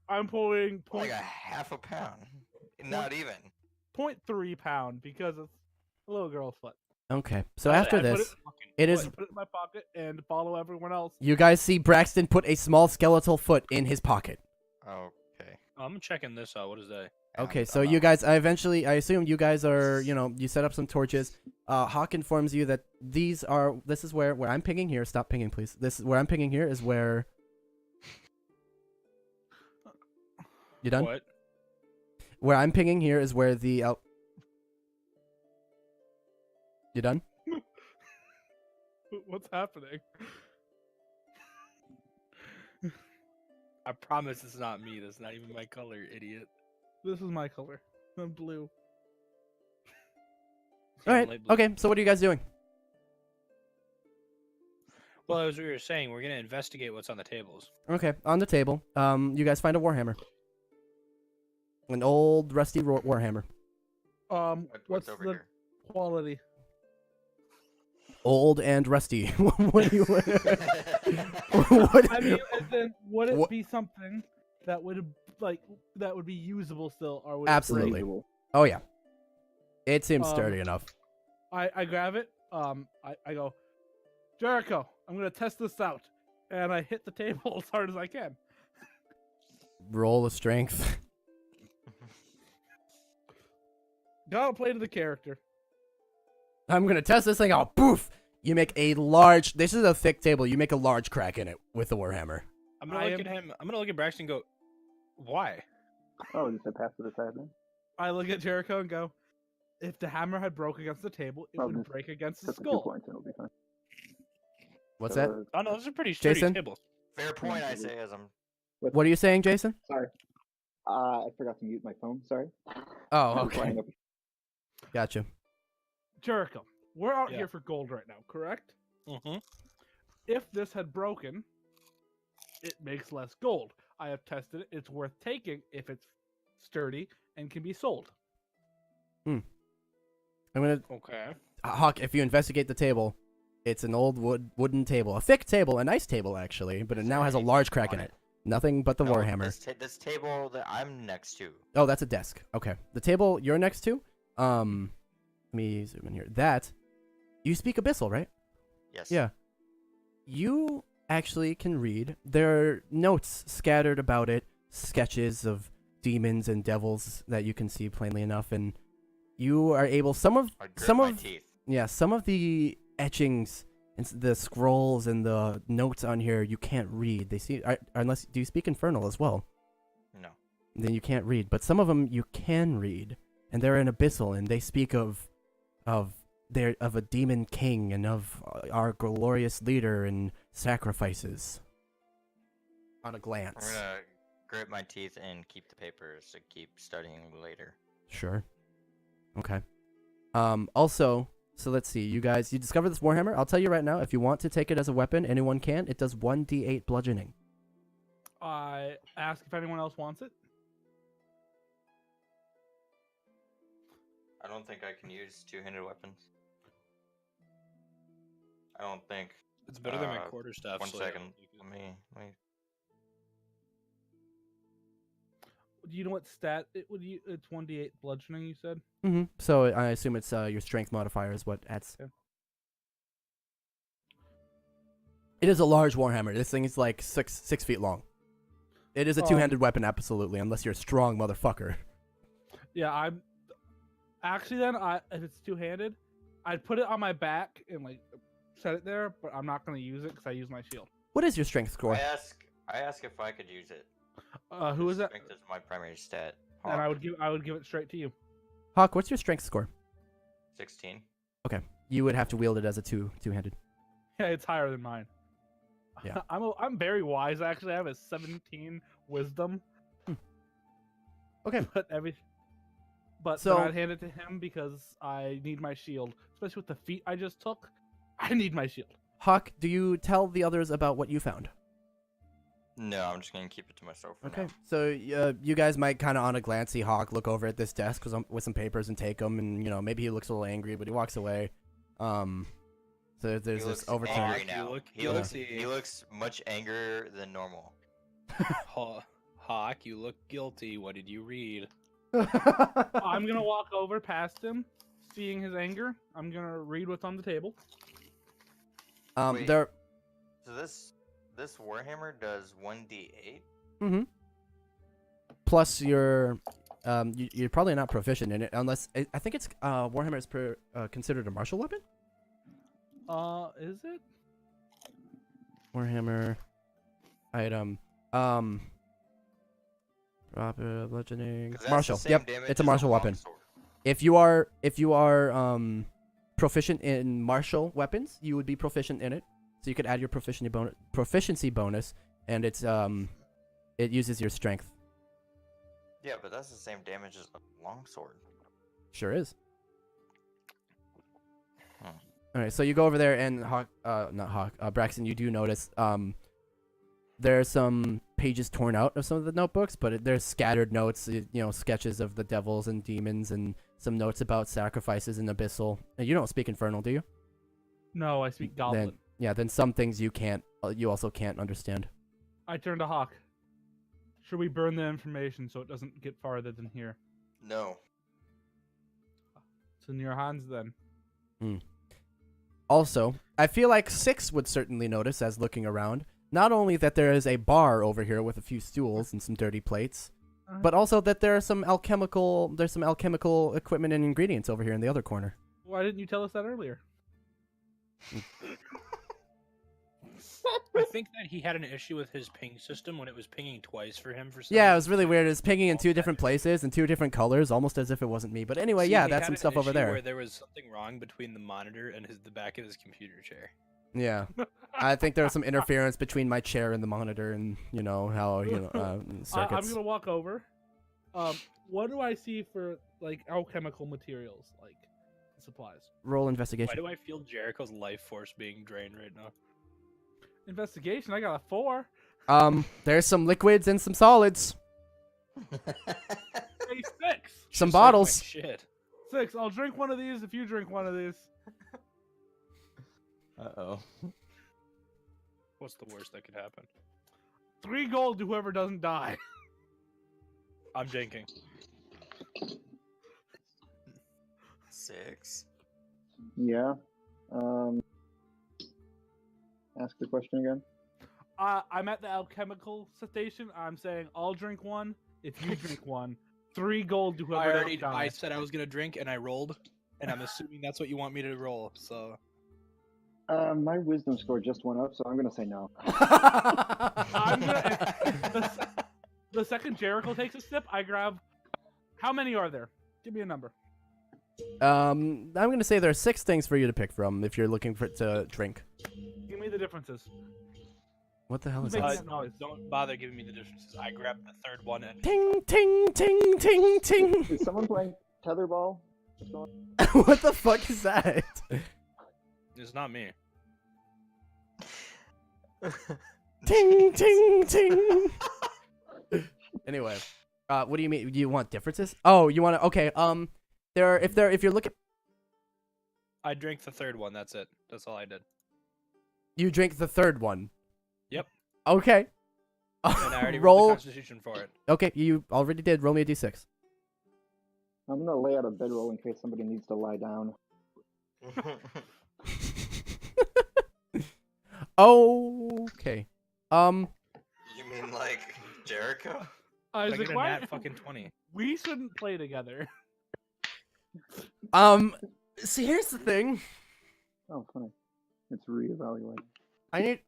I'm pulling Like point, a half a pound. Not even. 0.3 pound because it's a little girl's foot. Okay. So I after put this, fucking- it is. put it in my pocket and follow everyone else. You guys see Braxton put a small skeletal foot in his pocket. Okay. I'm checking this out. What is that? Okay, I'm so you guys, I assume you guys are, you set up some torches. Hawk informs you that this is where I'm pinging here. Stop pinging, please. Where I'm pinging here is where. You done? What? Where I'm pinging here is where the. You done? What's happening? I promise it's not me. That's not even my color, idiot. This is my color. I'm blue. All right. Light blue. Okay. So what are you guys doing? Well, as we were saying, we're gonna investigate what's on the tables. Okay. On the table, you guys find a warhammer. An old rusty warhammer. What's What's over the here? Quality. Old and rusty. What do you? What? I mean, and then would it What- be something that would be usable still, or would Absolutely. Reasonable. Oh yeah. It seems Um, sturdy enough. I grab it. I go, Jericho, I'm gonna test this out, and I hit the table as hard as I can. Roll a strength. Gotta play to the character. I'm gonna test this thing out. Poof! You make a large. This is a thick table. You make a large crack in it with the warhammer. I'm gonna look at him. I'm gonna look at Braxton and go, why? Oh, you said pass to the side then? I look at Jericho and go, if the hammer had broke against the table, it Oh, would just break against the Took the 2 skull. points and it'll be fine. What's So, that? Oh no, those are pretty sturdy Jason? tables. Fair point, I say as I'm. What are you saying, Jason? Sorry. I forgot to mute my phone. Sorry. Oh, I'm okay. flying up. Gotcha. Jericho, we're out Yeah. here for gold right now, correct? Mm-hmm. If this had broken, it makes less gold. I have tested it. It's worth taking if it's sturdy and can be sold. I'm gonna Okay. Hawk. If you investigate the table, it's an old wooden table, a thick table, a nice table actually, but it Is now there has a anything large crack on in it? it. Nothing but the No, warhammer. This table that I'm next to. Oh, that's a desk. Okay. The table you're next to, let me zoom in here. That, you speak Abyssal, right? Yes. Yeah. You actually can read. There are notes scattered about it, sketches of demons and devils that you can see plainly enough, and you are able, some of My teeth. the etchings and the scrolls and the notes on here you can't read. They see, unless, do you speak Infernal as well? No. Then you can't read. But some of them you can read, and they're in Abyssal, and they speak of a demon king and of our glorious leader and sacrifices. On a I'm glance. gonna grit my teeth and keep the papers to keep studying later. Sure. Okay. Also, so let's see. You guys, you discovered this warhammer. I'll tell you right now, if you want to take it as a weapon, anyone can. It does 1d8 bludgeoning. I ask if anyone else wants it. I don't think I can use two-handed weapons. I don't think. It's better than my Uh, quarterstaff. One so second. yeah. Let me. Do you know what stat it would? It's 1d8 bludgeoning. You said. Mm-hmm. So I assume it's your strength modifier is what adds. Yeah. It is a large warhammer. This thing is like 6 feet long. It is a two-handed weapon, absolutely, unless you're a strong motherfucker. Yeah, I'm. Actually, then, if it's two-handed, I'd put it on my back and like set it there, but I'm not gonna use it because I use my shield. What is your strength score? I ask if I could use it. Who is that? Strength is my primary stat. And I Hawk, would give it straight to you. Hawk, what's your strength score? 16. You would have to wield it as a two-handed. Yeah, it's higher than mine. Yeah. I'm very wise actually. I have a 17 wisdom. Okay. But So- I'd hand it to him because I need my shield, especially with the feat I just took. I need my shield. Hawk, do you tell the others about what you found? No, I'm just gonna keep it to myself for Okay. now. So you guys might kind of on a glance see Hawk look over at this desk with some papers and take them, and maybe he looks a little angry, but he walks away. So there's He this looks overturn. angry You now. look He looks. guilty. He looks much angrier than normal. Hawk, you look guilty. What did you read? I'm gonna walk over past him, seeing his anger. I'm gonna read what's on the table. Wait. There. So this warhammer does 1d8. Mm-hmm. Plus, you're probably not proficient in it unless I think it's Warhammer is considered a martial weapon. Is it? Warhammer item. Bludgeoning. 'Cause that's Martial. the same Yep, damage it's a as martial weapon. longsword. If you are proficient in martial weapons, you would be proficient in it. So you could add your proficiency bonus, and it's it uses your strength. Yeah, but that's the same damage as a longsword. Sure is. Hmm. All right, so you go over there, and Braxton, you do notice There's some pages torn out of some of the notebooks, but there's scattered notes, sketches of the devils and demons, and some notes about sacrifices in Abyssal. And you don't speak Infernal, do you? No, I speak Goblin. Then some things you also can't understand. I turn to Hawk. Should we burn the information so it doesn't get farther than here? No. It's in your hands then. Also, I feel like 6 would certainly notice as looking around, not only that there is a bar over here with a few stools and some dirty plates, but also that there's some alchemical equipment and ingredients over here in the other corner. Why didn't you tell us that earlier? I think that he had an issue with his ping system when it was pinging twice for him for some Yeah, it reason. was really weird. It was pinging in 2 different places and 2 different colors, almost as if it wasn't me. But anyway, See, yeah, he that's had some an stuff over issue there. Where there was something wrong between the monitor and the back of his computer chair. Yeah. I think there was some interference between my chair and the monitor, and how circuits. I'm gonna walk over. What do I see for like alchemical materials, like supplies? Roll Why investigation. do I feel Jericho's life force being drained right now? Investigation. I got a 4. There's some liquids and some solids, A 6. some Just like bottles. my shit. 6. I'll drink one of these if you drink one of these. Uh-oh. What's the worst that could happen? 3 gold to whoever doesn't die. I'm drinking. 6. Yeah. Ask the question again. I'm at the alchemical station. I'm saying I'll drink one if you drink one. 3 gold to whoever doesn't die. I said I was gonna drink and I rolled, and I'm assuming that's what you want me to roll. So My wisdom score just went up, so I'm gonna say no. I'm gonna, the second Jericho takes a sip, I grab. How many are there? Give me a number. I'm gonna say there are 6 things for you to pick from if you're looking for to drink. Give me the differences. What the hell is Make that? that noise. don't bother giving me the differences. I grabbed the third one and Ting ting ting ting ting. Is someone playing tetherball? What the fuck is that? it's not me. Ting ting ting. Anyway, what do you mean? Do you want differences? Oh, you want to? Okay. If you're looking, I drank the third one. That's it. That's all I did. you drink the third one. Yep. Okay. And I already rolled the Constitution for it. Okay, you already did. Roll me a d6. I'm gonna lay out a bedroll in case somebody needs to lie down. Okay. You mean like Jericho? I Isaac, get a why? nat fucking 20. We shouldn't play together. See, here's the thing. Oh, funny. It's reevaluating.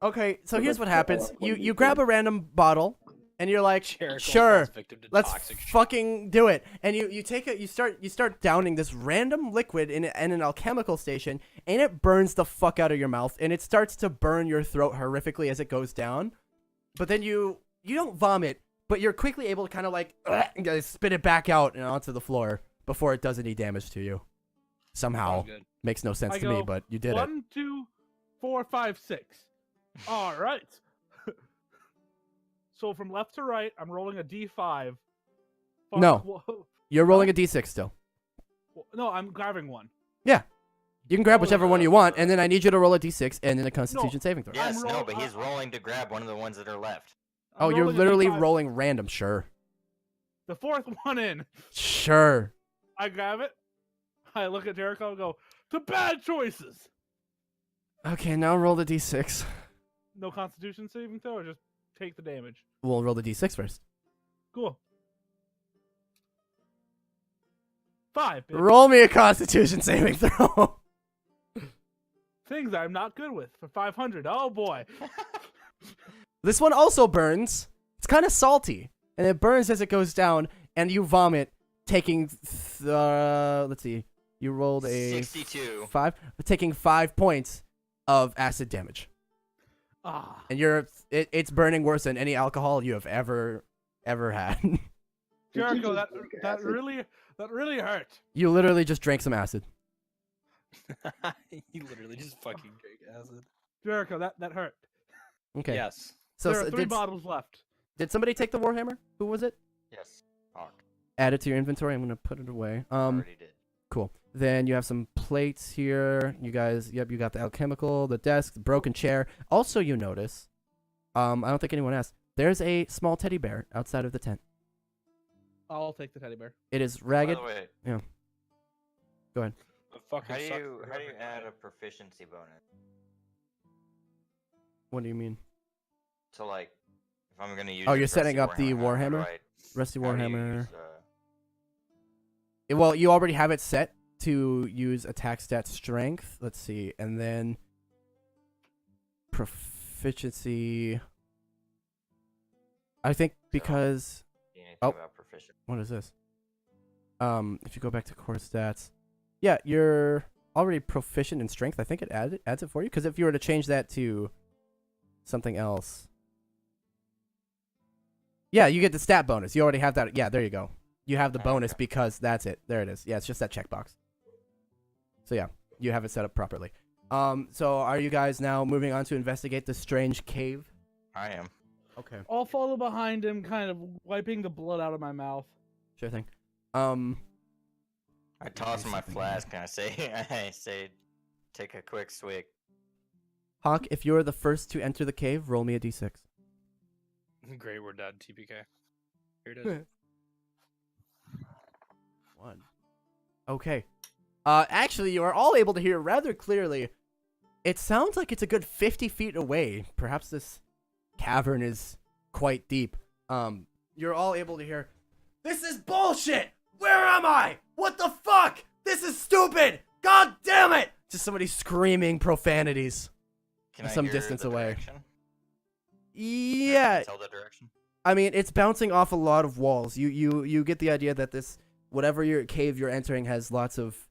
Okay, so So here's let's what go happens. off You one you d4. grab a random bottle, and you're like, Jericho sure, falls victim to let's toxic shit. fucking do it. And you start downing this random liquid in an alchemical station, and it burns the fuck out of your mouth, and it starts to burn your throat horrifically as it goes down. But then you don't vomit, but you're quickly able to kind of like spit it back out and onto the floor before it does any damage to you. Somehow. Sounds good. Makes no sense I to me, go, but you did it. 1, 2, 4, 5, 6. All right. So from left to right, I'm rolling a d5. No. Whoa. You're rolling a d6 still. No, I'm grabbing one. You can grab whichever one you want, and then I need you to roll a d6 and then a Constitution saving throw. Yes, I'm no, but he's rolling to grab one of the ones that are left. Oh, I'm you're rolling a literally D5. rolling random. Sure. The 4th one in. Sure. I grab it. I look at Jericho and go, to bad choices. Okay, now roll the d6. No Constitution saving throw, or just take the damage. We'll roll the d6 first. Cool. 5. Baby. Roll me a Constitution saving throw. Things I'm not good with for 500. Oh boy. This one also burns. It's kind of salty, and it burns as it goes down, and you vomit, taking, let's see, you rolled a 62. 5, taking 5 points of acid damage. Ah. And it's burning worse than any alcohol you have ever had. Jericho, that Acid. really hurt. You literally just drank some acid. you literally just fucking drink acid. Jericho, that hurt. Okay. Yes. So, there are 3 bottles left. did somebody take the warhammer? Who was it? Yes. Hawk. Add it to your inventory. I'm gonna put it away. Already did. Cool. Then you have some plates here. You guys, yep, you got the alchemical, the desk, the broken chair. Also, you notice, I don't think anyone asked. There's a small teddy bear outside of the tent. I'll take the teddy bear. It is ragged. By the way, Go ahead. It fucking how do sucks you for how do you every add guy. a proficiency bonus What do you mean? to like if I'm gonna use? Oh, this you're setting rusty up the warhammer? how do Rusty I- how do you warhammer. use, Well, you already have it set to use attack stat strength. Let's see, and then proficiency. I think because anything Oh. about proficient? what is this? If you go back to core stats, yeah, you're already proficient in strength. I think it adds it for you because if you were to change that to something else, yeah, you get the stat bonus. You already have that. Yeah, there you go. You have the bonus Okay. because that's it. There it is. Yeah, it's just that checkbox. So yeah, you have it set up properly. So are you guys now moving on to investigate the strange cave? I am. Okay, I'll follow behind him, kind of wiping the blood out of my mouth. sure thing. I toss my flask and I say, take a quick swig. Hawk, if you're the first to enter the cave, roll me a d6. Great, we're done. TPK. Here it is. 1. Okay. Actually, you are all able to hear rather clearly. It sounds like it's a good 50 feet away. Perhaps this cavern is quite deep. You're all able to hear, "This is bullshit! Where am I? What the fuck? This is stupid! God damn it!" Just somebody screaming profanities. Can I Some hear distance the away. direction? Can Yeah, I tell the direction? I mean, it's bouncing off a lot of walls. You get the idea that this, whatever your cave you're entering has lots of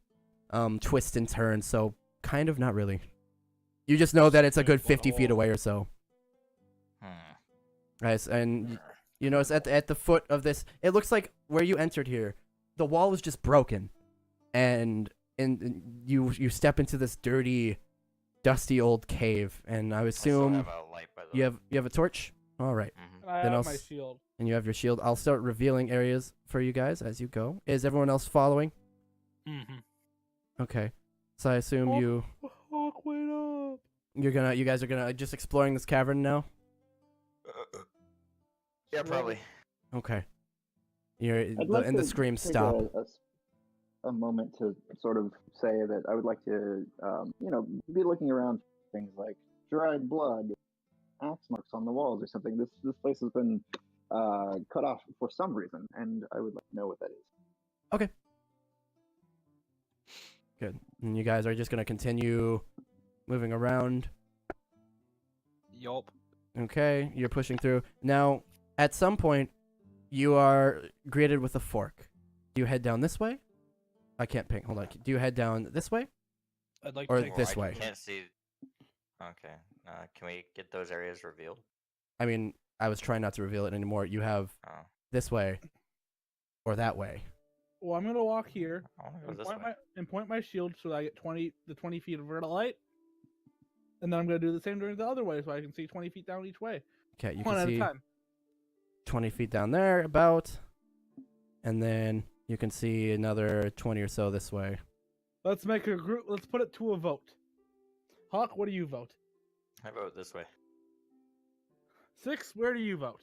twists and turns, so kind of not really. You just know that it's a good 50 feet away or so. Guys, and you notice at the foot of this, it looks like where you entered here, the wall was just broken. And you step into this dirty, dusty old cave, and I would I still assume have a light, by the you way. have a torch? All right. Mhm. And I Then have I'll my s- shield. And you have your shield. I'll start revealing areas for you guys as you go. Is everyone else following? Mm-hmm. Okay. So I assume Oh. Hawk, wait up. you guys are gonna just exploring this cavern now? Yeah, probably. Okay. You're I'd like and the to screams take stop. a moment to sort of say that I would like to, be looking around for things like dried blood, axe marks on the walls, or something. This place has been cut off for some reason, and I would like to know what that is. Good. And you guys are just gonna continue moving around. Yup. Okay, you're pushing through. Now, at some point, you are greeted with a fork. Do you head down this way? I can't ping. Hold on. Do you head down this way? I'd like Or to take this I way. can't see. Okay. Can we get those areas revealed? I mean, I was trying not to reveal it anymore. You have Oh, this way or that way. Well, I'm gonna walk here I want to go and this point way. point my shield so that I get 20 feet of vertical light, and then I'm gonna do the same during the other way so I can see 20 feet down each way, Okay, you one can at see a time. 20 feet down there, about. And then you can see another 20 or so this way. Let's make a group. Let's put it to a vote. Hawk, what do you vote? I vote this way. 6, where do you vote?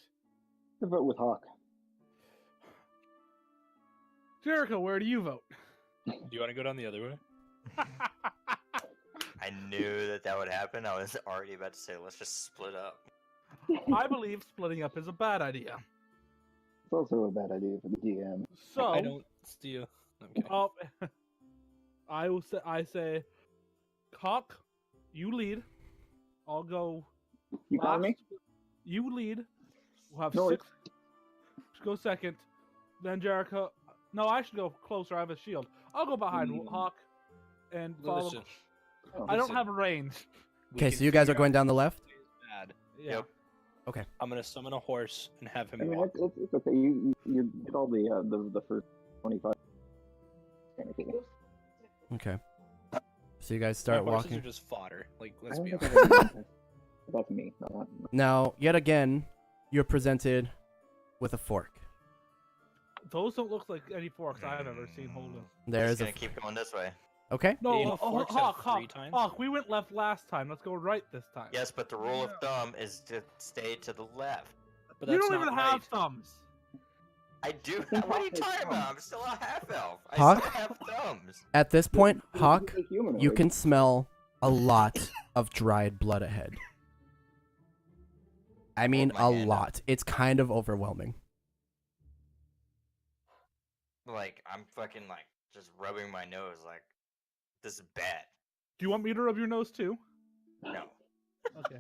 I vote with Hawk. Jericho, where do you vote? Do you want to go down the other way? I knew that would happen. I was already about to say, let's just split up. I believe splitting up is a bad idea. It's also a bad idea for the DM. So I don't steal. I'm kidding. I say, Hawk, you lead. I'll go. You got me? last. You lead. We'll have No, 6. Go second. Then Jericho. No, I should go closer. I have a shield. I'll go behind Hawk and follow. Listen, I don't listen. have a range. we Okay, can so you guys are figure going out down the left? what is bad. Yeah. Yep. I'm gonna summon a horse and have him I mean, walk. it's okay. You get all the first 25. Kind of cool. Okay. So you guys My start horses walking. are just fodder. Like, I let's don't be think honest. I've ever done this. That's me. Not. Now, yet again, you're presented with a fork. Those don't look like any forks I've ever seen. Hold on. There's Just a. gonna keep going this way. Okay. No, Didn't forks have Hawk, three Hawk, times? Hawk. We went left last time. Let's go right this time. Yes, but the rule of thumb is to stay to the left. But You that's don't not even right. have thumbs. I do. What are you talking about? I'm still a half elf. I Hawk? still have thumbs. At this point, Hawk, He's a humanoid. you can smell a lot of dried blood ahead. I mean, Hold my a hand up. lot. It's kind of overwhelming. Like I'm fucking like just rubbing my nose. Like this is bad. Do you want me to rub your nose too? No. Okay.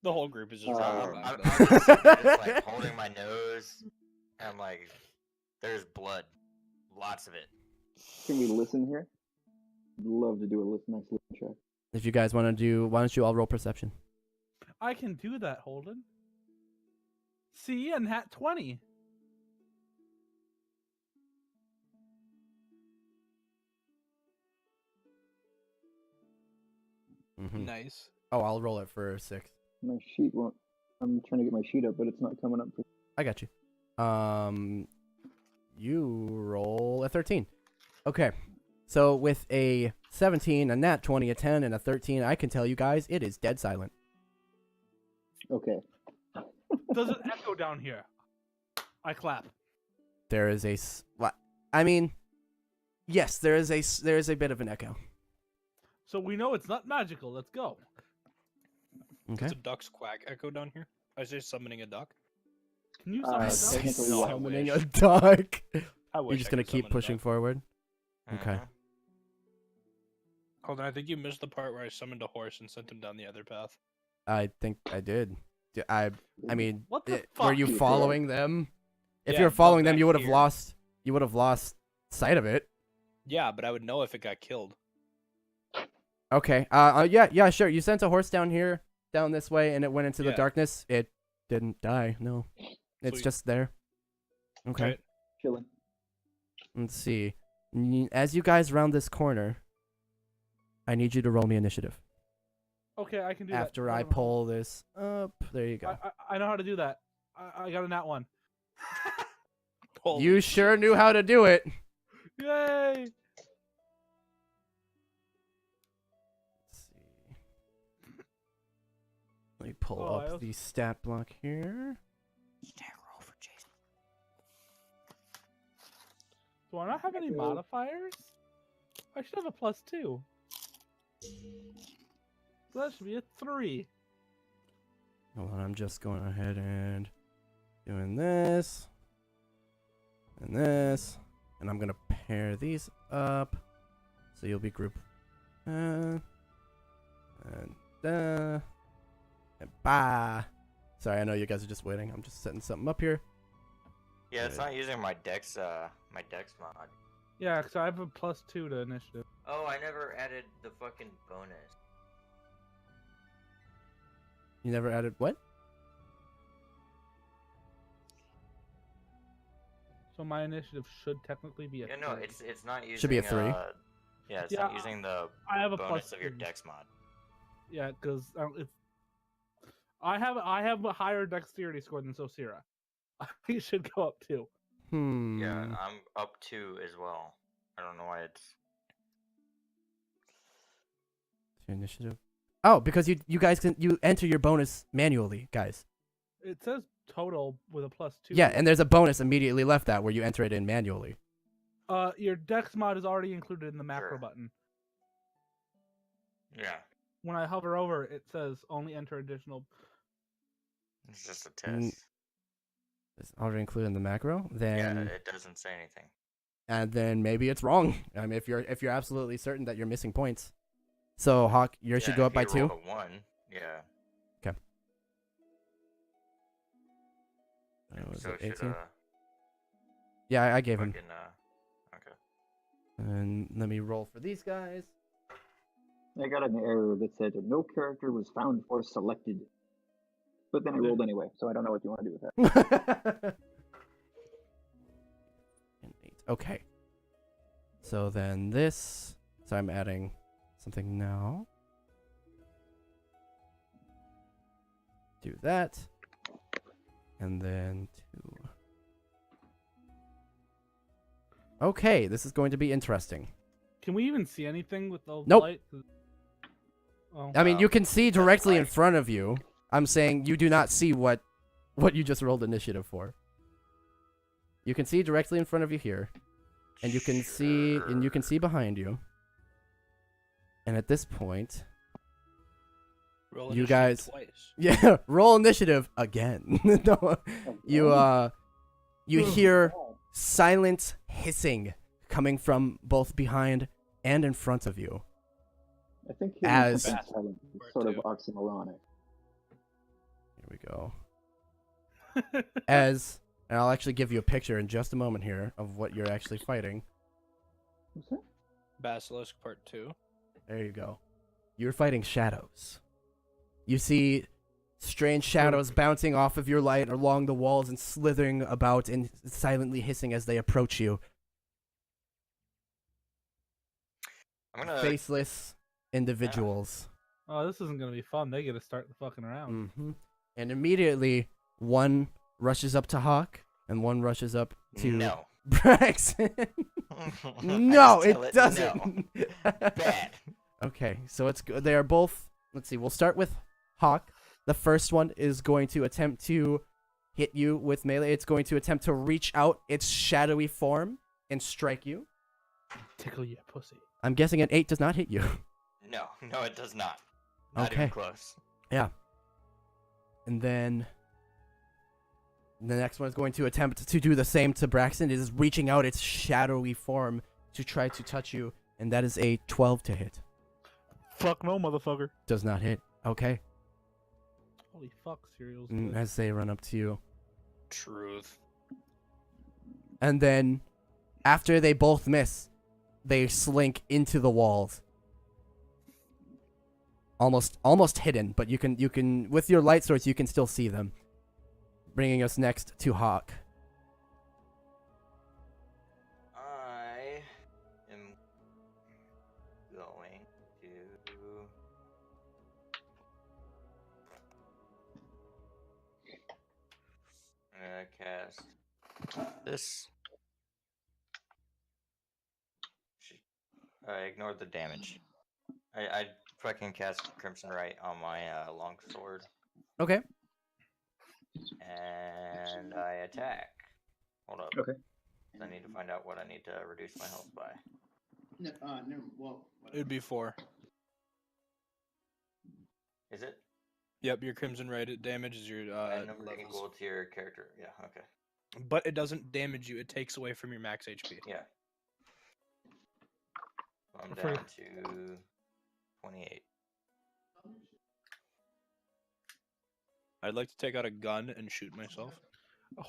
The whole group is just. So rubbing I'm their just sitting there just like holding my nose. And I'm like, there's blood, lots of it. Can we listen here? I'd love to do a nice listen check. If you guys want to do, why don't you all roll perception? I can do that, Holden. See, and hat 20. Mhm. Nice. Oh, I'll roll it for 6. My sheet won't. I'm trying to get my sheet up, but it's not coming up. I got you. You roll a 13. Okay. So with a 17, a nat 20, a 10, and a 13, I can tell you guys it is dead silent. Okay. Does it echo down here? I clap. There is a I mean, yes, there is a bit of an echo. So we know it's not magical. Let's go. Okay. It's a duck's quack echo down here. I was just summoning a duck. Can you I summon a duck? think No, I Summoning a wish. duck. I wish You're just I gonna could keep summon a pushing duck. forward. Okay. Mhm. Hold on, I think you missed the part where I summoned a horse and sent him down the other path. I think I did. I mean, What the were fuck? you You following them? If Yeah, you were but following them, back you would have here- lost. You would have lost sight of it. Yeah, but I would know if it got killed. Okay. Yeah, sure. You sent a horse down here, down this way, and it went into the Yeah. darkness. It didn't die. No, it's Sweet. just there. Okay. Right? Chilling. Let's see. As you guys round this corner, I need you to roll me initiative. Okay, I can do that. After I Hold on. pull this up, there you go. I know how to do that. I got a nat 1. Holy You sure knew how to do it. Yay! Let's see. Let me pull Oh, I up also- the stat block here. Roll for Jason. Do I not have any modifiers? I should have a +2. So that should be a 3. Hold on, I'm just going ahead and doing this and this, and I'm gonna pair these up so you'll be group and bye. Sorry, I know you guys are just waiting. I'm just setting something up here. Yeah, it's Yeah. not using my dex mod. Yeah, because I have a +2 to initiative. Oh, I never added the fucking bonus. You never added what? So my initiative should technically be a Yeah, no, 3. it's not using. Should be a 3. Yeah, it's Yeah, not using the I have a bonus of your +2. dex mod. Yeah, because it's. I have a higher dexterity score than Sosira. I should go up too. Yeah, I'm up 2 as well. I don't know why it's. Initiative. Oh, because you guys you enter your bonus manually, guys. It says total with a +2. Yeah, and there's a bonus immediately left that where you enter it in manually. Your dex mod is already included in the macro Sure. button. Yeah, When I hover over, it says only enter additional. it's just a Mm, test. It's already included in the macro. Yeah, Then it doesn't say anything. and then maybe it's wrong. I mean, if you're absolutely certain that you're missing points. So Hawk, yours should Yeah, go if up by you 2. roll a 1, yeah. Was So it it should 18? Yeah, I gave him. fucking okay. And let me roll for these guys. I got an error that said no character was found or selected. But then I rolled anyway, so I don't know what you want to do with that. And 8. Okay. So then this. So I'm adding something now. do that. And then 2. Okay, this is going to be interesting. Can we even see anything with the Nope. light? Oh. I mean, you can see that's directly in right. front of you. I'm saying you do not see what you just rolled initiative for. You can see directly in front of you here, and you can see behind you. And at this point, Roll You initiative guys- twice. yeah, roll initiative again. No, you hear silent hissing coming from both behind and in front of you. I think As- silent is sort of oxymoronic. Here we go. And I'll actually give you a picture in just a moment here of what you're actually fighting. What's that? Basilisk Part 2. There you go. You're fighting shadows. You see strange shadows bouncing off of your light along the walls and slithering about and silently hissing as they approach you. I'm gonna. Faceless individuals. Oh, this isn't gonna be fun. They get to start the fucking around. Hmm. And immediately, one rushes up to Hawk, and one rushes up to No. Braxton. I No, just tell it no. doesn't. Bad. Okay, so it's they are both. Let's see. We'll start with Hawk. The first one is going to attempt to hit you with melee. It's going to attempt to reach out its shadowy form and strike you. Tickle you, pussy. I'm guessing an 8 does not hit you. No, it does not. Not Okay. even close. Yeah. And then the next one is going to attempt to do the same to Braxton. It is reaching out its shadowy form to try to touch you, and that is a 12 to hit. Fuck no, motherfucker. Does not hit. Okay. Holy fuck, cereals. As they run up to you. Truth. And then, after they both miss, they slink into the walls. Almost hidden, but you can with your light source you can still see them. Bringing us next to Hawk. I am going to. I'm gonna cast this. I ignored the damage. I fucking cast Crimson Right on my long sword, Okay. and I attack. Hold up. Okay. I need to find out what I need to reduce my health by. It'd be 4. Is it? Yep, your Crimson Right it damages your Number levels. equal to your character. Yeah. Okay. But it doesn't damage you. It takes away from your max HP. Yeah. I'm For- down to 28. I'd like to take out a gun and shoot myself.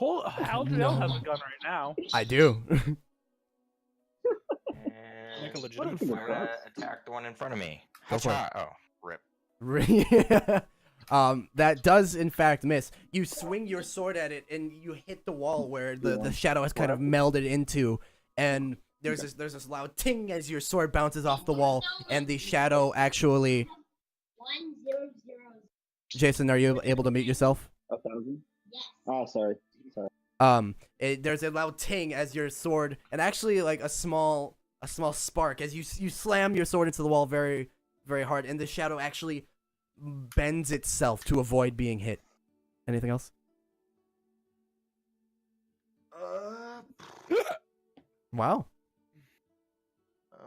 Aldriel has a gun right now. I do. And Make a legitimate I'm fire. gonna attack the one in front of me. Go for it. Ha-cha! Oh, rip. That does in fact miss. You swing your sword at it and you hit the wall where the shadow has kind of melded into, and there's this loud ting as your sword bounces off the wall, and the shadow actually. 100. Jason, are you able to mute yourself? 1,000? Yes. Oh, sorry. There's a loud ting as your sword, and actually like a small spark as you slam your sword into the wall very, very hard, and the shadow actually bends itself to avoid being hit. Anything else? Wow.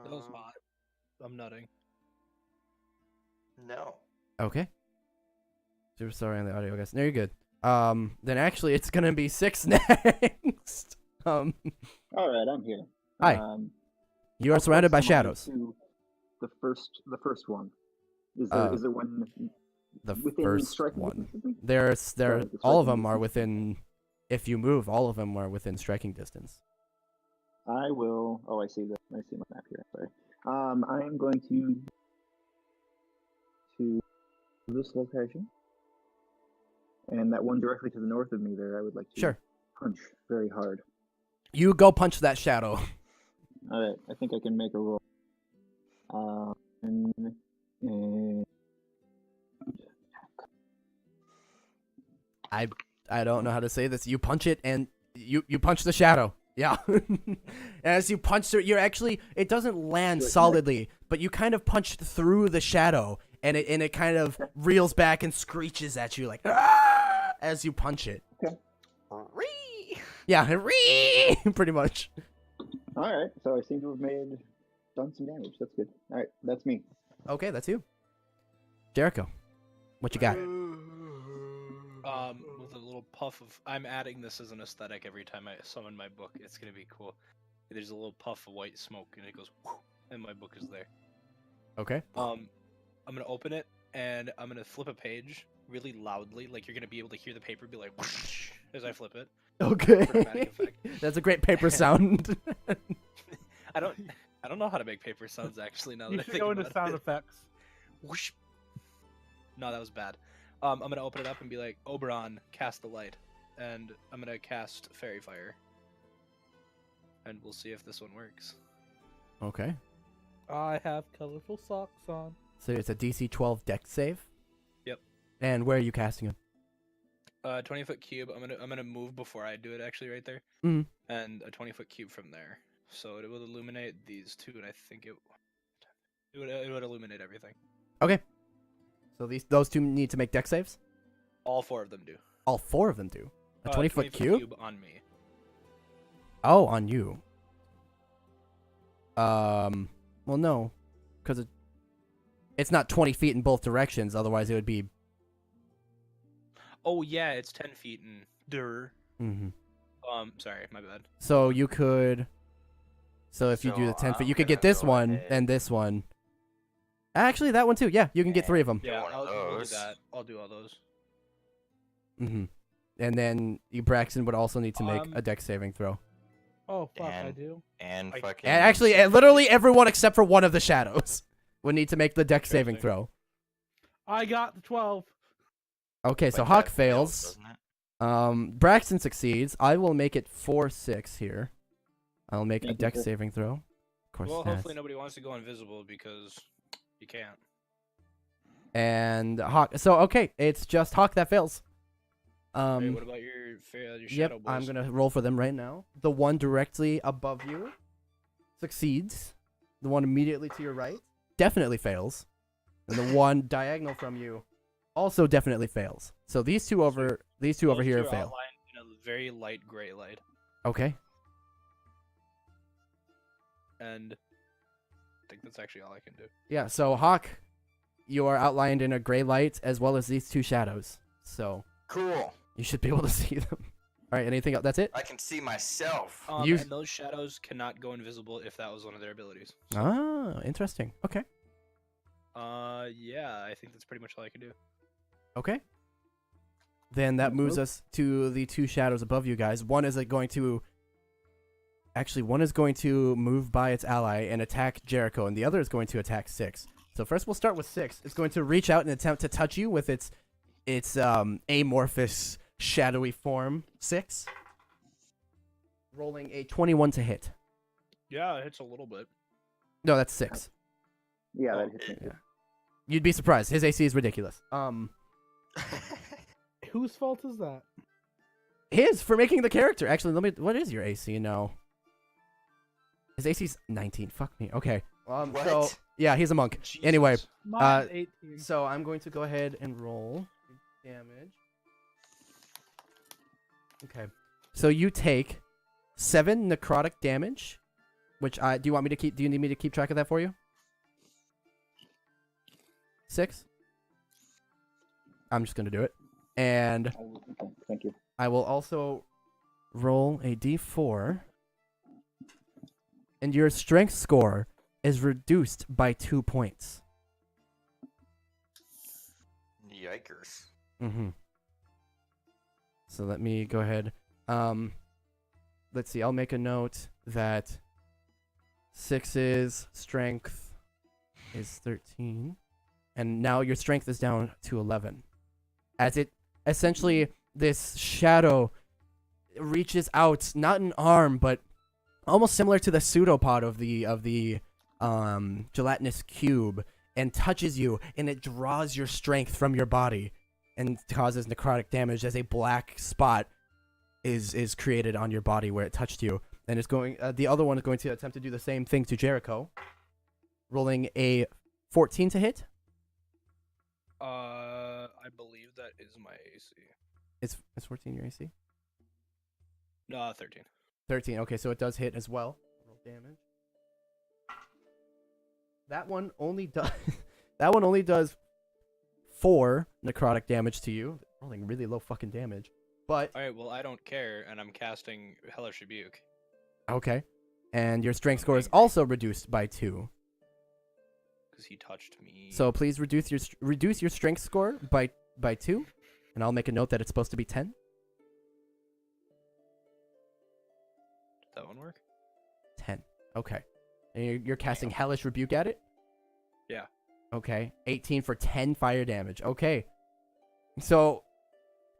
That was hot. I'm nutting. No. Okay. Super sorry on the audio, guys. No, you're good. Then actually it's gonna be 6 next. All right, I'm here. Hi. You are I'll surrounded by focus on shadows. to The first one. Is Uh, there one The within first striking one. distance of me? There, Sorry, the all of striking them are distance. within. If you move, all of them are within striking distance. I will. Oh, I see my map here. Sorry. I am going to this location, and that one directly to the north of me. There, I would like to Sure. punch very hard. You go punch that shadow. All right, I think I can make a roll. And I don't know how to say this. You punch it and you punch the shadow. Yeah. As you punch through, it doesn't land solidly, but you kind of punch through the shadow, and it kind of reels back and screeches at you like "Ah!" as you punch it. Ree! Yeah, pretty much. All right, so I seem to have done some damage. That's good. All right, that's me. Okay, that's you. Jericho, what you got? With a little puff of, I'm adding this as an aesthetic every time I summon my book. It's gonna be cool. There's a little puff of white smoke, and it goes, whoo, and my book is there. Okay. I'm gonna open it, and I'm gonna flip a page really loudly, like you're gonna be able to hear the paper be like, whoosh, as I flip it. Okay. Dramatic effect. That's a great paper sound. I don't know how to make paper sounds actually. Now that You I should think go about into it. sound effects. Whoosh. No, that was bad. I'm gonna open it up and be like, Oberon, cast the light, and I'm gonna cast Fairy Fire, and we'll see if this one works. Okay. I have colorful socks on. So it's a DC 12 deck save. Yep. And where are you casting him? 20-foot cube. I'm gonna move before I do it actually right there, Mhm. and a 20-foot cube from there. So it will illuminate these two, and I think it would illuminate everything. Okay. So those two need to make deck saves? All four of them do. All four of them do. A 20-foot cube? on me. Oh, on you. Well, no, because it's not 20 feet in both directions. Otherwise, it would be. Oh yeah, it's 10 feet and Mm-hmm. Sorry, my bad. So you could. So if you do the 10 feet, you could get gonna this go one ahead. and this one. Actually, that one too. Yeah, you can get 3 of them. Yeah, one of I'll do those. that. I'll do all those. Mm-hmm. And then Braxton would also need to make Um, a deck saving throw. Oh fuck, I And- do. And I- fucking. And actually, literally everyone except for one of the shadows would need to make the deck saving Interesting. throw. I got the 12. Okay, so Wait, Hawk that fails. doesn't it? Braxton succeeds. I will make it 4-6 here. I'll make a Thank you, deck sir. saving throw. Of course. Well, that's- hopefully nobody wants to go invisible because you can't. And Hawk. So okay, it's just Hawk that fails. Hey, what about your Yep, shadow boys? I'm gonna roll for them right now. The one directly above you succeeds. The one immediately to your right definitely fails, and the one diagonal from you also definitely fails. So these two over Those here two are fail. outlined in a very light gray light, Okay. and I think that's actually all I can do. Yeah. So Hawk, you are outlined in a gray light as well as these two shadows. So Cool. you should be able to see them. All right. Anything else? That's it. I can see myself. You- And those shadows cannot go invisible if that was one of their abilities. Ah, interesting. Okay. Yeah, I think that's pretty much all I can do. Okay. Then that moves us to the two shadows above you guys. One is going to move by its ally and attack Jericho, and the other is going to attack 6. So first we'll start with 6. It's going to reach out and attempt to touch you with its amorphous shadowy form. 6. Rolling a 21 to hit. Yeah, it hits a little bit. No, that's 6. Yeah, Oh, that hits me. Yeah. You'd be surprised. His AC is ridiculous. Whose fault is that? His for making the character. Actually, what is your AC now? His AC's 19. Fuck me. Okay. So What? yeah, he's a monk. Anyway, Jesus. Mine 18. so I'm going to go ahead and roll damage. Okay. So you take 7 necrotic damage, which do you need me to keep track of that for you? 6? I'm just going to do it. And Oh, okay, thank you. I will also roll a d4. And your strength score is reduced by 2 points. Yikers. Mm-hmm. So let me go ahead. Let's see. I'll make a note that 6's strength is 13. And now your strength is down to 11. As it essentially, this shadow reaches out, not an arm, but almost similar to the pseudopod of the gelatinous cube, and touches you, and it draws your strength from your body and causes necrotic damage as a black spot is created on your body where it touched you. And it's going. The other one is going to attempt to do the same thing to Jericho, rolling a 14 to hit. I believe that is my AC. It's 14 your AC. No, 13. 13. Okay, so it does hit as well. Roll damage. That one only does 4 necrotic damage to you. Rolling really low fucking damage. But All right, well, I don't care, and I'm casting Hellish Rebuke. okay. And your strength score is also reduced by 2. Because he touched me. So please reduce your strength score by 2, and I'll make a note that it's supposed to be 10. Did that one work? 10. Okay. And you're casting Hellish Rebuke at it? Yeah. Okay. 18 for 10 fire damage. Okay. So,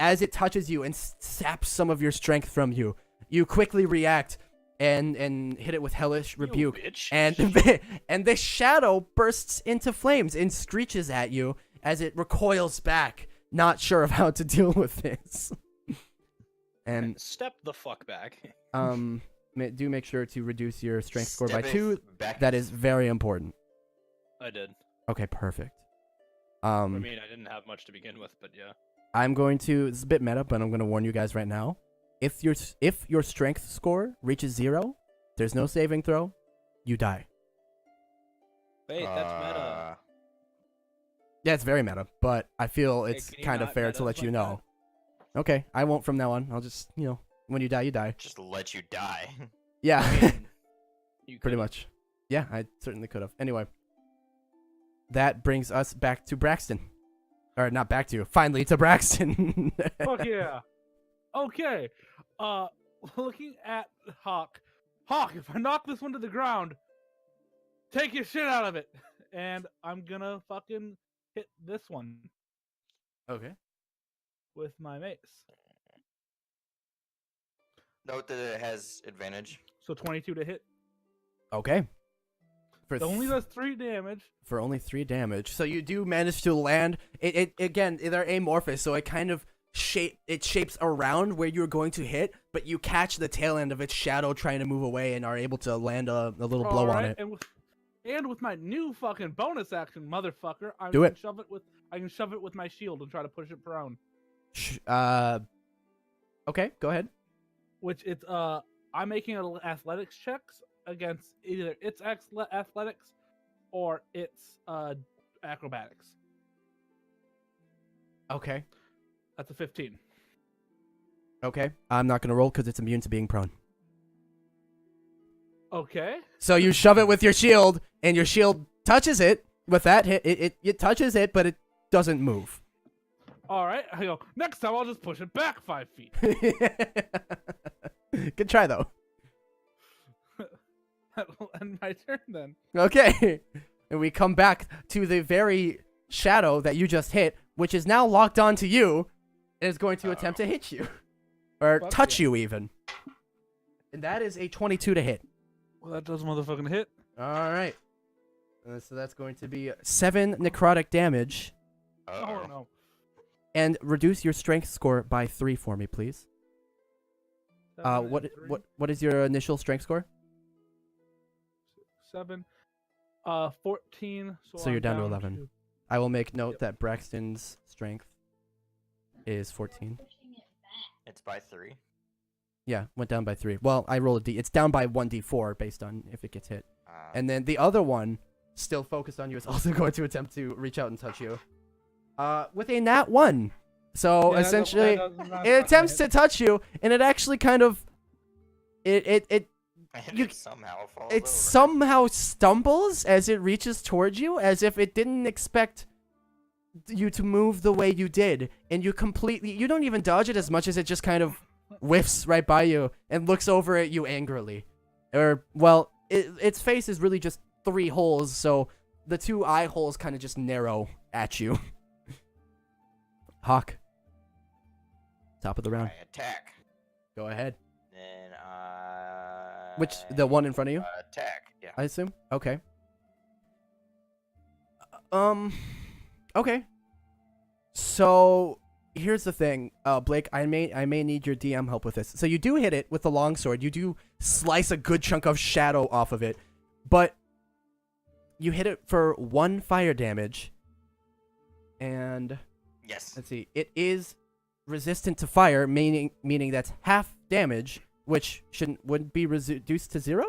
as it touches you and saps some of your strength from you, you quickly react and hit it with Hellish Rebuke. You bitch. And the shadow bursts into flames and screeches at you as it recoils back, not sure of how to deal with this. And Step the fuck back. do make sure to reduce your strength score by Step 2. back. That is very important. I did. Okay, perfect. I mean, I didn't have much to begin with, but yeah. I'm going to. This is a bit meta, but I'm going to warn you guys right now. If your strength score reaches 0, there's no saving throw. You die. Wait, that's meta. Yeah, it's very meta, but I feel Hey, it's can you kind of not fair meta to let like you know. Okay, I won't from now on. I'll just, when you die, you die. Just let you die. Yeah, You pretty could've- much. Yeah, I certainly could have. Anyway, that brings us back to Braxton. Or not back to, finally to Braxton. Fuck yeah. Okay. Looking at Hawk. Hawk, if I knock this one to the ground, take your shit out of it. And I'm gonna fucking hit this one Okay. with my mace. Note that it has advantage. So 22 to hit. Okay. For It only does 3 damage. for only 3 damage. So you do manage to land. It again, they're amorphous, so it kind of shapes around where you're going to hit, but you catch the tail end of its shadow trying to move away and are able to land a little blow on Alright, it. And with my new fucking bonus action, motherfucker, Do it. I can shove it with my shield and try to push it prone. Okay, go ahead. Which it's I'm making athletics checks against either its athletics or its acrobatics. Okay. That's a 15. Okay. I'm not gonna roll because it's immune to being prone. Okay. So you shove it with your shield, and your shield touches it. With that hit, it touches it, but it doesn't move. All right. I go. Next time I'll just push it back 5 feet. Good try though. That'll end my turn then. Okay. And we come back to the very shadow that you just hit, which is now locked onto you, and is going to attempt to hit you. Or Fuck touch yeah. you, even. And that is a 22 to hit. Well, that does motherfucking hit. Alright. So that's going to be 7 necrotic damage. Oh, no. And reduce your strength score by 3 for me, please. 7 and What 3, what is your initial strength score? 7. 14. So I'm you're down to 11. I will make note that Braxton's strength is 14. It's by 3. Yeah, went down by 3. Well, I rolled a D. It's down by 1d4 based on if it gets hit. And then the other one, still focused on you, is also going to attempt to reach out and touch you. With a nat 1. So essentially, it attempts to touch you, and it actually kind of, it somehow falls it over. somehow stumbles as it reaches towards you, as if it didn't expect you to move the way you did, and you don't even dodge it as much as it just kind of whiffs right by you and looks over at you angrily. Or, well, its face is really just 3 holes, so the 2 eye holes kind of just narrow at you. Hawk. Top of the round. I attack. Go ahead. Then The one in front of you? Attack. Yeah. I assume? Okay. Okay. So, here's the thing, Blake. I may need your DM help with this. So you do hit it with the longsword. You do slice a good chunk of shadow off of it, but you hit it for 1 fire damage. And Yes. let's see, it is resistant to fire, meaning that's half damage, which wouldn't be reduced to 0.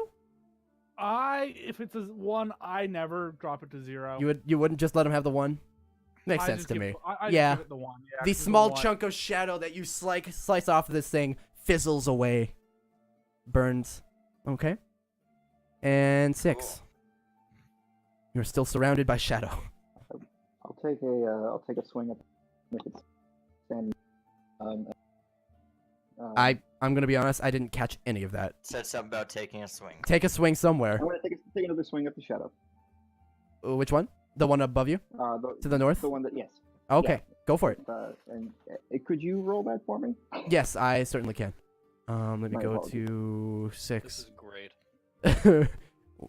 If it's a 1, I never drop it to 0. You wouldn't just let him have the 1. Makes I sense just to give- me. I just Yeah. give it the 1. Yeah, The 'cause small 1 chunk of shadow that you slice off of this thing fizzles away, burns. Okay. And 6. Cool. You're still surrounded by shadow. I'll take a swing at if it's standing. I'm gonna be honest. I didn't catch any of that. Said something about taking a swing. Take a swing somewhere. I'm gonna take another swing at the shadow. Which one? The one above you? To the north? The one that yes. Okay, go for it. And could you roll that for me? Yes, I certainly can. Let me My go apologies. to This 6. is great.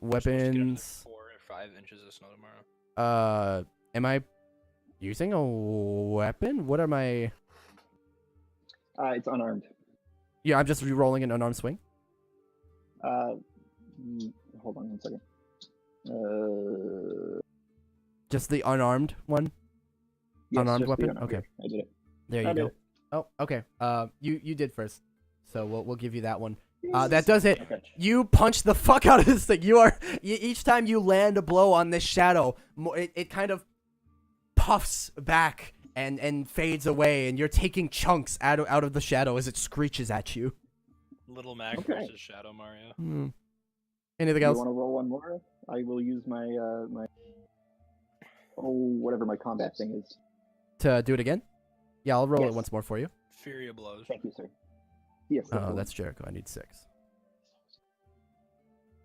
Weapons. 4 or 5 inches of snow tomorrow. Am I using a weapon? What are my? It's unarmed. Yeah, I'm just re-rolling an unarmed swing. Hold on 1 second. Just the unarmed one. Yes, Unarmed just the weapon? unarmed. Okay. I did it. There I you did go. it. Oh, okay. You did first, so we'll give you that one. That does it. Okay. You punch the fuck out of this thing. Each time you land a blow on this shadow, it kind of puffs back and fades away, and you're taking chunks out of the shadow as it screeches at you. Little Mac Okay. versus Shadow Mario. Anything You else? want to roll one more? I will use my whatever my combat thing is. To do it again? Yeah, I'll roll it Yes. once more for you. Fury of blows. Thank you, sir. Yes. Oh, the that's Jericho. I need 6.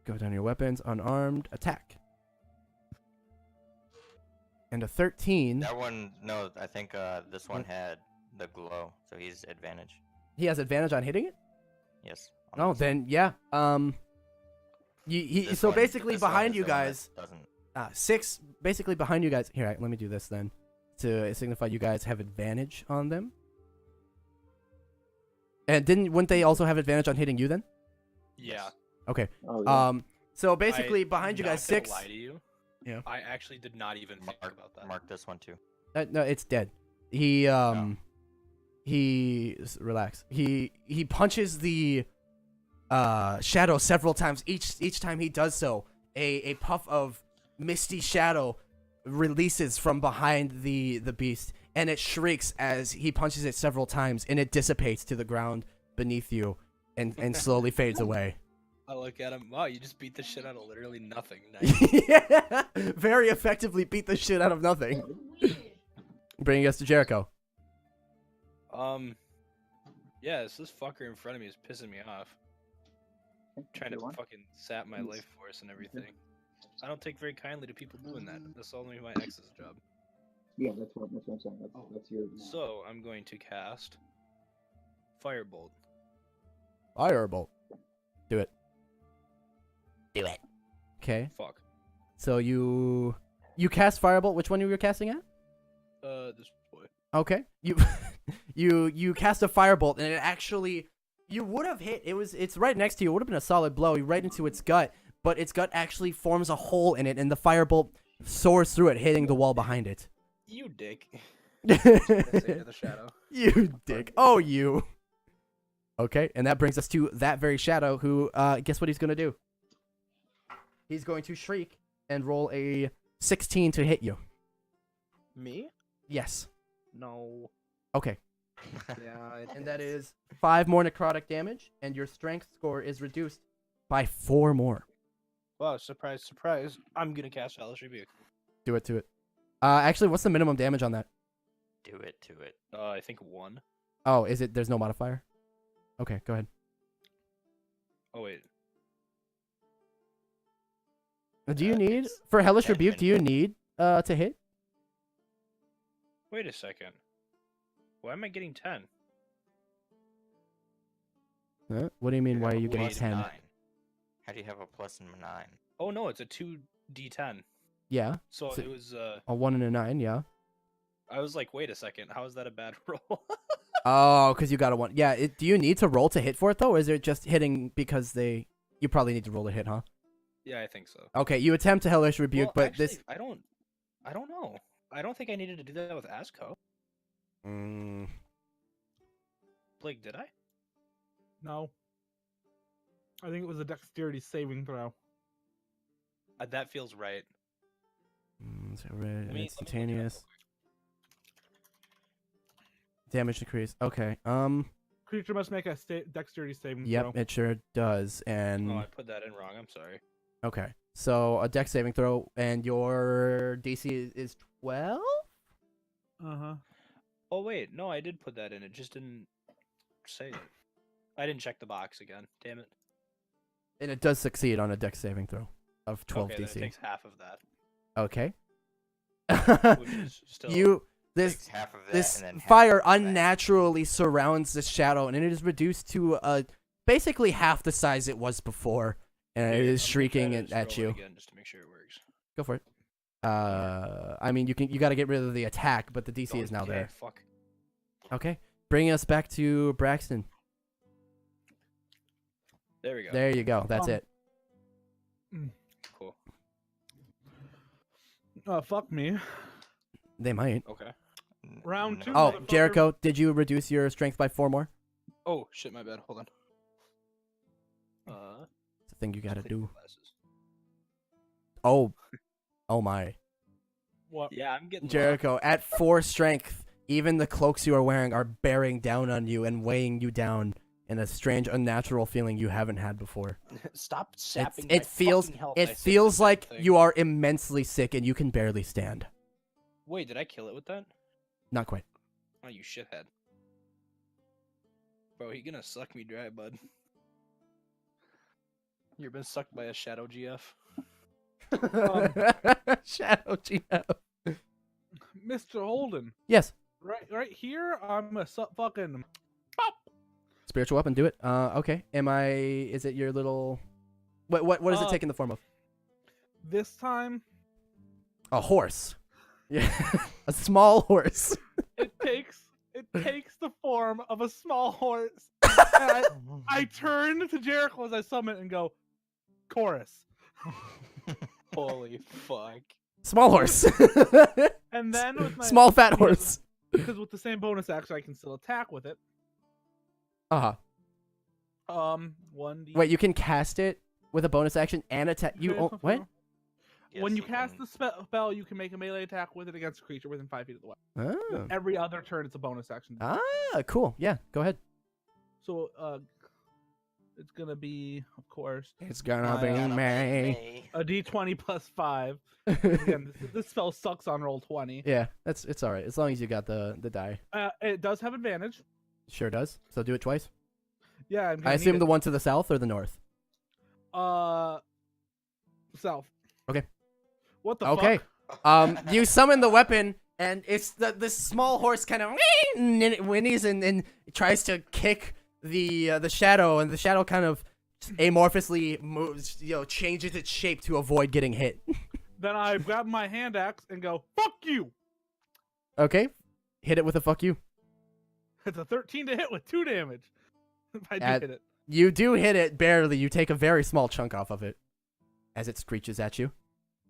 Go down your weapons. Unarmed. Attack. And a 13. That one, no, I think this one had the glow, so he's advantage. He has advantage on hitting it? Yes. on Oh, this. then yeah. This So one- basically this one behind is you the one that guys, doesn't. 6 basically behind you guys. Here, let me do this then to signify you guys have advantage on them. And wouldn't they also have advantage on hitting you then? Yeah. Okay. Oh, yeah. So basically behind you Not guys gonna 6. lie to you. Yeah. I actually did not even think about that. Mark this one too. No, it's dead. Relax. He punches the shadow several times. Each time he does so, a puff of misty shadow releases from behind the beast, and it shrieks as he punches it several times, and it dissipates to the ground beneath you and slowly fades away. I look at him. Wow, you just beat the shit out of literally nothing. Nice. Yeah, very effectively beat the shit out of nothing. Bringing us to Jericho. Yeah, this fucker in front of me is pissing me off. Trying to Good one. fucking sap my life force and everything. I don't take very kindly to people doing that. That's only my ex's job. Yeah, that's what I'm saying. That's your. So I'm going to cast Firebolt. Firebolt. Do it. Do it. Okay. Fuck. So you cast Firebolt. Which one you were casting at? This boy. Okay. You cast a Firebolt, and it actually, you would have hit. It's right next to you. It would have been a solid blow, right into its gut. But its gut actually forms a hole in it, and the Firebolt soars through it, hitting the wall behind it. You dick. You The shadow. dick. Oh, you. Okay, and that brings us to that very shadow. Who? Guess what he's gonna do? He's going to shriek and roll a 16 to hit you. Me? Yes. No. Okay. Yeah. And that is 5 more necrotic damage, and your strength score is reduced by 4 more. Wow! Surprise! Surprise! I'm gonna cast Hellish Rebuke. Do it. Actually, what's the minimum damage on that? Do it. I think 1. Oh, is it? There's no modifier. Okay, go ahead. Oh wait. Do you need it's for Hellish 10 Rebuke? Do you need to hit? Wait a second. Why am I getting 10? What do you mean? Why are you getting Plus 10? 9. How do you have a plus and 9? Oh no, it's a 2d10. Yeah, So So- it was a 1 and a 9. Yeah. I was like, wait a second, how is that a bad roll? Oh, because you got a 1. Yeah, do you need to roll to hit for it, though? Or is it just hitting because they... You probably need to roll to hit, huh? Yeah, I think so. Okay, you attempt to Hellish Rebuke, Well, but actually, this... I don't know. I don't think I needed to do that with Asco. Blake, did I? No. I think it was a dexterity saving throw. That feels right. So red, Let me instantaneous. look it up Damage decrease. Okay. Creature must make a dexterity saving Yep, throw. it sure does. And Oh, I put that in wrong. I'm sorry. okay, so a dex saving throw, and your DC is 12. Uh-huh. Oh wait, no, I did put that in. It just didn't say it. I didn't check the box again. Damn it. And it does succeed on a dex saving throw of 12 Okay, then DC. it takes half of that, Okay. which is still. Takes half of that This and then half fire of that. unnaturally surrounds the shadow, and it is reduced to basically half the size it was before, and it Here, is I'm gonna shrieking try to at just roll you. it again just to make sure it works. Go for it. I mean, you got to get rid of the attack, but the DC is now Okay, there. Fuck. Okay, bringing us back to Braxton. There we go. There you go. That's it. Cool. Fuck me. They might. Okay. Round two. Oh, motherfucker. Jericho, did you reduce your strength by 4 more? Oh shit, my bad. Hold on. It's a thing you got to click do. glasses. Oh my. What? Yeah, I'm getting. Jericho, at 4 strength, even the cloaks you are wearing are bearing down on you and weighing you down in a strange, unnatural feeling you haven't had before. Stop sapping. It my feels fucking health. I said feels the like thing. you are immensely sick and you can barely stand. Wait, did I kill it with that? Not quite. Oh, you shithead. Bro, he gonna suck me dry, bud. You've been sucked by a shadow GF. Shadow GF. Mr. Holden. Yes. Right here, I'm a fucking. Spiritual weapon, do it. Okay. Is it your little what does it take in the form of? This time, A horse. Yeah. A small horse. it takes the form of a small horse. And I turn to Jericho as I summon and go, chorus. Holy fuck. Small horse. And then with my Small fat horse. because with the same bonus action, I can still attack with it. Uh-huh. 1d. Wait, you can cast it with a bonus action and attack. What? When Yes, you cast can- the spell, you can make a melee attack with it against a creature within 5 feet of the weapon. Oh. Every other turn, it's a bonus action. Ah, cool. Yeah, go ahead. So, it's gonna be, of course, It's gonna My, be Gonna me. be a d20 plus 5. Again, this spell sucks on roll 20. Yeah, it's all right as long as you got the die. It does have advantage. Sure does. So do it twice. Yeah, I'm gonna I assume need the one to the south or the north. South. Okay. What the Okay. fuck? You summon the weapon, and it's this small horse kind of whinnies and tries to kick the shadow, and the shadow kind of amorphously moves, changes its shape to avoid getting hit. Then I grab my hand axe and go, fuck you! Okay. Hit it with a fuck you. It's a 13 to hit with 2 damage. If I do At- hit it. You do hit it barely. You take a very small chunk off of it as it screeches at you.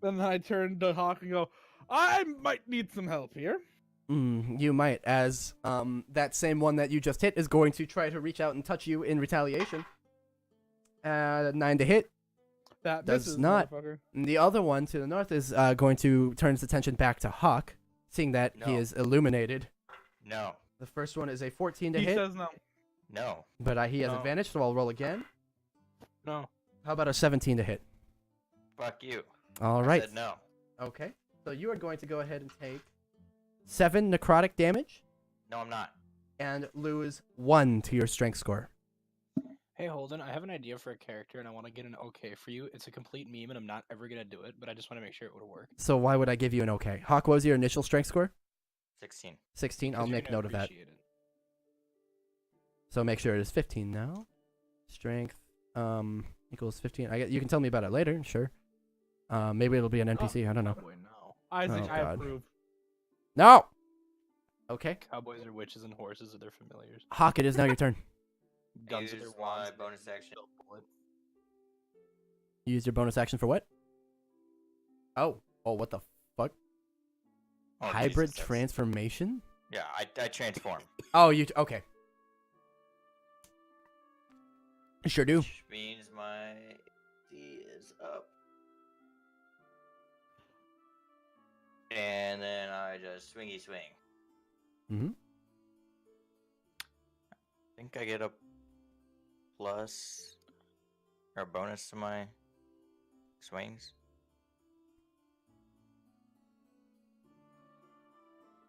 And then I turn to Hawk and go, I might need some help here. You might, as that same one that you just hit is going to try to reach out and touch you in retaliation. 9 to hit. That Does misses, not. motherfucker. And the other one to the north is going to turn its attention back to Hawk, seeing that he No. is illuminated. No. The first one is a 14 to He hit, says no. No. but he has No. advantage, so I'll roll again. No. How about a 17 to hit? Fuck you. All I right. said no. Okay. So you are going to go ahead and take 7 necrotic damage No, I'm not. and lose 1 to your strength score. Hey Holden, I have an idea for a character and I want to get an okay for you. It's a complete meme and I'm not ever gonna do it, but I just want to make sure it would work. So why would I give you an okay? Hawk, what was your initial strength score? 16. 16. I'll 'Cause you're make gonna note of that. appreciate it. So make sure it is 15 now. Strength equals 15. You can tell me about it later, sure. Maybe it'll be an NPC. I don't know. Oh, boy, no. Isaac, Oh, I God. approve. No. Okay. Cowboys are witches and horses are their familiars. Hawk, it is now your turn. Guns are Use their my wands. bonus action. You use your bonus action for what? Oh, what the fuck? Oh, Hybrid Jesus, that's- transformation? Yeah, I transform. Oh, okay. Sure do. Which means my D is up. And then I just swingy swing. Mm-hmm. I think I get a plus or a bonus to my swings.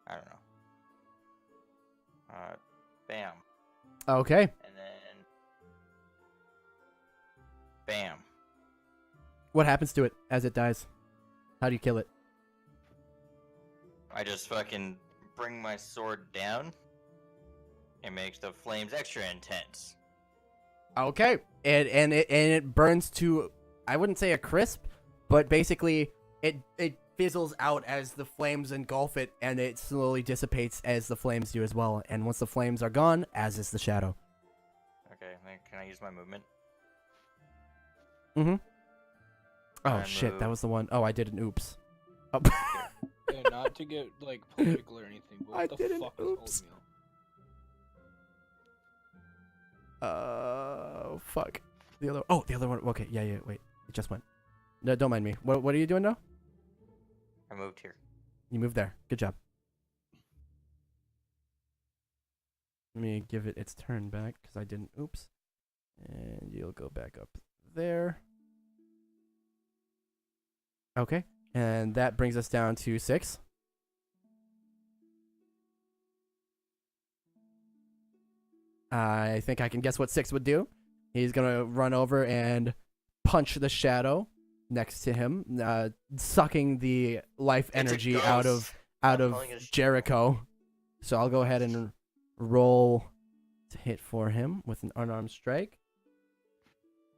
I don't know. Bam. Okay. And then bam. What happens to it as it dies? How do you kill it? I just fucking bring my sword down. It makes the flames extra intense. Okay. And it burns to, I wouldn't say a crisp, but basically it fizzles out as the flames engulf it, and it slowly dissipates as the flames do as well. And once the flames are gone, as is the shadow. Okay, then can I use my movement? Mm-hmm. Oh I shit, that move. was the one. Oh, I did an oops. Oh. Yeah, not to get like political or anything, but I what the did an fuck is oops. oatmeal? Fuck. The other one. Okay, yeah, wait. It just went. No, don't mind me. What are you doing now? I moved here. You moved there. Good job. Let me give it its turn back because I didn't. Oops. And you'll go back up there. Okay. And that brings us down to 6. I think I can guess what 6 would do. He's going to run over and punch the shadow next to him, sucking the life a energy ghost. out of calling it a shadow. Jericho. So I'll go ahead and roll to hit for him with an unarmed strike.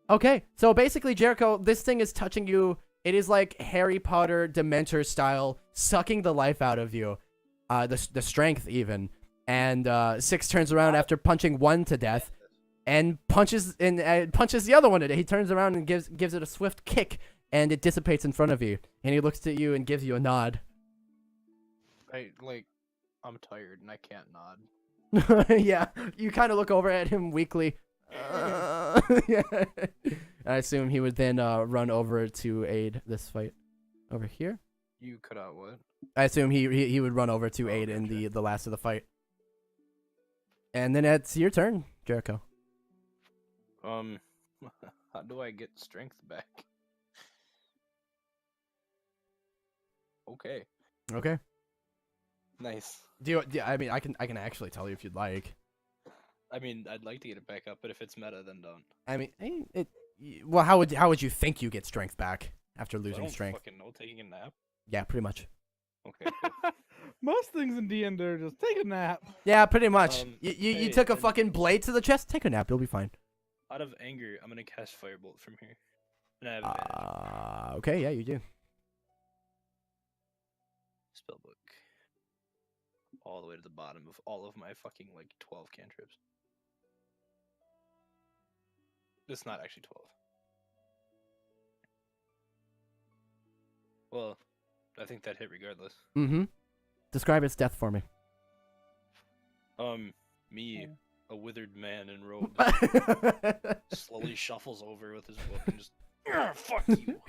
Okay, so basically, Jericho, this thing is touching you. It is like Harry Potter Dementor style, sucking the life out of you, the strength even. And 6 turns around after punching one to death, and punches the other one to death. He turns around and gives it a swift kick, and it dissipates in front of you. And he looks at you and gives you a nod. I'm tired and I can't nod. Yeah, you kind of look over at him weakly. Yeah. I assume he would then run over to aid this fight over here. You cut out what? I assume he would run over to aid in gotcha. the last of the fight. And then it's your turn, Jericho. How do I get strength back? Okay. Okay. Nice. I mean, I can actually tell you if you'd like. I mean, I'd like to get it back up, but if it's meta, then don't. I mean, well, how would you think you get strength back after I losing don't strength? fucking know. Taking a nap. Yeah, pretty much. Okay. Cool. Most things in D&D are just take a nap. Yeah, pretty much. You hey, took a and- fucking blade to the chest. Take a nap. You'll be fine. Out of anger, I'm gonna cast Firebolt from here, and I have advantage. Okay, yeah, you do. Spellbook. All the way to the bottom of all of my fucking 12 cantrips. It's not actually 12. Well, I think that hit regardless. Mm-hmm. Describe its death for me. Me, a withered man in robes, slowly shuffles over with his book and just, fuck you.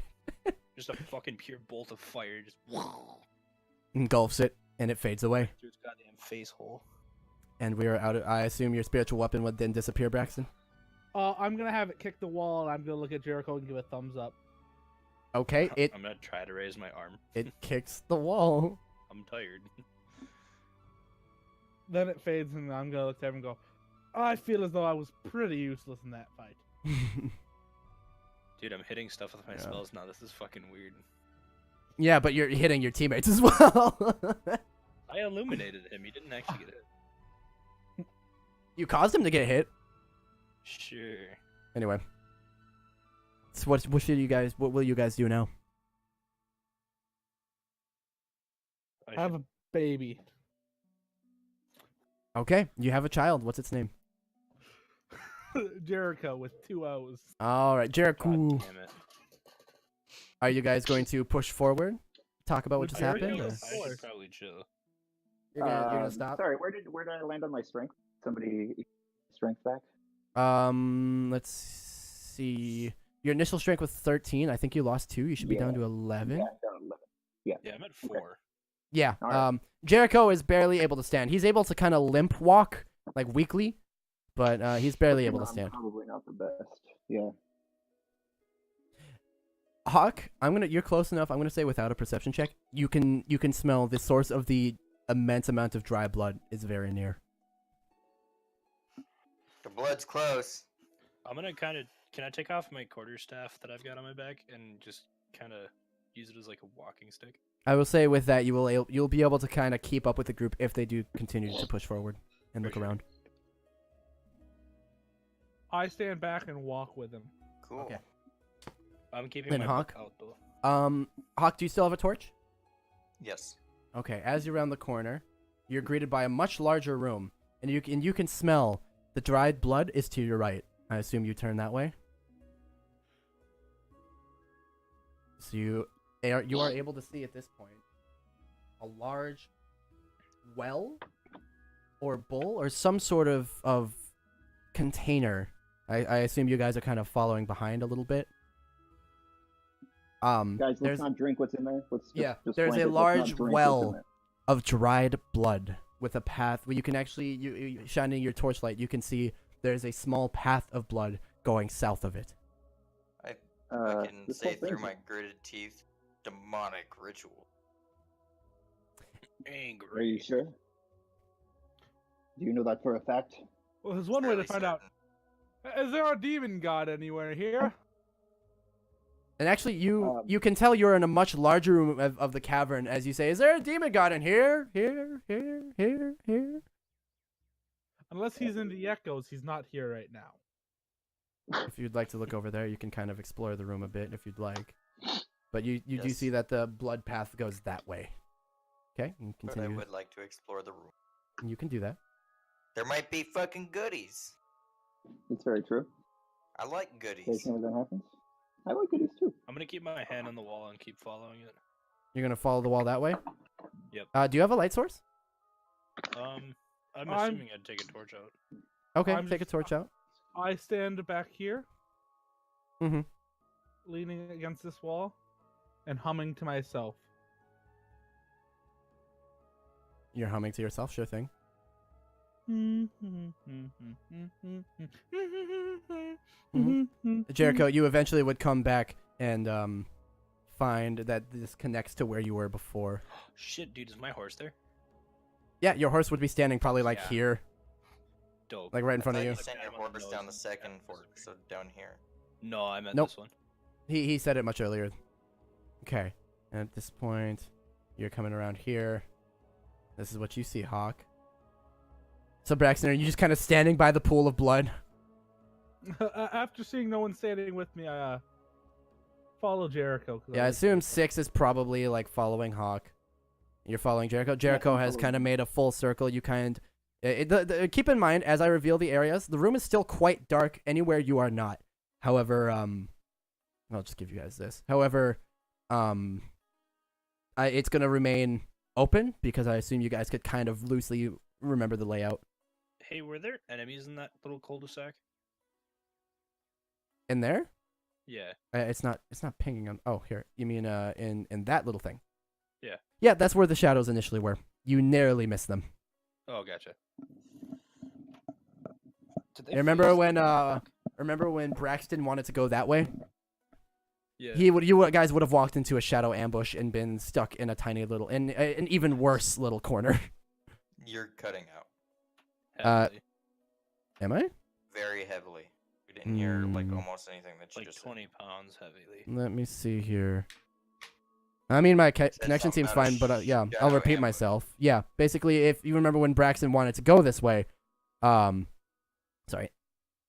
Just a fucking pure bolt of fire, just Engulfs it, and it fades away. through its goddamn face hole. And we are out of... I assume your spiritual weapon would then disappear, Braxton? I'm gonna have it kick the wall, and I'm gonna look at Jericho and give a thumbs up. Okay, I'm gonna try to raise my arm. it kicks the wall. I'm tired. Then it fades, and I'm gonna look at him and go, I feel as though I was pretty useless in that fight. Dude, I'm hitting stuff with my Yeah. spells now. This is fucking weird. Yeah, but you're hitting your teammates as well. I illuminated him. He didn't actually get hit. You caused him to get hit. Sure. Anyway. So what will you guys do now? I have a baby. Okay, you have a child. What's its name? Jericho with 2 O's. All right, Jericho. God damn it. Are you guys going to push forward? Talk about what just Jericho happened? Or? is- I should probably chill. You're gonna stop. Sorry, where did I land on my strength? Somebody strength back. Let's see. Your initial strength was 13. I think you lost 2. You should be down to 11. Yeah, down 11. Yeah, I'm at 4. Yeah. All right. Jericho is barely able to stand. He's able to kind of limp walk, like weakly, but he's barely able to stand. Probably not the best. Yeah. Hawk, you're close enough. I'm gonna say without a perception check, you can smell the source of the immense amount of dry blood is very near. The blood's close. I'm gonna kind of. Can I take off my quarterstaff that I've got on my back and just kind of use it as like a walking stick? I will say with that you'll be able to kind of keep up with the group if they do continue to push forward and look For sure. around. I stand back and walk with him. Cool. Okay. I'm keeping Then my Hawk? book out though. Hawk, do you still have a torch? Yes. Okay, as you round the corner, you're greeted by a much larger room, and you can smell the dried blood is to your right. I assume you turn that way. So you are able to see at this point a large well or bowl or some sort of container. I assume you guys are kind of following behind a little bit. Guys, let's there's not drink what's in there. Let's just there's blanket, a let's not large drink what's in well there. of dried blood with a path where you can actually you shining your torchlight, you can see there's a small path of blood going south of it. I can this say whole through thing's- my gritted teeth, demonic ritual. Are you Angry. sure? Do you know that for a fact? Well, there's one way to Fairly find out. certain. Is there a demon god anywhere here? And actually, you can tell you're in a much larger room of the cavern as you say, "Is there a demon god in here? Here, here, here, here." Unless he's in the echoes, he's not here right now. If you'd like to look over there, you can kind of explore the room a bit if you'd like. But you do Yes. see that the blood path goes that way. Okay, and But I continue. would like to explore the room. You can do that. There might be fucking goodies. It's very true. I like goodies. Occasionally that happens. I like goodies too. I'm gonna keep my hand on the wall and keep following it. You're gonna follow the wall that way. Yep. Do you have a light source? I'm I'm- assuming I'd take a torch out. Okay, I'm take a just- torch out. I stand back here, Mm-hmm. leaning against this wall, and humming to myself. You're humming to yourself, sure thing. Jericho, you eventually would come back and find that this connects to where you were before. Shit, dude, is my horse there? Yeah, your horse would be standing probably like Yeah. here, Dope. like right in I front of thought you. you sent your Pat him on the horse nose down and the stuff. second fork, so down here. No, I meant Nope. this one. He said it much earlier. Okay, and at this point, you're coming around here. This is what you see, Hawk. So Braxton, are you just kind of standing by the pool of blood? After seeing no one standing with me, I follow Jericho. 'cause Yeah, I like assume Jericho. 6 is probably like following Hawk. You're following Jericho. Jericho has following kind of made a full circle. You keep in mind as I reveal the areas, the room is still quite dark anywhere you are not. However, I'll just give you guys this. However, it's gonna remain open because I assume you guys could kind of loosely remember the layout. Hey, were there enemies in that little cul-de-sac? In there, Yeah. it's not pinging on. Oh, here. You mean in that little thing? Yeah. Yeah, that's where the shadows initially were. You narrowly missed them. Oh, gotcha. Did they You remember face when the- remember when Braxton wanted to go that way? Yeah. You guys would have walked into a shadow ambush and been stuck in a tiny little, in an even worse little corner. You're cutting out Heavily. Am I? very heavily. We didn't hear like Hmm. almost anything that you like just said. 20 pounds heavily. Let me see here. I mean, my Said connection something seems about a fine, but yeah, I'll shadow repeat ambush. myself. Yeah, basically, if you remember when Braxton wanted to go this way,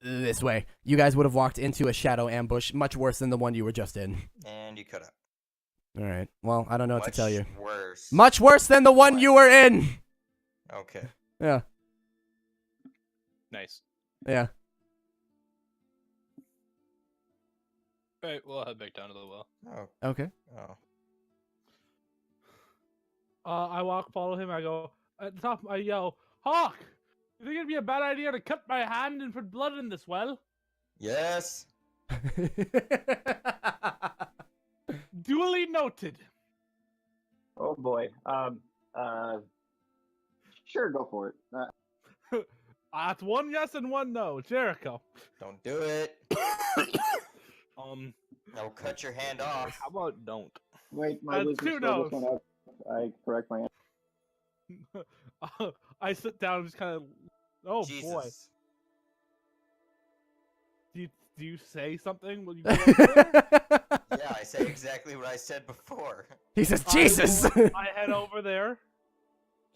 this way, you guys would have walked into a shadow ambush much worse than the one you were just in. And you cut out. All right. Well, I don't know what to tell you. Worse. Much worse than the one What? you were in. Okay. Yeah. Nice. Yeah. All right, well, I'll head back down to the well. Oh, Okay. oh. I follow him. I go at the top. I yell, "Hawk! You think it'd be a bad idea to cut my hand and put blood in this well?" Yes. Duly noted. Oh boy. Sure, go for it. That's one yes and one no. Jericho. Don't do it. Um, I'll cut your hand off. how about don't? Wait, my That's wisdom two score just no's. went up. I correct my answer. I sit down and just kind of. Oh Jesus. boy. Do you say something? Will you go over there? Yeah, I say exactly what I said before. He says, Jesus! I head over there.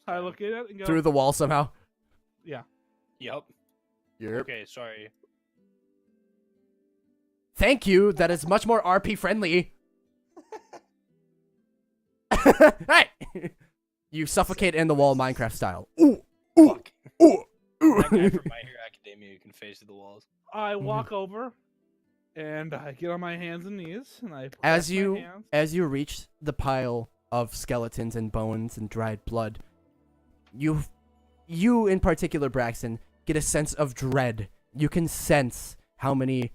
I look at it and go. Through the wall somehow. Yeah. Yep. Yep. Okay, sorry. Thank you. That is much more RP friendly. Hey! You suffocate in the wall Minecraft style. Ooh, ooh, Fuck. ooh, ooh. That guy from My Hero Academia who can face through the walls. I walk over, and I get on my hands and knees, and I As press my hands. as you reach the pile of skeletons and bones and dried blood, you in particular, Braxton, get a sense of dread. You can sense how many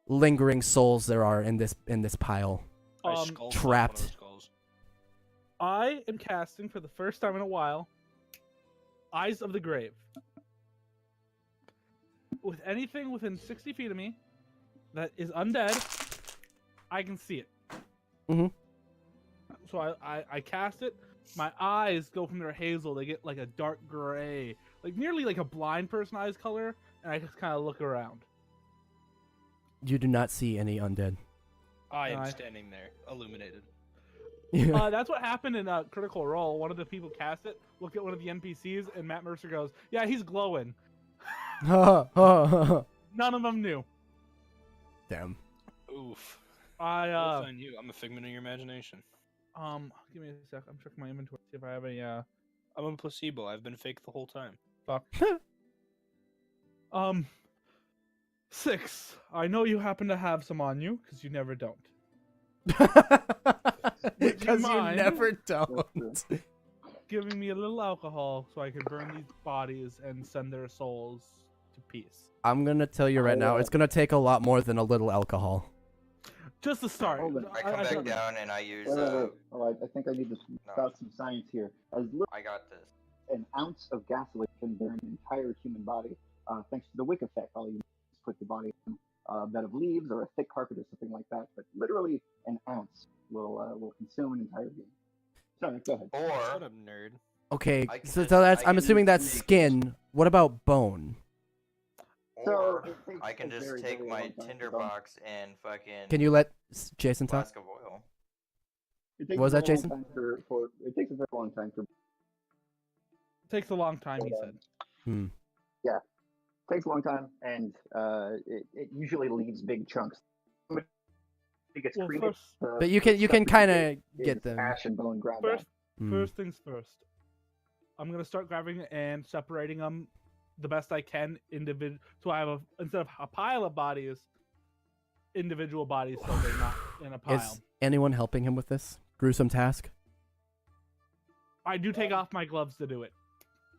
lingering souls there are in this pile. I skull fuck one of trapped. those skulls. I am casting for the first time in a while Eyes of the Grave. With anything within 60 feet of me that is undead, I can see it. Mm-hmm. So I cast it. My eyes go from their hazel. They get like a dark gray, like nearly like a blind person eyes color, and I just kind of look around. You do not see any undead. I am I- standing there, illuminated. That's what happened in Critical Role. One of the people cast it, looked at one of the NPCs, and Matt Mercer goes, "Yeah, he's glowing." None of them knew. Damn. Oof. I That's on you. I'm a figment of your imagination. give me a sec. I'm checking my inventory see if I have any I'm a placebo. I've been fake the whole time. fuck. 6. I know you happen to have some on you because you never don't. Because you mind? never don't. Giving me a little alcohol so I can burn these bodies and send their souls to peace. I'm gonna tell you right now, it's gonna take a lot more than a little alcohol. Just to start. Hold on. I come back down and I use. All right, I think I need to start some science here. As little I got this. as an ounce of ghastly can burn an entire human body, thanks to the wick effect. All you do is put the body in a bed of leaves or a thick carpet or something like that. But literally, an ounce will consume an entire being. Sorry, go ahead. Or Shut up, nerd. Okay, I can so just- that's I I'm can assuming just that's take- skin. What about bone? or it takes I can a just very, take very my long time tinder to burn. box and fucking Can you let Jason talk? flask of oil. It takes What was a that, very Jason? long time it takes a very long time for Takes a long time, he said. takes a long time, and it usually leaves big chunks. It gets Well, cremated. first, But you can stuff kind that of is get them. ash and bone ground first, down. first things first. I'm gonna start grabbing and separating them the best I can so I have instead of a pile of bodies, individual bodies, so they're not in a pile. Is anyone helping him with this gruesome task? I do take off my gloves to do it.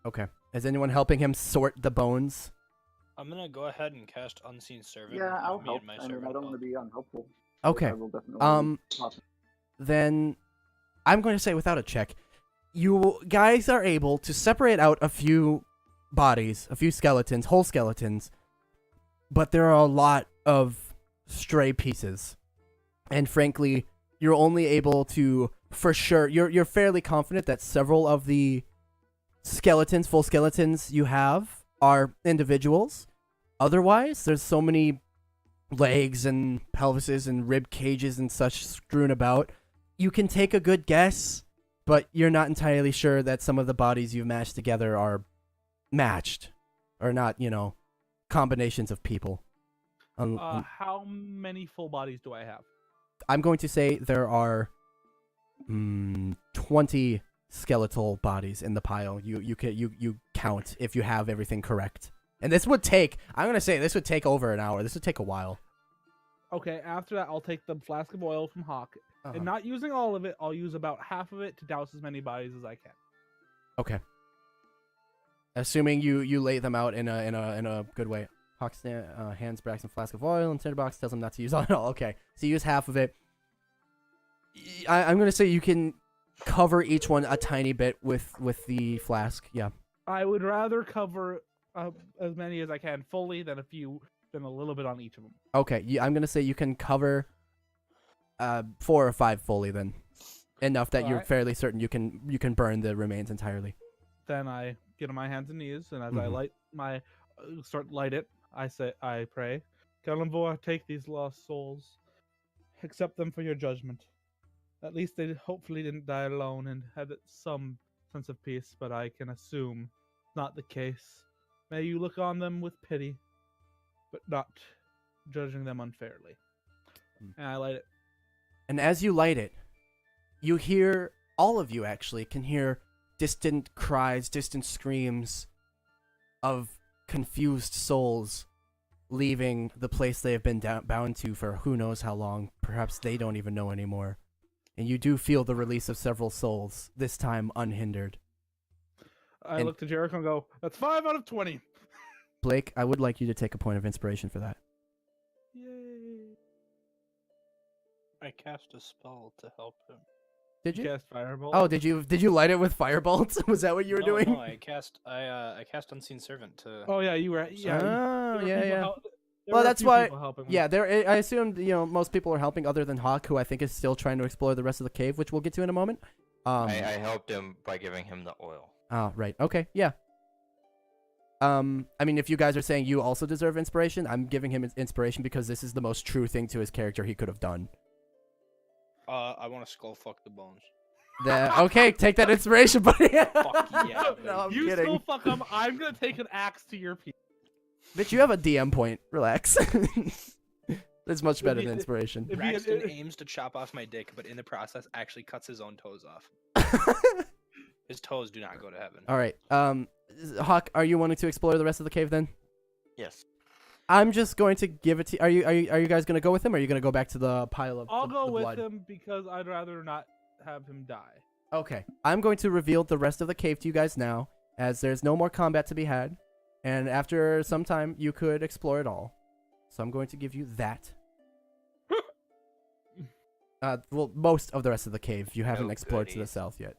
Okay. Is anyone helping him sort the bones? I'm gonna go ahead and cast Unseen Servant. Yeah, I'll me help. and my I mean, servant I don't want to help. be unhelpful. Okay. I will definitely talk. Then I'm going to say without a check, you guys are able to separate out a few bodies, a few skeletons, whole skeletons, but there are a lot of stray pieces. And frankly, you're only able to, for sure, you're fairly confident that several of the skeletons, full skeletons you have are individuals. Otherwise, there's so many legs and pelvises and rib cages and such strewn about. You can take a good guess, but you're not entirely sure that some of the bodies you've matched together are matched or not, combinations of people. How many full bodies do I have? I'm going to say there are 20 skeletal bodies in the pile. You count if you have everything correct And this would take, I'm going to say, this would take over an hour. This would take a while. Okay, after that, I'll take the flask of oil from Hawk. Uh-huh. And not using all of it, I'll use about half of it to douse as many bodies as I can. Okay. Assuming you lay them out in a good way. Hawk hands Braxton a flask of oil and tinderbox tells him not to use all at all. Okay, so you use half of it. I'm gonna say you can cover each one a tiny bit with the flask. Yeah. I would rather cover as many as I can fully than a little bit on each of them. Okay, I'm gonna say you can cover 4 or 5 fully then, enough that you're Alright. fairly certain you can burn the remains entirely. Then I get on my hands and knees, and as Mhm. I light it, I pray, Kalimvor, take these lost souls, accept them for your judgment. At least they hopefully didn't die alone and had some sense of peace, but I can assume not the case. May you look on them with pity, but not judging them unfairly. And I light it. And as you light it, you hear, all of you actually can hear distant cries, distant screams of confused souls leaving the place they have been bound to for who knows how long. Perhaps they don't even know anymore. And you do feel the release of several souls, this time unhindered. I And- look to Jericho and go, that's 5 out of 20. Blake, I would like you to take a point of inspiration for that. Yay. I cast a spell to help him. Did you? Cast Firebolt. Oh, did you light it with firebolts? Was that what you were doing? No, I cast Unseen Servant to. Oh, yeah, you were. Yeah. Oh, there were yeah, people yeah. there Well, were a that's few why- people helping me. Yeah, I assumed, most people are helping other than Hawk, who I think is still trying to explore the rest of the cave, which we'll get to in a moment. I helped him by giving him the oil. Oh, right. Okay, yeah. I mean, if you guys are saying you also deserve inspiration, I'm giving him inspiration because this is the most true thing to his character he could have done. I want to skull fuck the bones. Okay, take that inspiration, buddy. Fuck yeah, No, I'm You kidding. still fuck them. I'm gonna take an axe to your piece. Bitch, you have a DM point. Relax. That's much better It'd be- than inspiration. it'd be- Braxton it- aims to chop off my dick, but in the process actually cuts his own toes off. His toes do not go to heaven. All right. Hawk, are you wanting to explore the rest of the cave then? Yes. I'm just going to give it to. Are you guys gonna go with him, or are you gonna go back to the pile of? I'll go the with blood? him because I'd rather not have him die. Okay. I'm going to reveal the rest of the cave to you guys now, as there's no more combat to be had, and after some time you could explore it all. So I'm going to give you that. Well, most of the rest of the cave you haven't No explored to the goodies. south yet.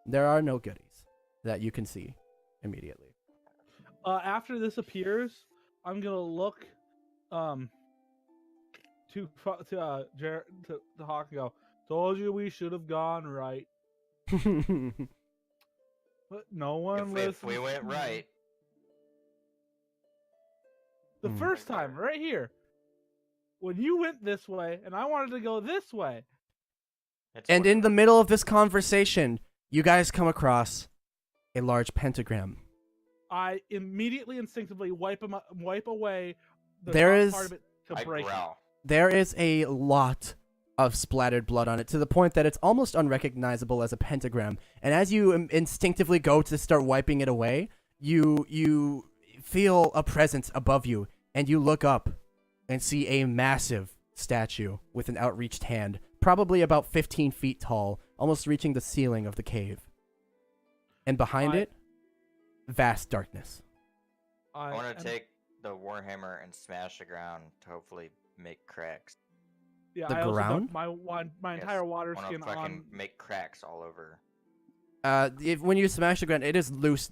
There are no goodies that you can see immediately. After this appears, I'm gonna look, to Hawk and go, told you we should have gone right, but no one listens. If we went to me." right, The Hmm. first time, right here, when you went this way and I wanted to go this way. it's And worth in the middle of this conversation, you guys come across a large pentagram. I immediately, instinctively wipe away the There top is- part of it to I break it. growl. There is a lot of splattered blood on it, to the point that it's almost unrecognizable as a pentagram. And as you instinctively go to start wiping it away, you feel a presence above you, and you look up and see a massive statue with an outreached hand, probably about 15 feet tall, almost reaching the ceiling of the cave. And behind I- it, vast darkness. I want am- to take the warhammer and smash the ground to hopefully make cracks. yeah, the I also ground? dumped my Yes, entire water I want skin to fucking on. make cracks all over. When you smash the ground, it is loose.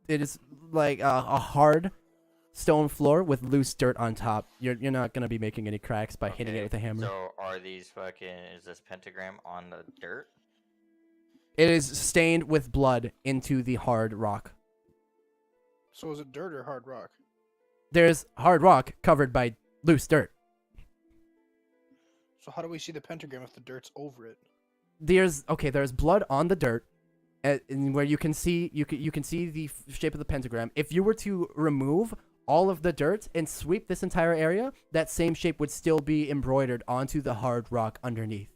It is like a hard stone floor with loose dirt on top. You're not gonna be making any cracks by hitting it Okay, with a hammer. So are these fucking? Is this pentagram on the dirt? It is stained with blood into the hard rock. So is it dirt or hard rock? There's hard rock covered by loose dirt. So how do we see the pentagram if the dirt's over it? There's blood on the dirt, and where you can see you can see the shape of the pentagram. If you were to remove all of the dirt and sweep this entire area, that same shape would still be embroidered onto the hard rock underneath.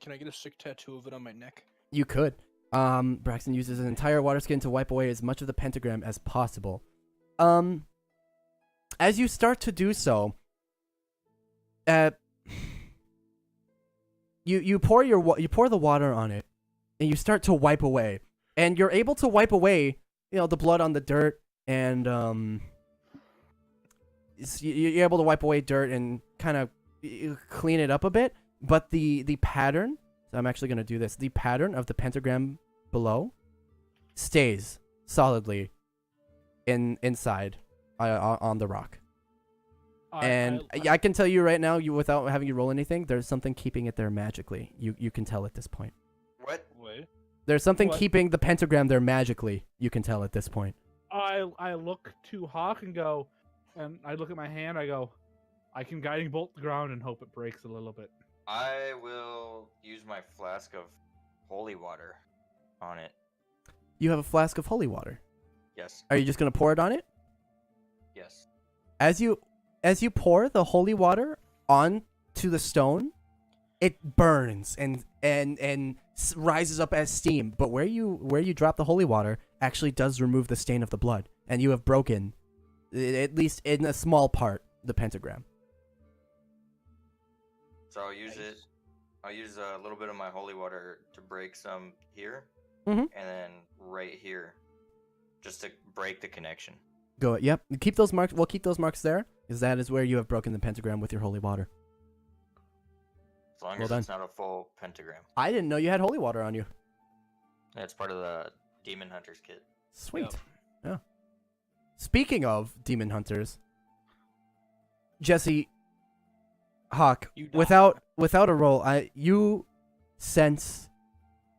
Can I get a sick tattoo of it on my neck? You could. Braxton uses an entire water skin to wipe away as much of the pentagram as possible. As you start to do so, you pour the water on it, and you start to wipe away, and you're able to wipe away, the blood on the dirt, and you're able to wipe away dirt and kind of clean it up a bit. But the pattern, so I'm actually gonna do this. The pattern of the pentagram below stays solidly inside on the rock. I can tell you right now, without having you roll anything, there's something keeping it there magically. You can tell at this point. What? Wait. There's something What? keeping the pentagram there magically. You can tell at this point. I look to Hawk and go, and I look at my hand. I go, I can guiding bolt the ground and hope it breaks a little bit. I will use my flask of holy water on it. You have a flask of holy water. Yes. Are you just gonna pour it on it? Yes. As you pour the holy water onto the stone, it burns and rises up as steam. But where you drop the holy water actually does remove the stain of the blood, and you have broken, at least in a small part, the pentagram. So I'll use it. I'll use a little bit of my holy water to break some here, Mhm. and then right here, just to break the connection. Go. Yep. Keep those marks. We'll keep those marks there, because that is where you have broken the pentagram with your holy water. As long Well as done. it's not a full pentagram. I didn't know you had holy water on you. That's part of the Demon Hunter's kit. Sweet. Yep. Yeah. Speaking of demon hunters, Jesse, Hawk, You die. without a roll, you sense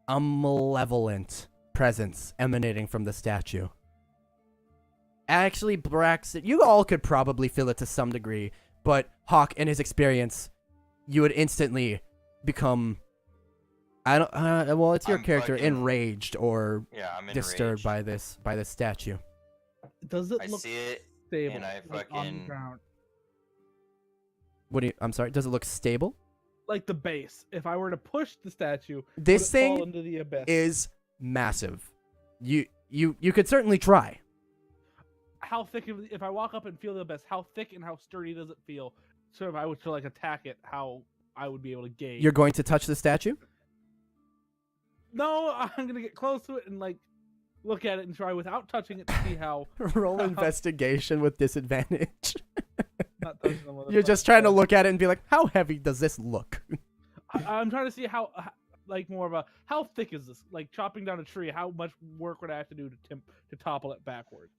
a malevolent presence emanating from the statue. Actually, Braxton, you all could probably feel it to some degree, but Hawk, in his experience, you would instantly become, well, it's your I'm character, fucking- enraged or Yeah, I'm disturbed enraged. by this statue. Does it I look see it, stable? and I like on the fucking- ground? What do you? I'm sorry. Does it look stable? Like the base. If I were to push the statue, This would it fall thing into the abyss? is massive. You could certainly try. How thick? If I walk up and feel the abyss, how thick and how sturdy does it feel? So if I were to like attack it, how I would be able to gauge. You're going to touch the statue? No, I'm gonna get close to it and like look at it and try without touching it to see how. Roll investigation with disadvantage. Not touching them with a You're just trying to touch. look at it and be like, how heavy does this look? I'm trying to see how, like, more of a how thick is this? Like chopping down a tree, how much work would I have to do to topple it backwards?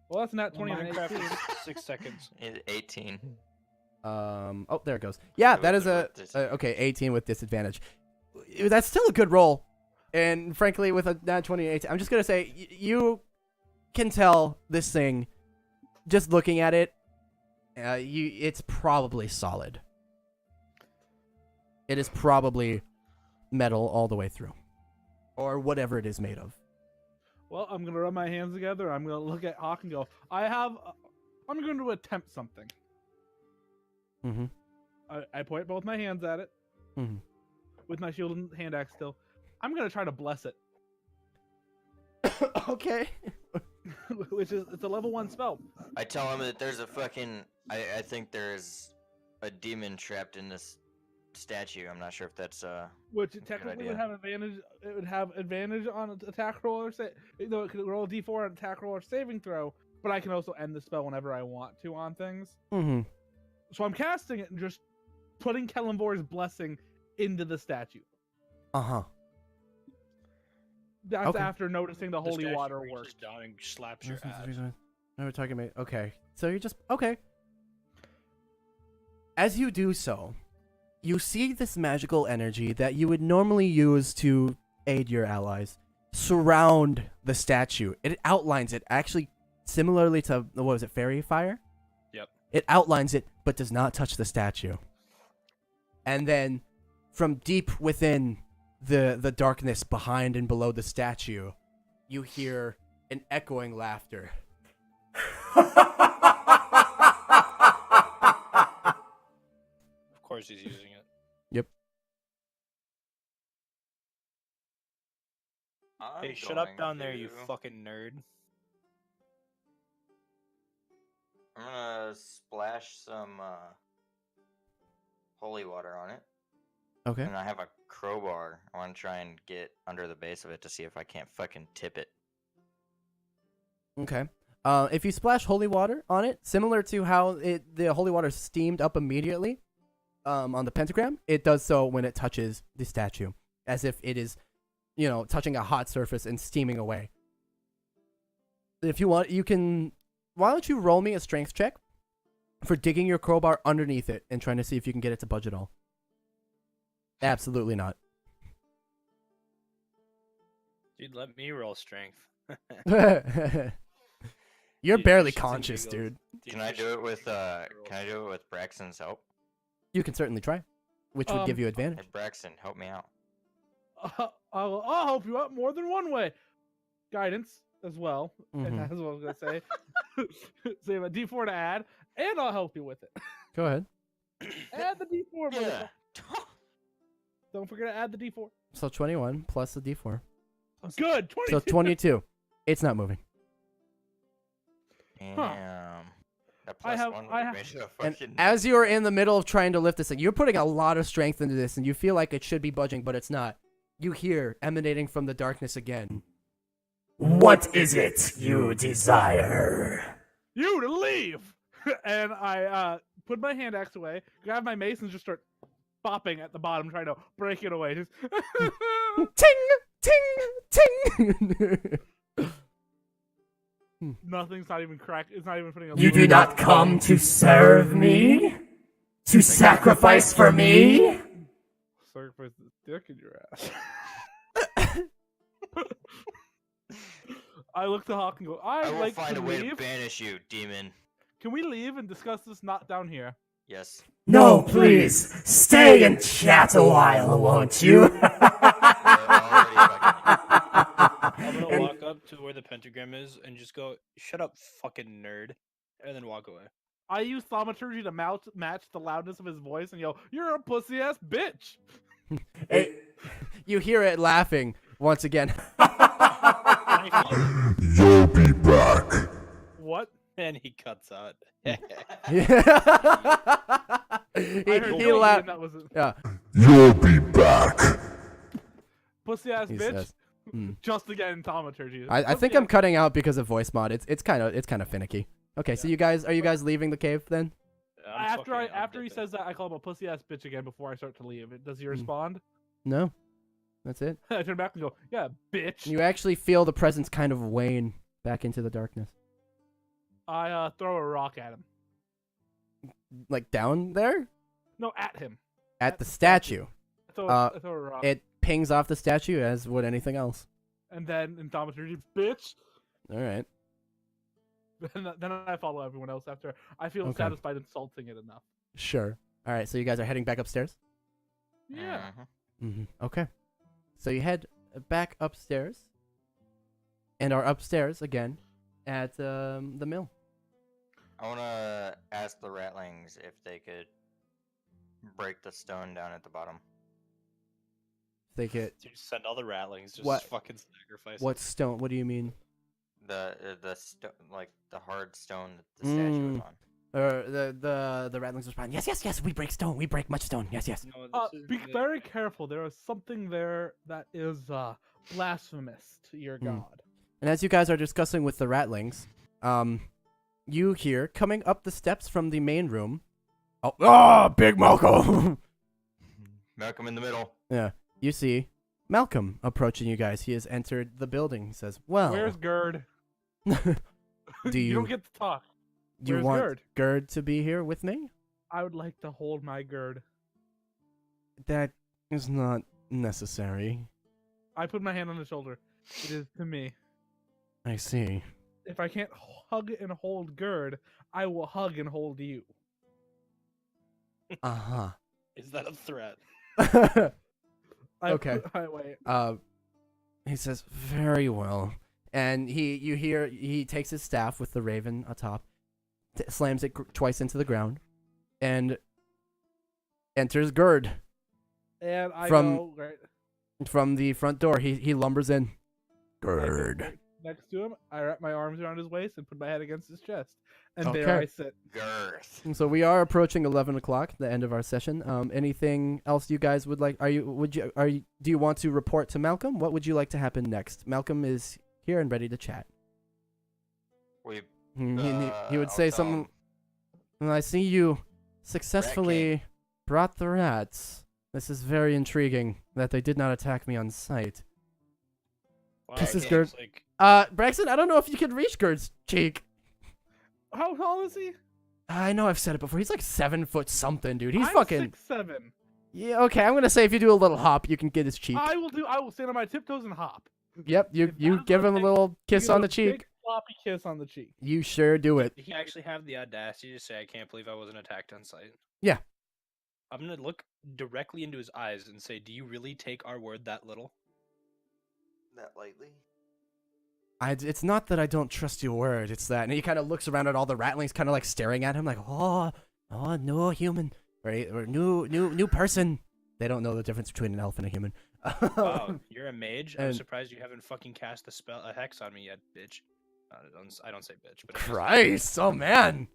Well, that's not 20 and Minecraft 18. is 6 seconds. 18. Oh, there it goes. Yeah, that is With disadvantage. okay, 18 with disadvantage. That's still a good roll. And frankly, with a nat 20 and 18, I'm just going to say you can tell this thing just looking at it. It's probably solid. It is probably metal all the way through, or whatever it is made of. Well, I'm gonna rub my hands together. I'm gonna look at Hawk and go, I'm going to attempt something. Mm-hmm. I point both my hands at it Mm-hmm. with my shield and hand axe still. I'm gonna try to bless it, Okay. which is it's a level 1 spell. I tell him that there's a fucking. I think there's a demon trapped in this statue. I'm not sure if that's Which Good technically idea. would have advantage. It would have advantage on an attack roll or though it could roll a d4 on attack roll or saving throw. But I can also end the spell whenever I want to on things. Mm-hmm. So I'm casting it and just putting Kellenbor's blessing into the statue. Uh-huh. That's Okay. after noticing the holy statue water reaches works. down and slaps your ass. No, we're talking about. Okay. So you're just. Okay. As you do so, you see this magical energy that you would normally use to aid your allies surround the statue. It outlines it, actually similarly to, what was it, fairy fire? Yep. It outlines it, but does not touch the statue. And then, from deep within the darkness behind and below the statue, you hear an echoing laughter. Of course he's using it. I'm Hey, shut up going down there, you to- fucking nerd. I'm gonna splash some holy water on it. Okay. And I have a crowbar. I want to try and get under the base of it to see if I can't fucking tip it. Okay. If you splash holy water on it, similar to how the holy water steamed up immediately, on the pentagram, it does so when it touches the statue, as if it is, touching a hot surface and steaming away. If you want, you can. Why don't you roll me a strength check for digging your crowbar underneath it and trying to see if you can get it to budge at all? Absolutely not. Dude, let me roll strength. You're Dude, barely shits and conscious, giggles. dude. Can I do it with Braxton's help? You can certainly try, which would give you Hey, advantage. Braxton, help me out. I'll help you out more than one way. Guidance as well, and Mhm. that's what I was gonna say. So you have a D4 to add, and I'll help you with it. Go ahead. Add the D4, Yeah. motherfucker. Don't forget to add the D4. So 21 plus the D4. Good. 22. So 22. It's not moving. Damn. That plus have- one I would have- make it a And fucking... as you are in the middle of trying to lift this thing, you're putting a lot of strength into this, and you feel like it should be budging, but it's not. You hear emanating from the darkness again. What is it you desire? You to leave. And I put my hand axe away, grab my mace, and just start bopping at the bottom, trying to break it away. Just Ting! Ting! Ting! nothing's not even crack. It's not even putting a. You do not come to serve me? To sacrifice for me? Sacrifice the dick in your ass. I look to Hawk and go, I I'd will like find to a way to leave. banish you, demon. Can we leave and discuss this not down here? Yes. No, please. Stay and chat a while, won't you? I'm gonna walk up to where the pentagram is and just go, "Shut up, fucking nerd," and then walk away. I use thaumaturgy to match the loudness of his voice and yell, "You're a pussy ass bitch!" Hey, You hear it laughing once again. you'll be back. What? And he cuts out. he I heard he no, laughed. that was Yeah, You'll be back. pussy ass he bitch. says. Just again, thaumaturgy. I think I'm cutting out because of voice mod. It's kind of finicky. Okay, so are you guys leaving the cave then? After he says that, I call him a pussy ass bitch again before I start to leave. Does he respond? No, that's it. I turn back and go, "Yeah, bitch." You actually feel the presence kind of wane back into the darkness, I throw a rock at him. like down there No, at him. at the statue. I throw a rock. It pings off the statue as would anything else. And then in thaumaturgy, bitch. All right. Then I follow everyone else after I feel Okay. satisfied insulting it enough. Sure. All right. So you guys are heading back upstairs. Yeah. Okay. So you head back upstairs, and are upstairs again at the mill. I want to ask the ratlings if they could break the stone down at the bottom. They get Dude, send all the ratlings. Just What- fucking sacrifice. what stone? What do you mean? Like the hard stone that the statue is on. Or the rattlings respond. Yes. We break stone. We break much stone. Yes. No, this is Be the- very careful. There is something there that is blasphemous to your Hmm. god. And as you guys are discussing with the ratlings, you hear coming up the steps from the main room. Oh, Big Malcolm! Malcolm in the middle. Yeah, you see Malcolm approaching you guys. He has entered the building. He says, "Well, Where's Gerd? do You you don't get to talk. do you Where's want Gerd? Gerd to be here with me?" I would like to hold my Gerd. That is not necessary. I put my hand on his shoulder. It is to me. I see. If I can't hug and hold Gerd, I will hug and hold you. Uh Is that a threat? huh. I Okay. Wait. He says, "Very well." And you hear he takes his staff with the raven atop, slams it twice into the ground, and enters Gerd And I From- go, right. from the front door. He lumbers in. Gerd. next to him. I wrap my arms around his waist and put my head against his chest, and there Okay. I sit. Girth. So we are approaching 11 o'clock, the end of our session. Anything else you guys would like? Do you want to report to Malcolm? What would you like to happen next? Malcolm is here and ready to chat. We He would I'll say tell something. him. "Well, I see you successfully brought the rats. This is very intriguing that they did not attack me on sight." Wow, This is okay, good. it's like- Braxton, I don't know if you can reach Gerd's cheek. How tall is he? I know I've said it before. He's like 7 foot something, dude. He's I'm fucking. 6'7". Yeah, okay. I'm gonna say if you do a little hop, you can get his cheek. I will stand on my tiptoes and hop. Yep, you If you that's give what him a they- little kiss You get on a the cheek. big floppy kiss on the cheek. You sure do it. Did he actually have the audacity to say, "I can't believe I wasn't attacked on sight"? Yeah. I'm gonna look directly into his eyes and say, "Do you really take our word that little?" That lightly. It's not that I don't trust your word. It's that, and he kind of looks around at all the ratlings, kind of like staring at him, like, oh, no human, right? Or new person. They don't know the difference between an elf and a human. Wow, you're a mage. I'm And- surprised you haven't fucking cast a hex on me yet, bitch. I don't say bitch, but Christ, oh man.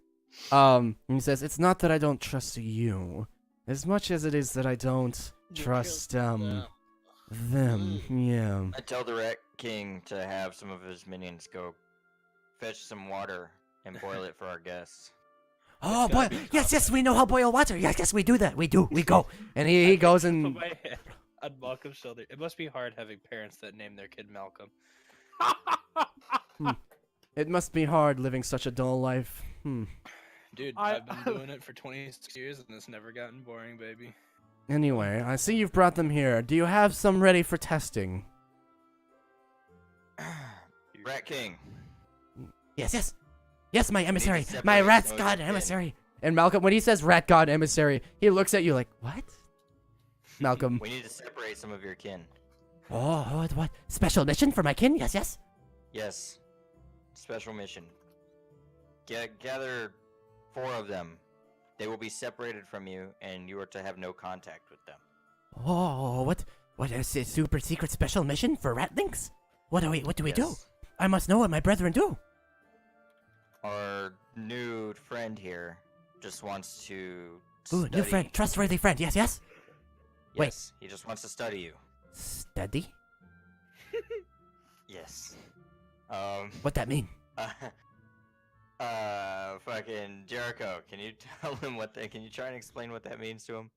And he says, it's not that I don't trust you, as much as it is that I don't trust them. Yeah. I tell the Rat King to have some of his minions go fetch some water and boil it for our guests. Oh It's boy, gotta be yes, we know how boil water. Yes, we do that. We go, and he goes Put and my hand on Malcolm's shoulder. It must be hard having parents that name their kid Malcolm. it must be hard living such a dull life. Dude, I've been doing it for 26 years and it's never gotten boring, baby. Anyway, I see you've brought them here. Do you have some ready for testing? Rat King. Yes, my emissary, separate my rat's those god in. emissary. And Malcolm, when he says rat god emissary, he looks at you like, what? Malcolm, We need to separate some of your kin. oh, what? Special mission for my kin? Yes. Yes. Special mission. Gather 4 of them. They will be separated from you, and you are to have no contact with them. Oh, what is a super secret special mission for ratlings? What do we do? Yes. I must know what my brethren do. Our new friend here just wants to Ooh, study. new friend, trustworthy friend. Yes. wait. Yes, he just wants to study you. Study? Yes. What that mean? Fucking Jericho, can you tell him can you try and explain what that means to him?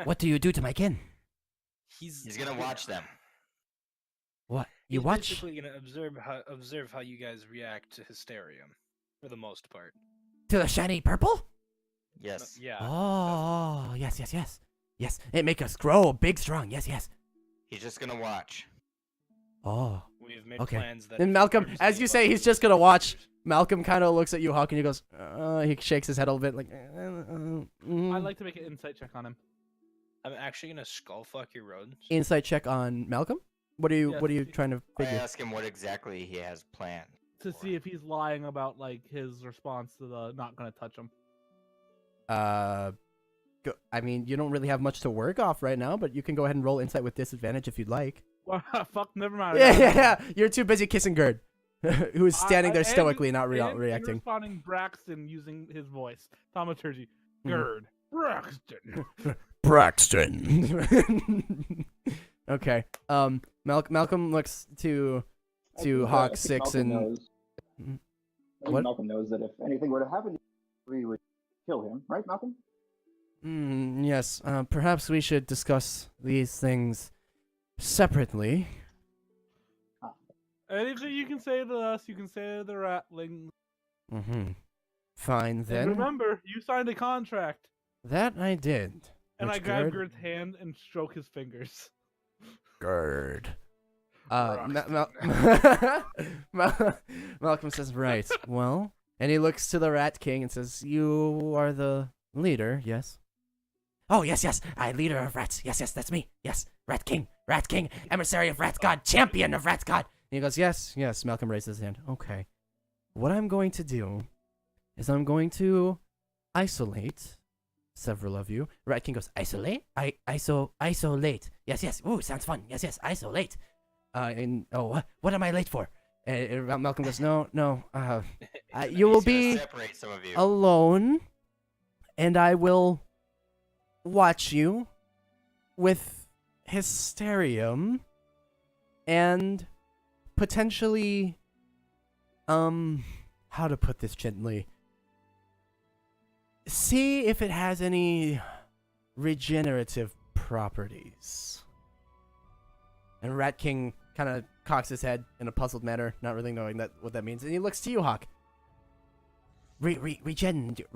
What do you do to my kin? He's gonna watch them. What? You He's watch? basically gonna observe how you guys react to Hysterium, for the most part. To the shiny purple? Yes. Yeah. Oh, yes. Yes, it make us grow big, strong. Yes. He's just gonna watch. Oh. We've made Okay. plans that. And Malcolm, as you say, he's just gonna watch. Malcolm kind of looks at you, Hawk, and he goes, he shakes his head a little bit, like, I'd like to make an insight check on him. I'm actually gonna skull fuck your rodents. Insight check on Malcolm? What are you Yes. trying to I figure? ask him what exactly he has planned. To see if he's lying about like his response to the not gonna touch him. I mean, you don't really have much to work off right now, but you can go ahead and roll insight with disadvantage if you'd like. Fuck, never mind. Yeah. You're too busy kissing Gerd, who is standing there And- stoically, not and reacting. responding Braxton using his voice. Thaumaturgy. Mhm. Gerd. Braxton. Braxton. Okay. Malcolm looks to Hawk I think 6 Malcolm and knows. Mhm. I think What? Malcolm knows that if anything were to happen, we would kill him, right, Malcolm? Yes. Perhaps we should discuss these things separately. Anything you can say to us, you can say to the ratlings. Fine And then. remember, you signed a contract. That I did. And I Which grab Gerd? Gerd's hand and stroke his fingers. Gerd. Malcolm says, right, well, and he looks to the Rat King and says, you are the leader, yes? Oh, yes, I leader of rats. Yes, that's me. Yes, Rat King, emissary of Rat God, champion of Rat God. And he goes, yes, Malcolm raises his hand. Okay, what I'm going to do is I'm going to isolate several of you. Rat King goes, isolate? Isolate. Yes. Ooh, sounds fun. Yes, isolate. And what am I late for? Malcolm goes, no. You will He's gonna be separate some of you. alone, and I will watch you with hysterium and potentially, how to put this gently? See if it has any regenerative properties. And Rat King kind of cocks his head in a puzzled manner, not really knowing what that means, and he looks to you, Hawk. Regener.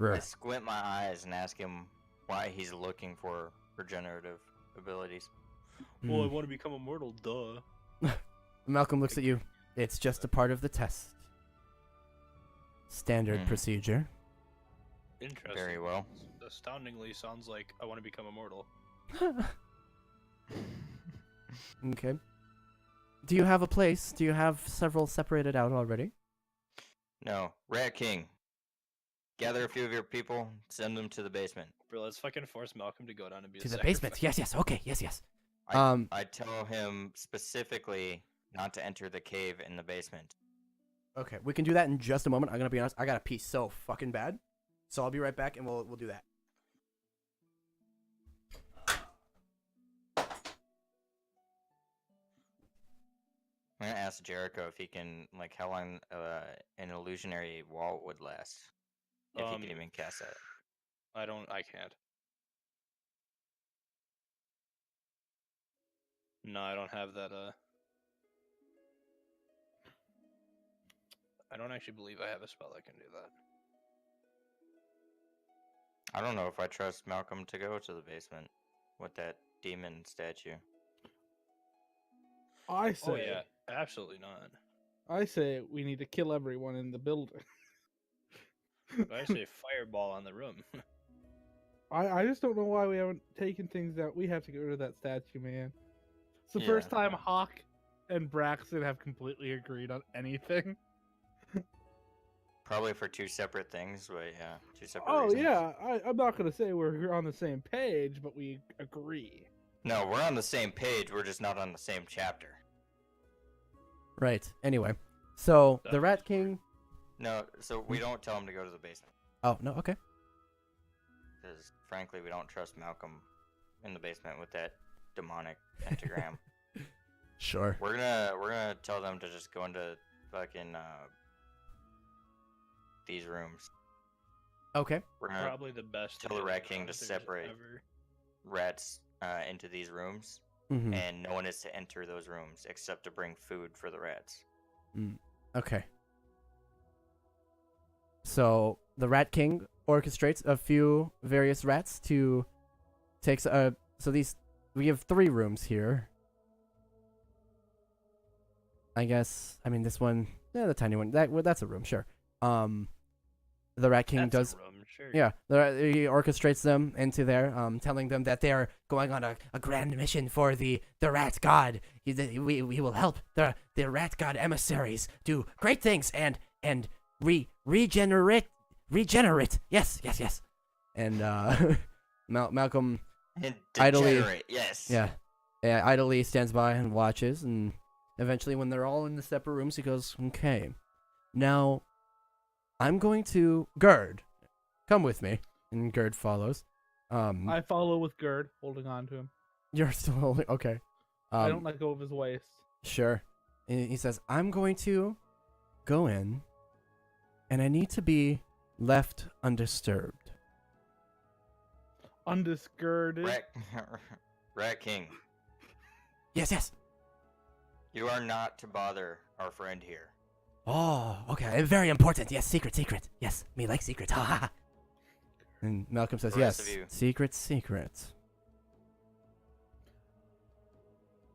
I squint my eyes and ask him why he's looking for regenerative abilities. Well, I want to become immortal, duh. Malcolm looks at you. It's just a part of the test. Standard procedure. Interesting. Very well. Astoundingly sounds like I want to become immortal. Okay. Do you have a place? Do you have several separated out already? No. Rat King. Gather a few of your people, send them to the basement. Bro, let's fucking force Malcolm to go down and be To the the basement. Yes. Okay. Yes. I tell him specifically not to enter the cave in the basement. Okay, we can do that in just a moment. I'm gonna be honest. I gotta pee so fucking bad, so I'll be right back, and we'll do that. I'm gonna ask Jericho if he can, like, how long an illusionary wall would last. If he can even cast that. I can't. No, I don't have that, I don't actually believe I have a spell that can do that. I don't know if I trust Malcolm to go to the basement with that demon statue. I say, Oh yeah, absolutely not. I say we need to kill everyone in the building. I say fireball on the room. I just don't know why we haven't taken things out. We have to get rid of that statue, man. It's the first time Hawk and Braxton have completely agreed on anything. Probably for two separate things, but yeah, two separate Oh reasons. yeah, I'm not gonna say we're on the same page, but we agree. No, we're on the same page, we're just not on the same chapter. Right. Anyway, so the Rat King. No, so we don't tell him to go to the basement. Oh no. Okay. Because, frankly, we don't trust Malcolm in the basement with that demonic pentagram. Sure. We're gonna tell them to just go into fucking these rooms. Okay. We're gonna Probably the best. tell the way Rat to King to monsters separate ever. rats into these rooms, Mm-hmm. and no one is to enter those rooms except to bring food for the rats. Okay. So the Rat King orchestrates a few various rats to take. So we have 3 rooms here. I guess. I mean, this one, the tiny one. That's a room, sure. The Rat King That's does. a room, sure. Yeah, he orchestrates them into there, telling them that they're going on a grand mission for the rat god. We will help the rat god emissaries do great things and regenerate. Yes. And Malcolm And Idly- degenerate, yes. yeah, idly stands by and watches, and eventually, when they're all in the separate rooms, he goes, "Okay, now I'm going to Gerd. Come with me." And Gerd follows. I follow with Gerd, holding on to him. You're still holding. Okay. I don't let go of his waist. Sure. And he says, "I'm going to go in, and I need to be left undisturbed." Undisgirded. Rat King, Yes. you are not to bother our friend here. Oh, okay. Very important. Yes, secret. Yes, me like secret. Ha ha. And Malcolm says, The rest "Yes, of you." secret.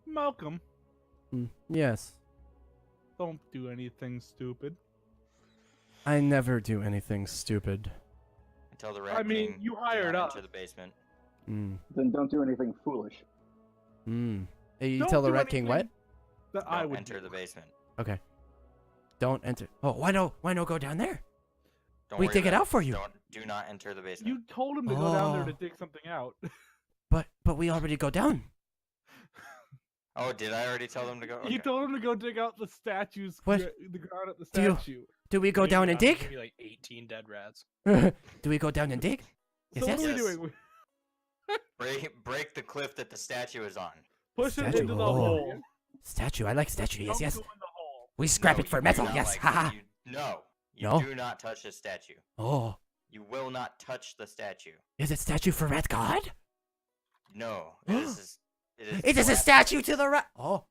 Malcolm, Yes. don't do anything stupid. I never do anything stupid. Until the Rat I mean, King you do hired not us. enter the basement. Then don't do anything foolish. Hey, you Don't tell the do Rat King what? anything That I Don't would enter do. the basement. Okay. Don't enter. Oh, why no go down there? Don't We worry dig it about out for you. Do not enter the basement. You told him to go down there to Oh. dig something out. But we already go down. Oh, did I already tell them to go? You Okay. told him to go dig out the statues. What? The ground at the Do you- statue. Do we go down and dig? Maybe like 18 dead rats. Do we go down and dig? So Yes, what are we yes. doing? Break the cliff that the statue is on. Push it Statue, into the oh. hole. Statue. I like statue. Yes, Don't yes. go in the hole. We scrap No, it for you do metal. not Yes. like- Haha. No, you No? do not touch the statue. Oh, You will not touch the statue. is it statue for rat god? No, it is. It is a statue to the rat. Oh.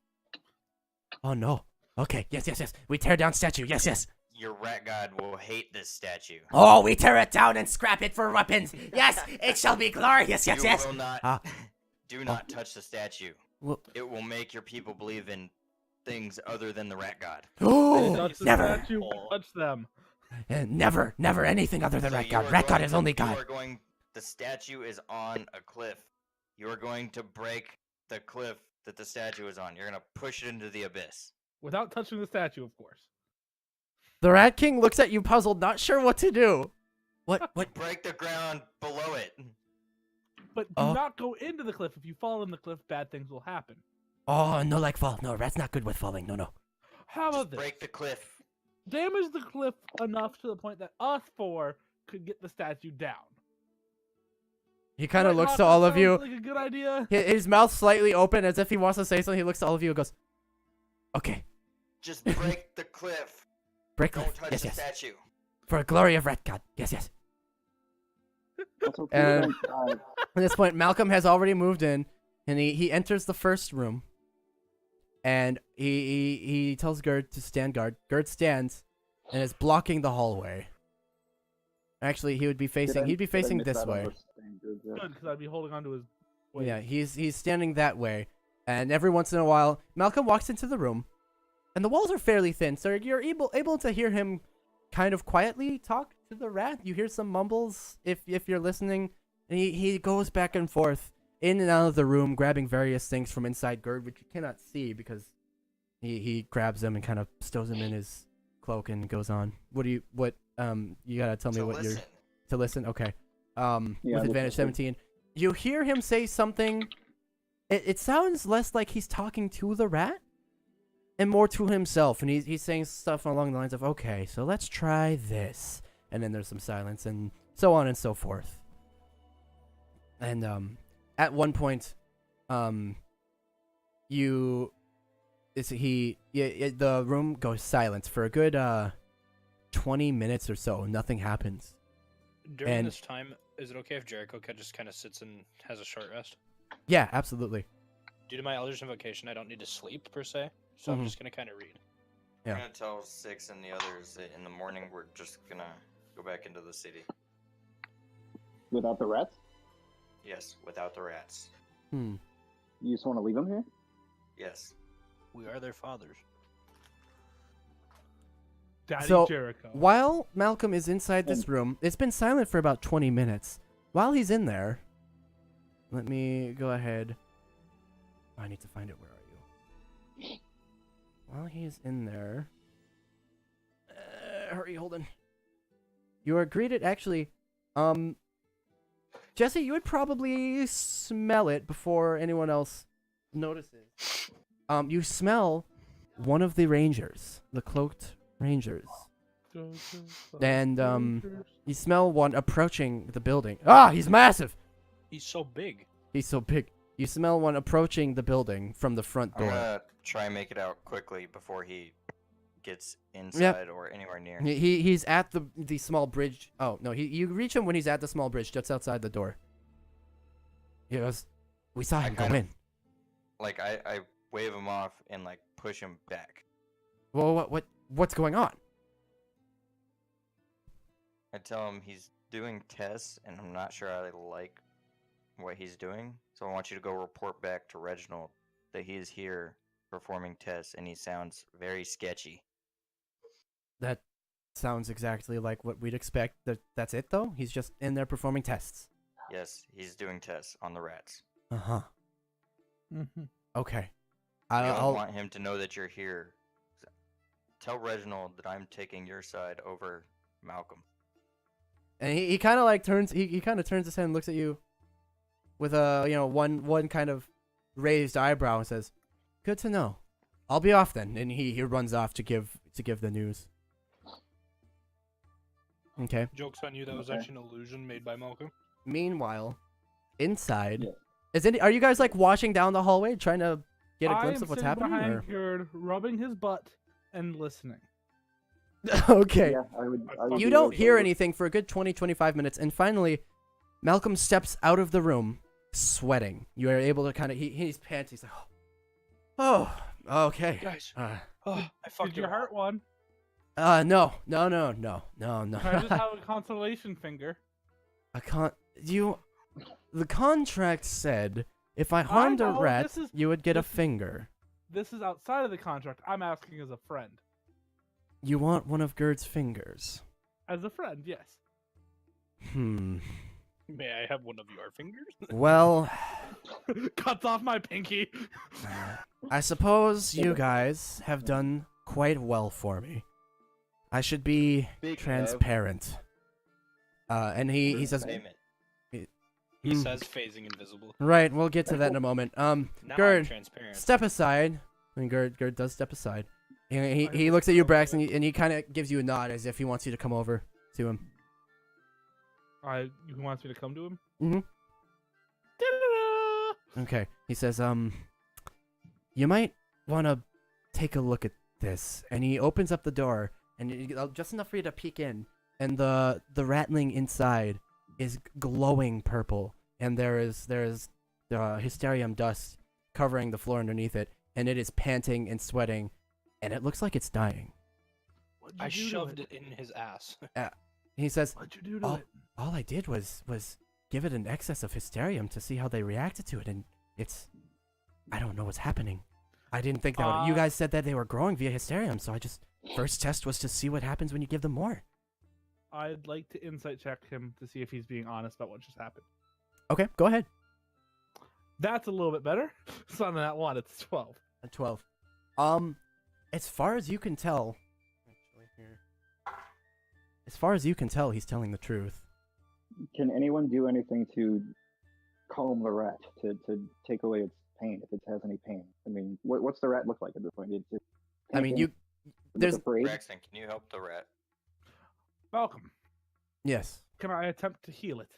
Oh no. Okay. Yes, yes, yes. We tear down statue. Yes, yes. Your rat god will hate this statue. Oh, we tear it down and scrap it for weapons. Yes, it shall be glorious. Yes, You yes. will not. Ah. Do not touch the statue. Well, It will make your people believe in things other than the rat god. oh, Touch the never. statue, touch them. Never, never anything other than So rat you god. are Rat god going is to- only You god. are going. The statue is on a cliff. You are going to break the cliff that the statue is on. You're gonna push it into the abyss. Without touching the statue, of course. The rat king looks at you puzzled, not sure what to do. What? What? Break the ground below it. But do Oh. not go into the cliff. If you fall in the cliff, bad things will happen. Oh, no, like fall. No, rat's not good with falling. No, no. How Just about this? break the cliff. Damage the cliff enough to the point that us four could get the statue down. He kind of Right, looks to Hawkins, all of sounds you. Like a good idea. His mouth slightly open as if he wants to say something. He looks to all of you and goes, okay, Just break the cliff. break Don't cliff. touch Yes, the yes. statue. For a glory of rat god. Yes, yes. Also, And- keep in mind, At this point, Malcolm has already moved in, and he enters the first room, and he tells Gerd to stand guard. Gerd stands, and is blocking the hallway. Actually, he'd be facing this way. Good, because I'd be holding on to his waist. Yeah, he's standing that way, and every once in a while, Malcolm walks into the room, and the walls are fairly thin, so you're able to hear him kind of quietly talk to the rat. You hear some mumbles if you're listening, and he goes back and forth in and out of the room, grabbing various things from inside Gerd, which you cannot see because he grabs them and kind of stows them in his cloak and goes on. You gotta tell me So what listen. you're to listen. Okay. Yeah, With advantage listen. 17. You hear him say something. It sounds less like he's talking to the rat and more to himself. And he's saying stuff along the lines of, okay, so let's try this. And then there's some silence and so on and so forth. And at one point, the room goes silent for a good 20 minutes or so. Nothing happens. During And- this time, is it okay if Jericho just kind of sits and has a short rest? Yeah, absolutely. Due to my Elder's Invocation, I don't need to sleep per se, so Mhm. I'm just gonna kind of read. Yeah. I'm gonna tell Six and the others that in the morning we're just gonna go back into the city. Without the rats, Yes, without the rats. Hmm. you just want to leave them here? Yes. We are their fathers. Daddy So, Jericho. While Malcolm is inside this room, it's been silent for about 20 minutes. While he's in there, let me go ahead. I need to find it. Where are you? While he's in there, hurry, Holden. You are greeted, actually. Jesse, you would probably smell it before anyone else notices. You smell one of the rangers, the cloaked rangers. And you smell one approaching the building. Ah, he's massive. He's so big. He's so big. You smell one approaching the building from the front I'm door. gonna try and make it out quickly before he gets inside or anywhere near. He's at the small bridge. Oh no, you reach him when he's at the small bridge just outside the door. He goes, "We saw him go kinda- in." Like I wave him off and like push him back. Well, what's going on? I tell him he's doing tests and I'm not sure I like what he's doing. So I want you to go report back to Reginald that he is here performing tests and he sounds very sketchy. That sounds exactly like what we'd expect. That's it though. He's just in there performing tests. Yes, he's doing tests on the rats. Uh-huh. Mhm. Okay. I don't I'll want him to know that you're here. Tell Reginald that I'm taking your side over Malcolm. and he kind of like turns he kind of turns his head and looks at you with a one kind of raised eyebrow and says, Good to know. I'll be off then. And he runs off to give the news. Okay. Joke's on you, that was Okay. actually an illusion made by Malcolm. Meanwhile, inside, Yeah. are you guys like washing down the hallway trying to get a glimpse of what's happening? Behind Or? Gerd, rubbing his butt and listening. Okay. Yeah, I would You do don't those hear over- anything for a good 20-25 minutes, and finally, Malcolm steps out of the room, sweating. You are able to kind of he's panting. He's like, oh, okay. Guys, Uh, I fucked Did your it heart one? no. Can I just have a consolation finger? The contract said if I harmed a know, rat, this is- you would get a this is- finger. This is outside of the contract. I'm asking as a friend. You want one of Gerd's fingers? As a friend, yes. May I have one of your fingers? Well, Cuts off my pinky. I suppose you guys have done quite well for me. I should be Speaking of- transparent. And he says, Payment. He Hmm. says phasing invisible. right, we'll get to that in a moment. Now I'm Gerd, transparent. step aside. And Gerd does step aside. He looks at you, Braxton, and he kind of gives you a nod as if he wants you to come over to him. He wants me to come to him? Mm-hmm. Ta-da! Okay. He says, you might want to take a look at this. And he opens up the door, and just enough for you to peek in. And the ratling inside is glowing purple, and there is hysterium dust covering the floor underneath it, and it is panting and sweating, and it looks like it's dying. What'd you I do to shoved it? it in his ass. He says, What'd you do to Oh. it? all I did was give it an excess of hysterium to see how they reacted to it, and I don't know what's happening. I didn't think that you guys said that they were growing via hysterium, so first test was to see what happens when you give them more. I'd like to insight check him to see if he's being honest about what just happened. Okay, go ahead. That's a little bit better. It's not that one, it's 12. A 12. As far as you can tell, he's telling the truth. Can anyone do anything to calm the rat to take away its pain if it has any pain? I mean, what's the rat look like at this point? It's I mean, panting, there's afraid. Braxton, can you help the rat? Malcolm, yes. can I attempt to heal it?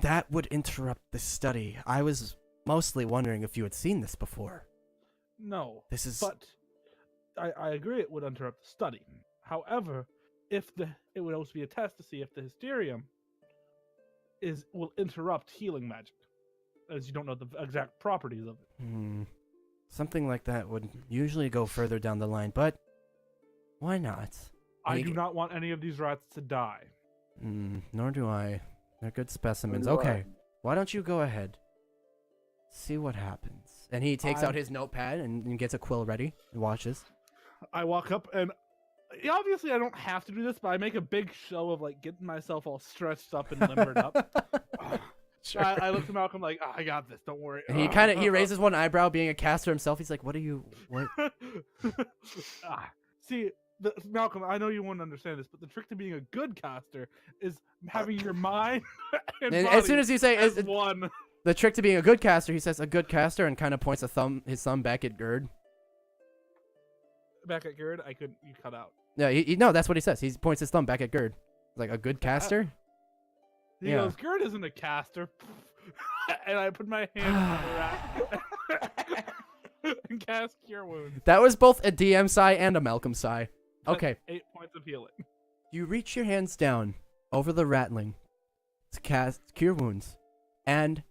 That would interrupt the study. I was mostly wondering if you had seen this before. No. This is But I agree it would interrupt the study. However, it would also be a test to see if the hysterium will interrupt healing magic, as you don't know the exact properties of it. Something like that would usually go further down the line, but why not? I do not want any of these rats to die. Nor do I. They're good specimens. Nor do I. Okay, why don't you go ahead? See what happens. And he takes out his notepad and gets a quill ready and watches. I walk up and obviously I don't have to do this, but I make a big show of like getting myself all stretched up and limbered up. Sure. I look to Malcolm like, I got this. Don't worry. And he raises one eyebrow, being a caster himself. He's like, "What are you? What?" See, Malcolm, I know you won't understand this, but the trick to being a good caster is having your mind and And body as soon as you say as is one. the trick to being a good caster, he says a good caster and kind of points his thumb back at Gerd. Back at Gerd, you cut out. Yeah, no, that's what he says. He points his thumb back at Gerd. Like a good caster. He Yeah. goes, Gerd isn't a caster. And I put my hand on the rat and cast Cure Wounds. That was both a DM sigh and a Malcolm sigh. Okay. 8 points of healing. You reach your hands down over the ratling to cast Cure Wounds, and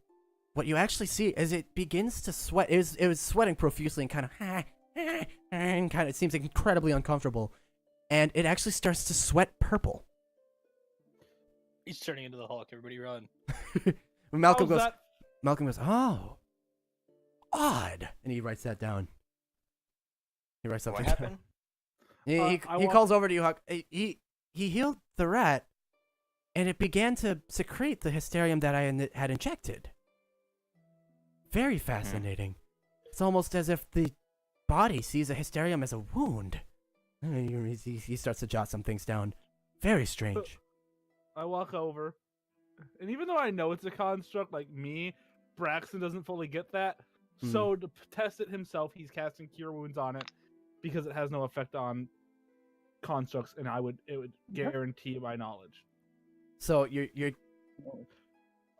what you actually see is it begins to sweat. It was sweating profusely and it seems incredibly uncomfortable, and it actually starts to sweat purple. He's turning into the Hulk. Everybody run. Malcolm How's goes, "Oh, odd," and he writes that down. He writes something What down. happened? He calls over to you, Huck. He healed the rat, and it began to secrete the hysterium that I had injected. Very fascinating. It's almost as if the body sees a hysterium as a wound. He starts to jot some things down. Very strange. I walk over, and even though I know it's a construct, like me, Braxton doesn't fully get that. So to test it himself, he's casting Cure Wounds on it because it has no effect on constructs, and it would guarantee my knowledge. So you're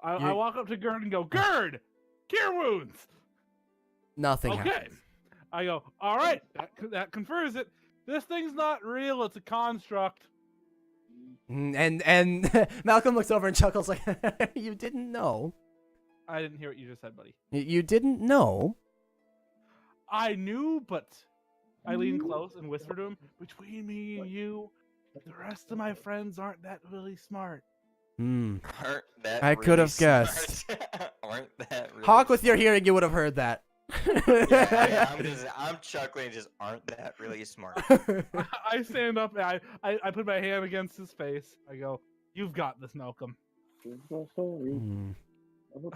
I walk up to Gerd and go, Gerd, Cure Wounds. nothing Okay. happens. I go, all right, that confers it. This thing's not real. It's a construct. And Malcolm looks over and chuckles like, "You didn't know? I didn't hear what you just said, buddy. You didn't know?" I knew, but I lean close and whisper to him, between me and you, the rest of my friends aren't that really smart. Aren't that I could have really guessed. smart? Aren't that really Hawk, with your smart? hearing, you would have heard that. I'm chuckling. Just aren't that really smart? I stand up and I put my hand against his face. I go, you've got this, Malcolm. Hmm.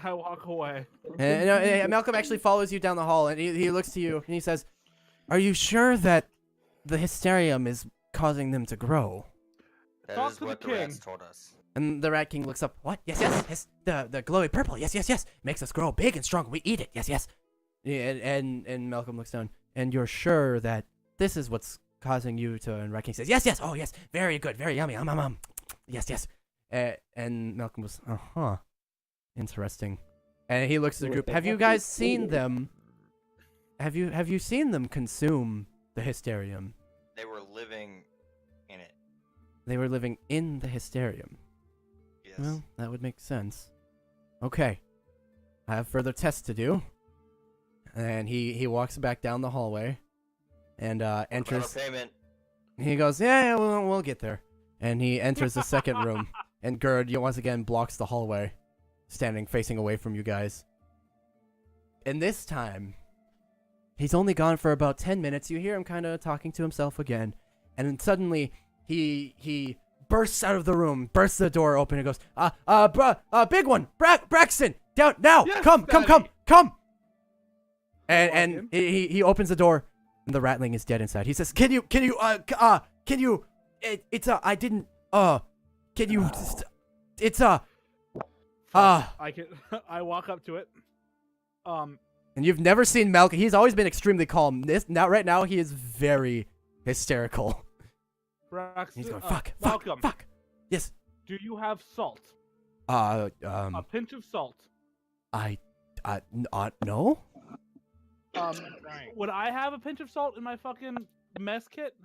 I walk away. And Malcolm actually follows you down the hall, and he looks to you, and he says, "Are you sure that the hysterium is causing them to grow?" That Talk is to the what the king. rats told us. And the Rat King looks up. "What? Yes. The glowy purple. Yes. Makes us grow big and strong. We eat it. Yes. Yeah, and Malcolm looks down. "And you're sure that this is what's causing you to?" And Rat King says, "Yes. Oh, yes. Very good. Very yummy. Yes. And Malcolm goes, "Uh-huh. Interesting." And he looks at the group. "Have you guys seen them? Have you seen them consume the hysterium?" They were living in it. They were living in the hysterium. Yes. Well, that would make sense. Okay. I have further tests to do. And he walks back down the hallway and enters. Payment. He goes, yeah, we'll get there. And he enters the second room. And Gerd once again blocks the hallway, standing facing away from you guys. And this time, he's only gone for about 10 minutes. You hear him kind of talking to himself again. And then suddenly, he bursts out of the room, bursts the door open, and goes, big one, Braxton, down now, Yes, come. Daddy. And he opens the door, and the ratling is dead inside. He says, I walk up to it. And you've never seen Malcolm. He's always been extremely calm. Right now, he is very hysterical. Braxton, He's going, Malcolm, fuck. Yes. do you have salt? A Pinch of salt. No? Would I have a pinch of salt in my fucking mess kit?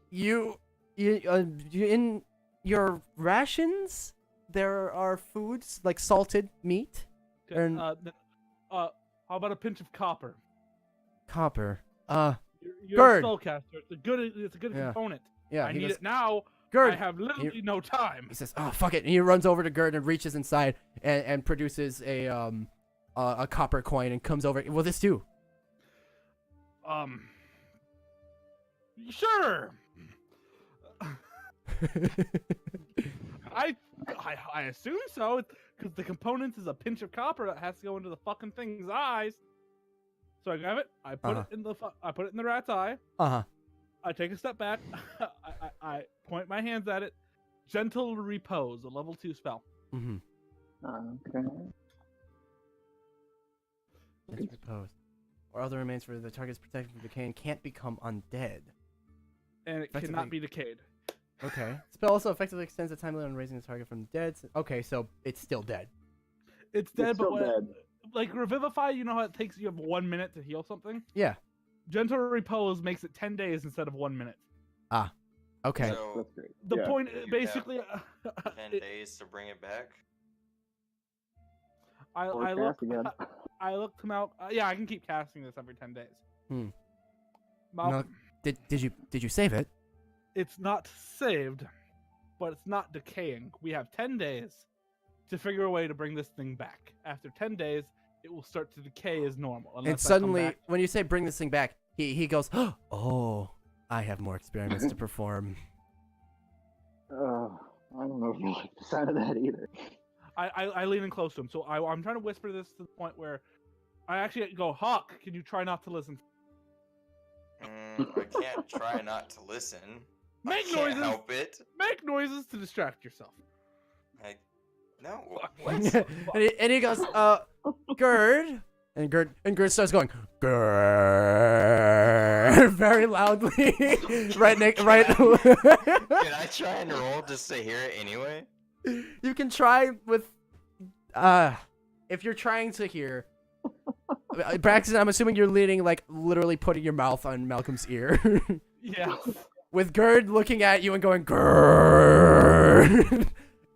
You in your rations, there are foods like salted meat Okay, and how about a pinch of copper? copper. You're Gerd. a spellcaster. It's a good Yeah. component. Yeah, I he need goes, it now. Gerd. I have literally no time. He says, "Oh, fuck it." And he runs over to Gerd and reaches inside and produces a copper coin and comes over. "Will this do?" Sure. I assume so, because the component is a pinch of copper that has to go into the fucking thing's eyes. So I grab it. I put it in the rat's eye. Uh-huh. I take a step back. I point my hands at it. Gentle Repose, a level 2 spell. Mm-hmm. Okay. Let's repose. Or other remains for the target's protected from decay and can't become undead. And it cannot be decayed. Okay. Spell also effectively extends the time limit on raising the target from the dead. Okay, so it's still dead. It's dead, still but dead. like Revivify, you know how it takes you 1 minute to heal something? Yeah. Gentle Repose makes it 10 days instead of 1 minute. Okay. So That's great. The Yeah. point, You have basically, 10 days to bring it back. I Or look, cast again. I look to Mal. Yeah, I can keep casting this every 10 days. Hmm. Mal, Did you save it? it's not saved, but it's not decaying. We have 10 days to figure a way to bring this thing back. After 10 days, it will start to decay as normal. And unless I come suddenly, back. when you say bring this thing back, he goes, "Oh, I have more experiments to perform." I don't know if I like the sound of that either. I lean in close to him, so I'm trying to whisper this to the point where I actually go, Hawk, can you try not to listen? I can't try not to listen. Make I can't noises. help it. Make noises to distract yourself. No. Fuck, What? and he goes, Gerd, And Gerd starts going grrr very loudly. Right, Nick. Right. Can I try and roll just to hear it anyway? You can try with if you're trying to hear. Braxton, I'm assuming you're leaning, like, literally putting your mouth on Malcolm's ear. Yeah. With Gerd looking at you and going grrr.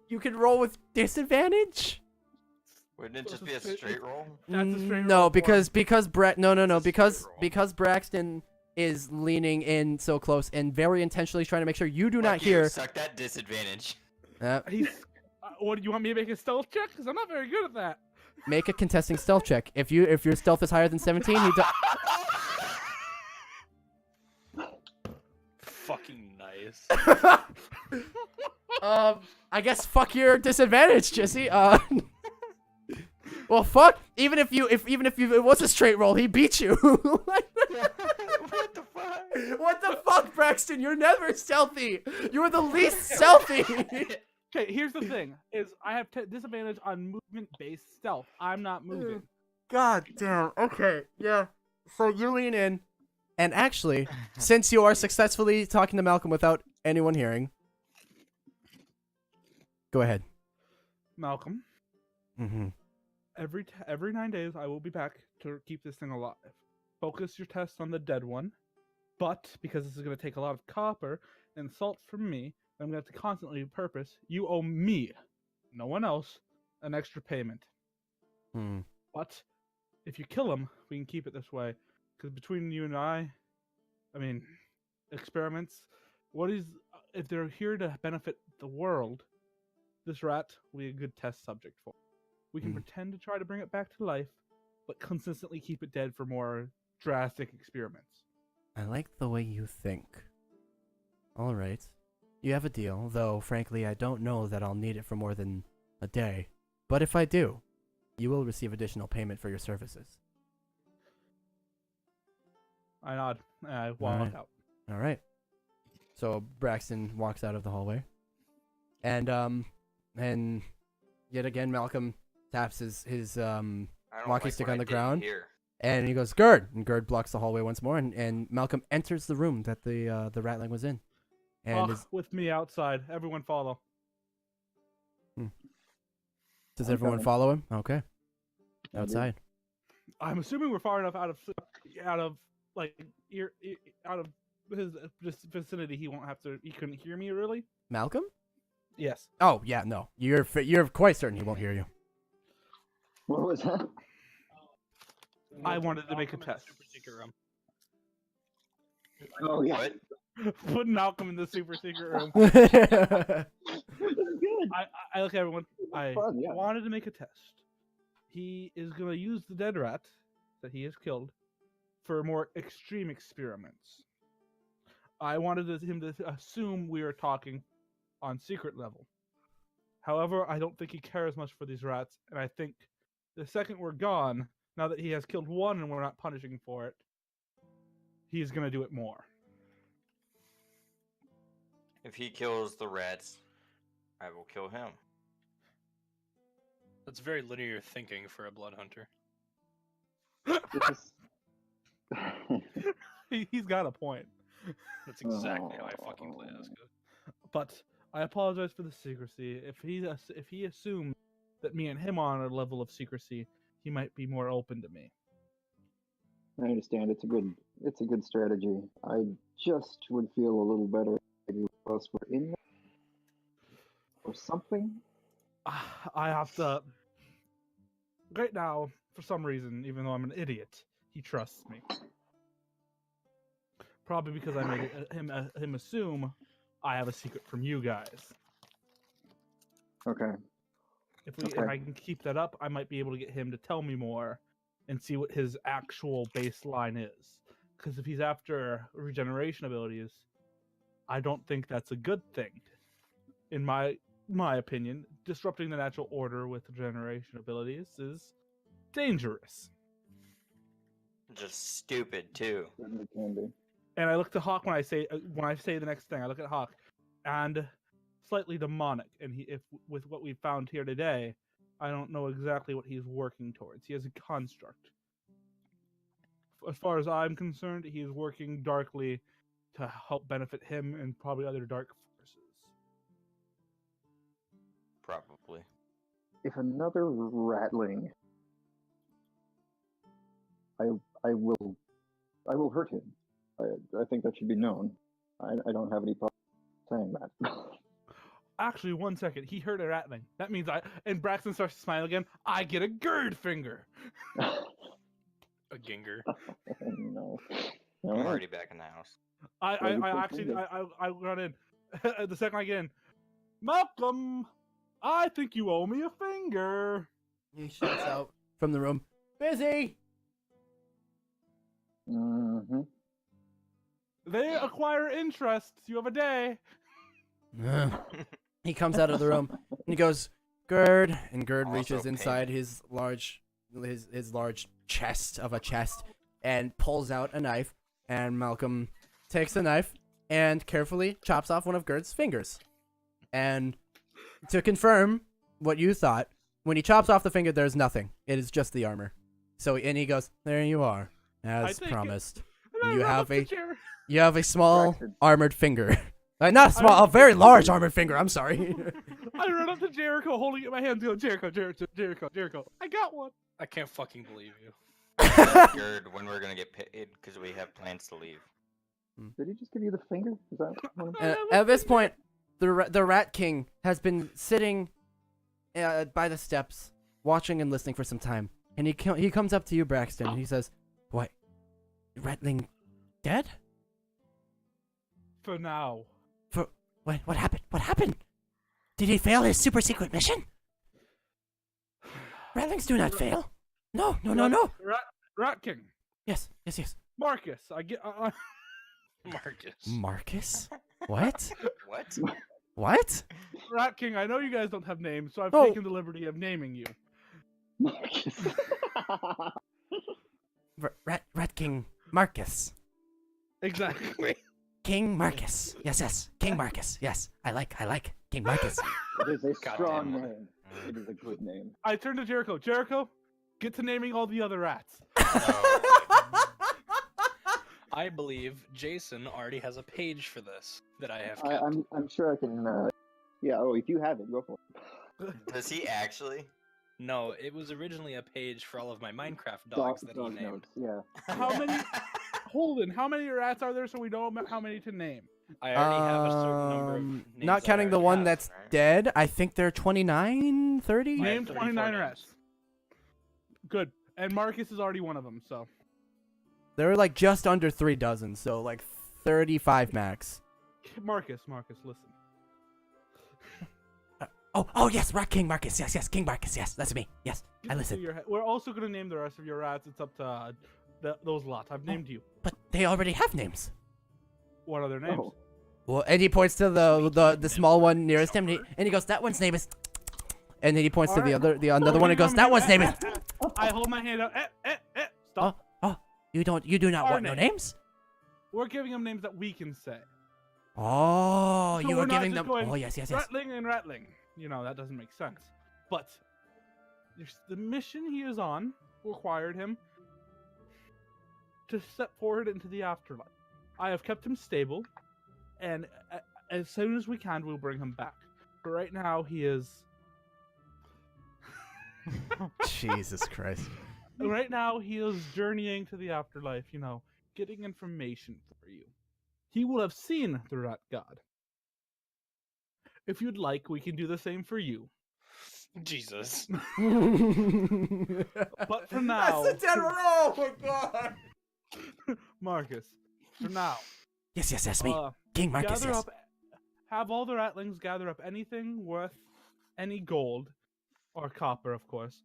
You can roll with disadvantage. Wouldn't it just be a straight roll? That's a straight No, roll for him. because no, It's a straight roll. because Braxton is leaning in so close and very intentionally trying to make sure you do not Fuck you, hear. Suck that disadvantage. He's. What do you want me to make a stealth check? Because I'm not very good at that. Make a contesting stealth check. If your stealth is higher than 17, you do. Fucking nice. I guess fuck your disadvantage, Jesse. Well, fuck. Even if it was a straight roll, he beat you. What the fuck? What the fuck, Braxton? You're never stealthy. You're the least stealthy. Okay, here's the thing: is I have disadvantage on movement-based stealth. I'm not moving. God damn. Okay. Yeah. So you lean in, and actually, since you are successfully talking to Malcolm without anyone hearing, go ahead. Malcolm, Mm-hmm. every 9 days I will be back to keep this thing alive. Focus your test on the dead one, but because this is going to take a lot of copper and salt from me, I'm going to have to constantly purpose. You owe me, no one else, an extra payment. Hmm. But if you kill him, we can keep it this way. Because between you and I mean, experiments. If they're here to benefit the world, this rat will be a good test subject for. We can pretend to try to bring it back to life, but consistently keep it dead for more drastic experiments. I like the way you think. All right. You have a deal, though, frankly, I don't know that I'll need it for more than a day. But if I do, you will receive additional payment for your services. I nod. And I walk out. All right. So Braxton walks out of the hallway. And yet again, Malcolm taps his I don't walking like stick what on I the did ground. here. And he goes, Gerd! And Gerd blocks the hallway once more, and Malcolm enters the room that the ratling was in. And Walk is, with me outside. Everyone follow. does I'm everyone coming. follow him? Okay. I do. Outside. I'm assuming we're far enough out of his vicinity. He won't have to. He couldn't hear me really. Malcolm? Yes. Oh, yeah, no. You're quite certain he won't hear you. What was that? I wanted to make a Malcolm in the test. super secret room. Oh yeah. What? Put Malcolm in the super secret room. This is good. I look at everyone. I fun, yeah. wanted to make a test. He is going to use the dead rat that he has killed for more extreme experiments. I wanted him to assume we are talking on secret level. However, I don't think he cares much for these rats, and I think the second we're gone, now that he has killed one and we're not punishing for it, he's going to do it more. If he kills the rats, I will kill him. That's very linear thinking for a blood hunter. This is... He's got a point. That's exactly how I fucking play this. But I apologize for the secrecy. If he assumes that me and him are on a level of secrecy, he might be more open to me. I understand. It's a good strategy. I just would feel a little better if you us were in there or something. I have to. Right now, for some reason, even though I'm an idiot, he trusts me. Probably because I made him assume I have a secret from you guys. Okay. If Okay. I can keep that up, I might be able to get him to tell me more and see what his actual baseline is. Because if he's after regeneration abilities, I don't think that's a good thing. In my opinion, disrupting the natural order with regeneration abilities is dangerous. Just stupid too. Certainly can be. And I look to Hawk when I say the next thing. I look at Hawk, and slightly demonic. And if with what we found here today, I don't know exactly what he's working towards. He has a construct. as far as I'm concerned, he is working darkly to help benefit him and probably other dark forces. Probably. If another ratling, I will hurt him. I think that should be known. I don't have any problem saying that. Actually, 1 second. He heard a rattling. That means and Braxton starts to smile again. I get a gird finger. A ginger. No. I'm Alright. already back in the house. I run in. The second I get in, Malcolm, I think you owe me a finger. He shouts out from the room. Busy. Mm-hmm. They acquire interest. You have a day. He comes out of the room and he goes, Gerd, and Gerd Also reaches inside his large chest and pulls out a knife, and Malcolm takes the knife and carefully chops off one of Gerd's fingers. And to confirm what you thought, when he chops off the finger, there's nothing. It is just the armor. So, and he goes, there you are, as promised. You have a small Braxton. armored finger. Not a small, a very large armored finger. I'm sorry. I run up to Jericho, holding it in my hands, going, Jericho. I got one. I can't fucking believe you. Gerd, when we're gonna get paid because we have plans to leave. Did he just give you the finger? Is that one of At this point, the Rat King has been sitting by the steps, watching and listening for some time. And he comes up to you, Braxton, and he says, "What? Ratling dead? For now. What happened? What happened? Did he fail his super secret mission? Ratlings do not fail. No. Rat King. Yes. Marcus. Marcus? What? What? What? Rat King, I know you guys don't have names, so I've Oh. taken the liberty of naming you. Marcus? Rat King Marcus. Exactly. King Marcus. Yes. King Marcus. Yes. I like King Marcus. It is a God strong damn it. name. It is a good name. I turn to Jericho. Jericho, get to naming all the other rats. I believe Jason already has a page for this that I have kept. I'm sure I can. Yeah. Oh, if you have it, go for it. Does he actually? No, it was originally a page for all of my Minecraft dogs that he Dog named. notes. Yeah. How many? Holden, how many rats are there so we know how many to name? I already have a certain number of names Not that I counting the already one have. that's right? dead, I think there are 29, 30? I have Name 34 29 names. rats. Good. And Marcus is already one of them, so. There are like just under 3 dozen, so like 35 max. Marcus, listen. Oh yes, Rat King Marcus. Yes, King Marcus. Yes, that's me. Yes, I listen. We're also going to name the rest of your rats. It's up to those lots. I've named you. But they already have names. What are their names? Oh. Well, and he points to the small one nearest him, and he goes, that one's name is... And then he points to the another one and goes, that one's name is... I hold my hand out. Stop. You do not Our want no name. names? We're giving them names that we can say. Oh, So you we're are not giving just them... going, Oh, yes. Ratling and Ratling. You know, that doesn't make sense. But the mission he is on required him to step forward into the afterlife. I have kept him stable, and as soon as we can, we'll bring him back. But right now, he is... Jesus Christ. Right now, he is journeying to the afterlife, you know, getting information for you. He will have seen the Rat God. If you'd like, we can do the same for you. Jesus. But for now... That's the dead one. Oh my god. Marcus, for now, Yes, that's me. King Marcus, gather yes. up, have all the ratlings gather up anything worth any gold, or copper, of course.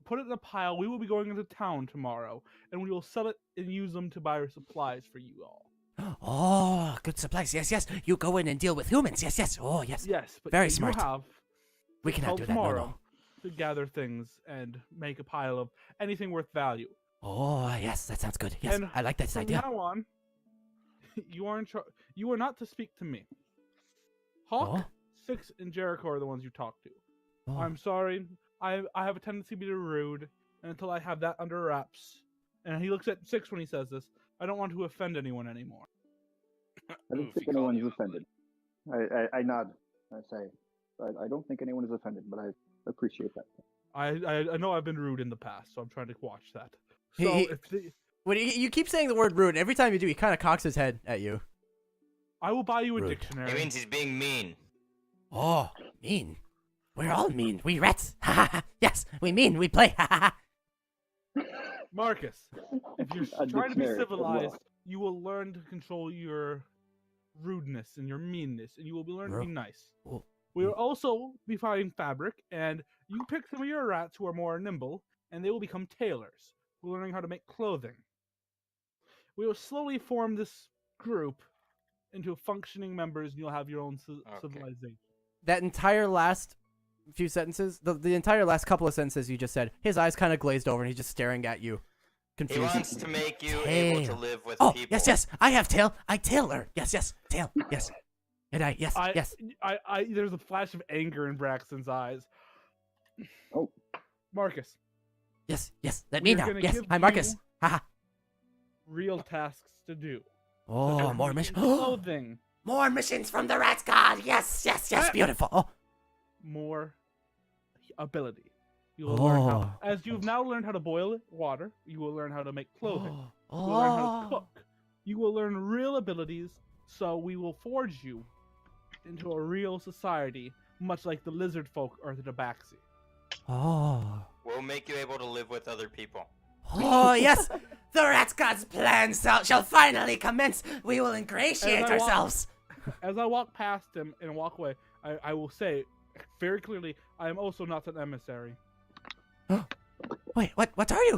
Put it in a pile. We will be going into town tomorrow, and we will sell it and use them to buy supplies for you all. Oh, good supplies. Yes. You go in and deal with humans. Yes. Oh, yes. Yes, but Very you smart. have We cannot till do that. tomorrow No. to gather things and make a pile of anything worth value. Oh, yes. That sounds good. Yes, And I like that From idea. now on, you are in charge. You are not to speak to me. Hawk, Oh. Six, and Jericho are the ones you talk to. Oh. I'm sorry. I have a tendency to be rude, and until I have that under wraps and he looks at 6 when he says this. I don't want to offend anyone anymore. I don't Oof, think he called anyone's you offended. I nod. I say, I don't think anyone is offended, but I appreciate that. I know I've been rude in the past, so I'm trying to watch that. So He- if the, When you keep saying the word rude, every time you do, he kind of cocks his head at you. I will buy you a Rude. dictionary. It means he's being mean. Oh, mean. We're all mean. We rats. Ha ha ha. Yes, we mean. We play. Ha ha ha. Marcus, if you're A trying to be dictionary as well. civilized, you will learn to control your rudeness and your meanness, and you will be learn to be Ru- nice. Oh. We will also be finding fabric, and you pick some of your rats who are more nimble, and they will become tailors, who are learning how to make clothing. We will slowly form this group into functioning members, and you'll have your own civilization. That entire last few sentences, the entire last couple of sentences you just said, his eyes kind of glazed over, and he's just staring at you, He confused. wants to make you able to Tail. live with Oh, people. yes. I have tail. I tailor. Yes. Tail. Yes. And yes. There's a flash of anger in Braxton's eyes. Oh. Marcus, Yes. Let We're me now. gonna Yes. give I'm Marcus. you- Haha. real tasks to do. Oh, Such as more making missions. Clothing, More missions from the Rats God. Yes. Beautiful. Oh. more ability. You will learn how, Oh. as you've now learned how to boil water, you will learn how to make clothing. Oh. You will learn how to cook. You will learn real abilities, so we will forge you into a real society, much like the lizard folk or the Tabaxi. Oh. We'll make you able to live with other people. Oh, yes. The Rats God's plan shall finally commence. We will ingratiate And I walk- ourselves. As I walk past him and walk away, I will say very clearly, I am also not an emissary. Wait, what are you?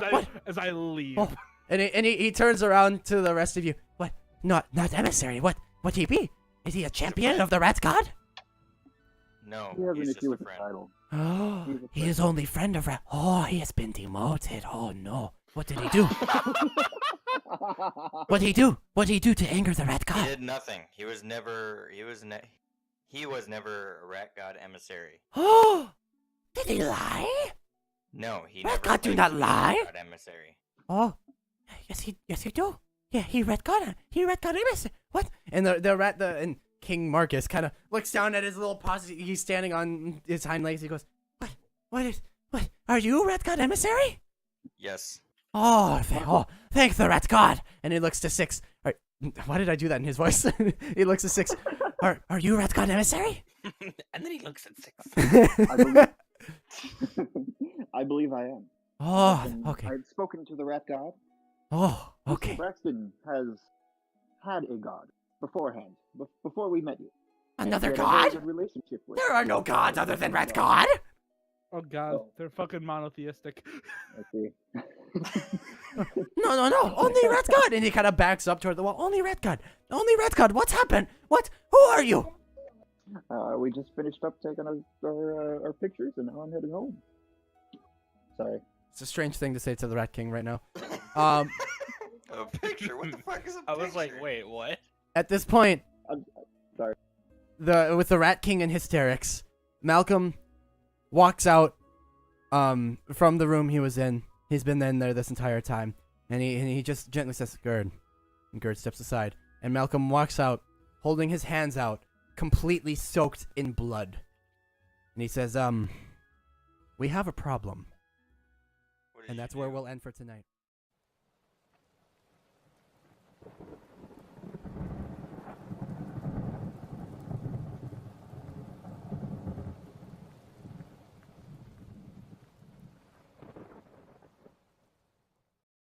What? As I leave. Oh. And he turns around to the rest of you. What? Not emissary. What he be? Is he a champion of the Rats God? No, We have an he's just issue a with the friend. title. Oh, He's a he is only friend of Rat. Oh, he has been demoted. Oh no. What did he do? What did he do? What did he do to anger the Rat He God? did nothing. He was never a rat god emissary. Oh, did he lie? No, he Rat never god do claimed not to be a lie. rat god emissary. Oh, yes he do. Yeah, he Rat God emissary. What? And and King Marcus kind of looks down at his little paws. He's standing on his hind legs. He goes, What? Are you Rat God emissary? Yes. Oh, thank the Rat God. and he looks to 6. Why did I do that in his voice? He looks to 6. Are you Rat God emissary? And then he looks at 6. I believe, I believe I am. Oh, And okay. I've spoken to the rat god. Oh, Mr. okay. Braxton has had a god beforehand, before we met you. Another He had a very god? good relationship with. There are no gods other than Rat God. Oh god, Oh. they're fucking monotheistic. I see. No. Only Rat God. And he kind of backs up toward the wall. Only Rat God. What's happened? What? Who are you? We just finished up taking our pictures, and now I'm heading home. Sorry. It's a strange thing to say to the Rat King right now. A picture? What the fuck is a picture? I was like, wait, what? At this point, I'm sorry. with the Rat King in hysterics, Malcolm walks out from the room he was in. He's been in there this entire time, and he just gently says, "Gerd," and Gerd steps aside, and Malcolm walks out, holding his hands out, completely soaked in blood, and he says, "We have a problem," What did and you that's where do? we'll end for tonight.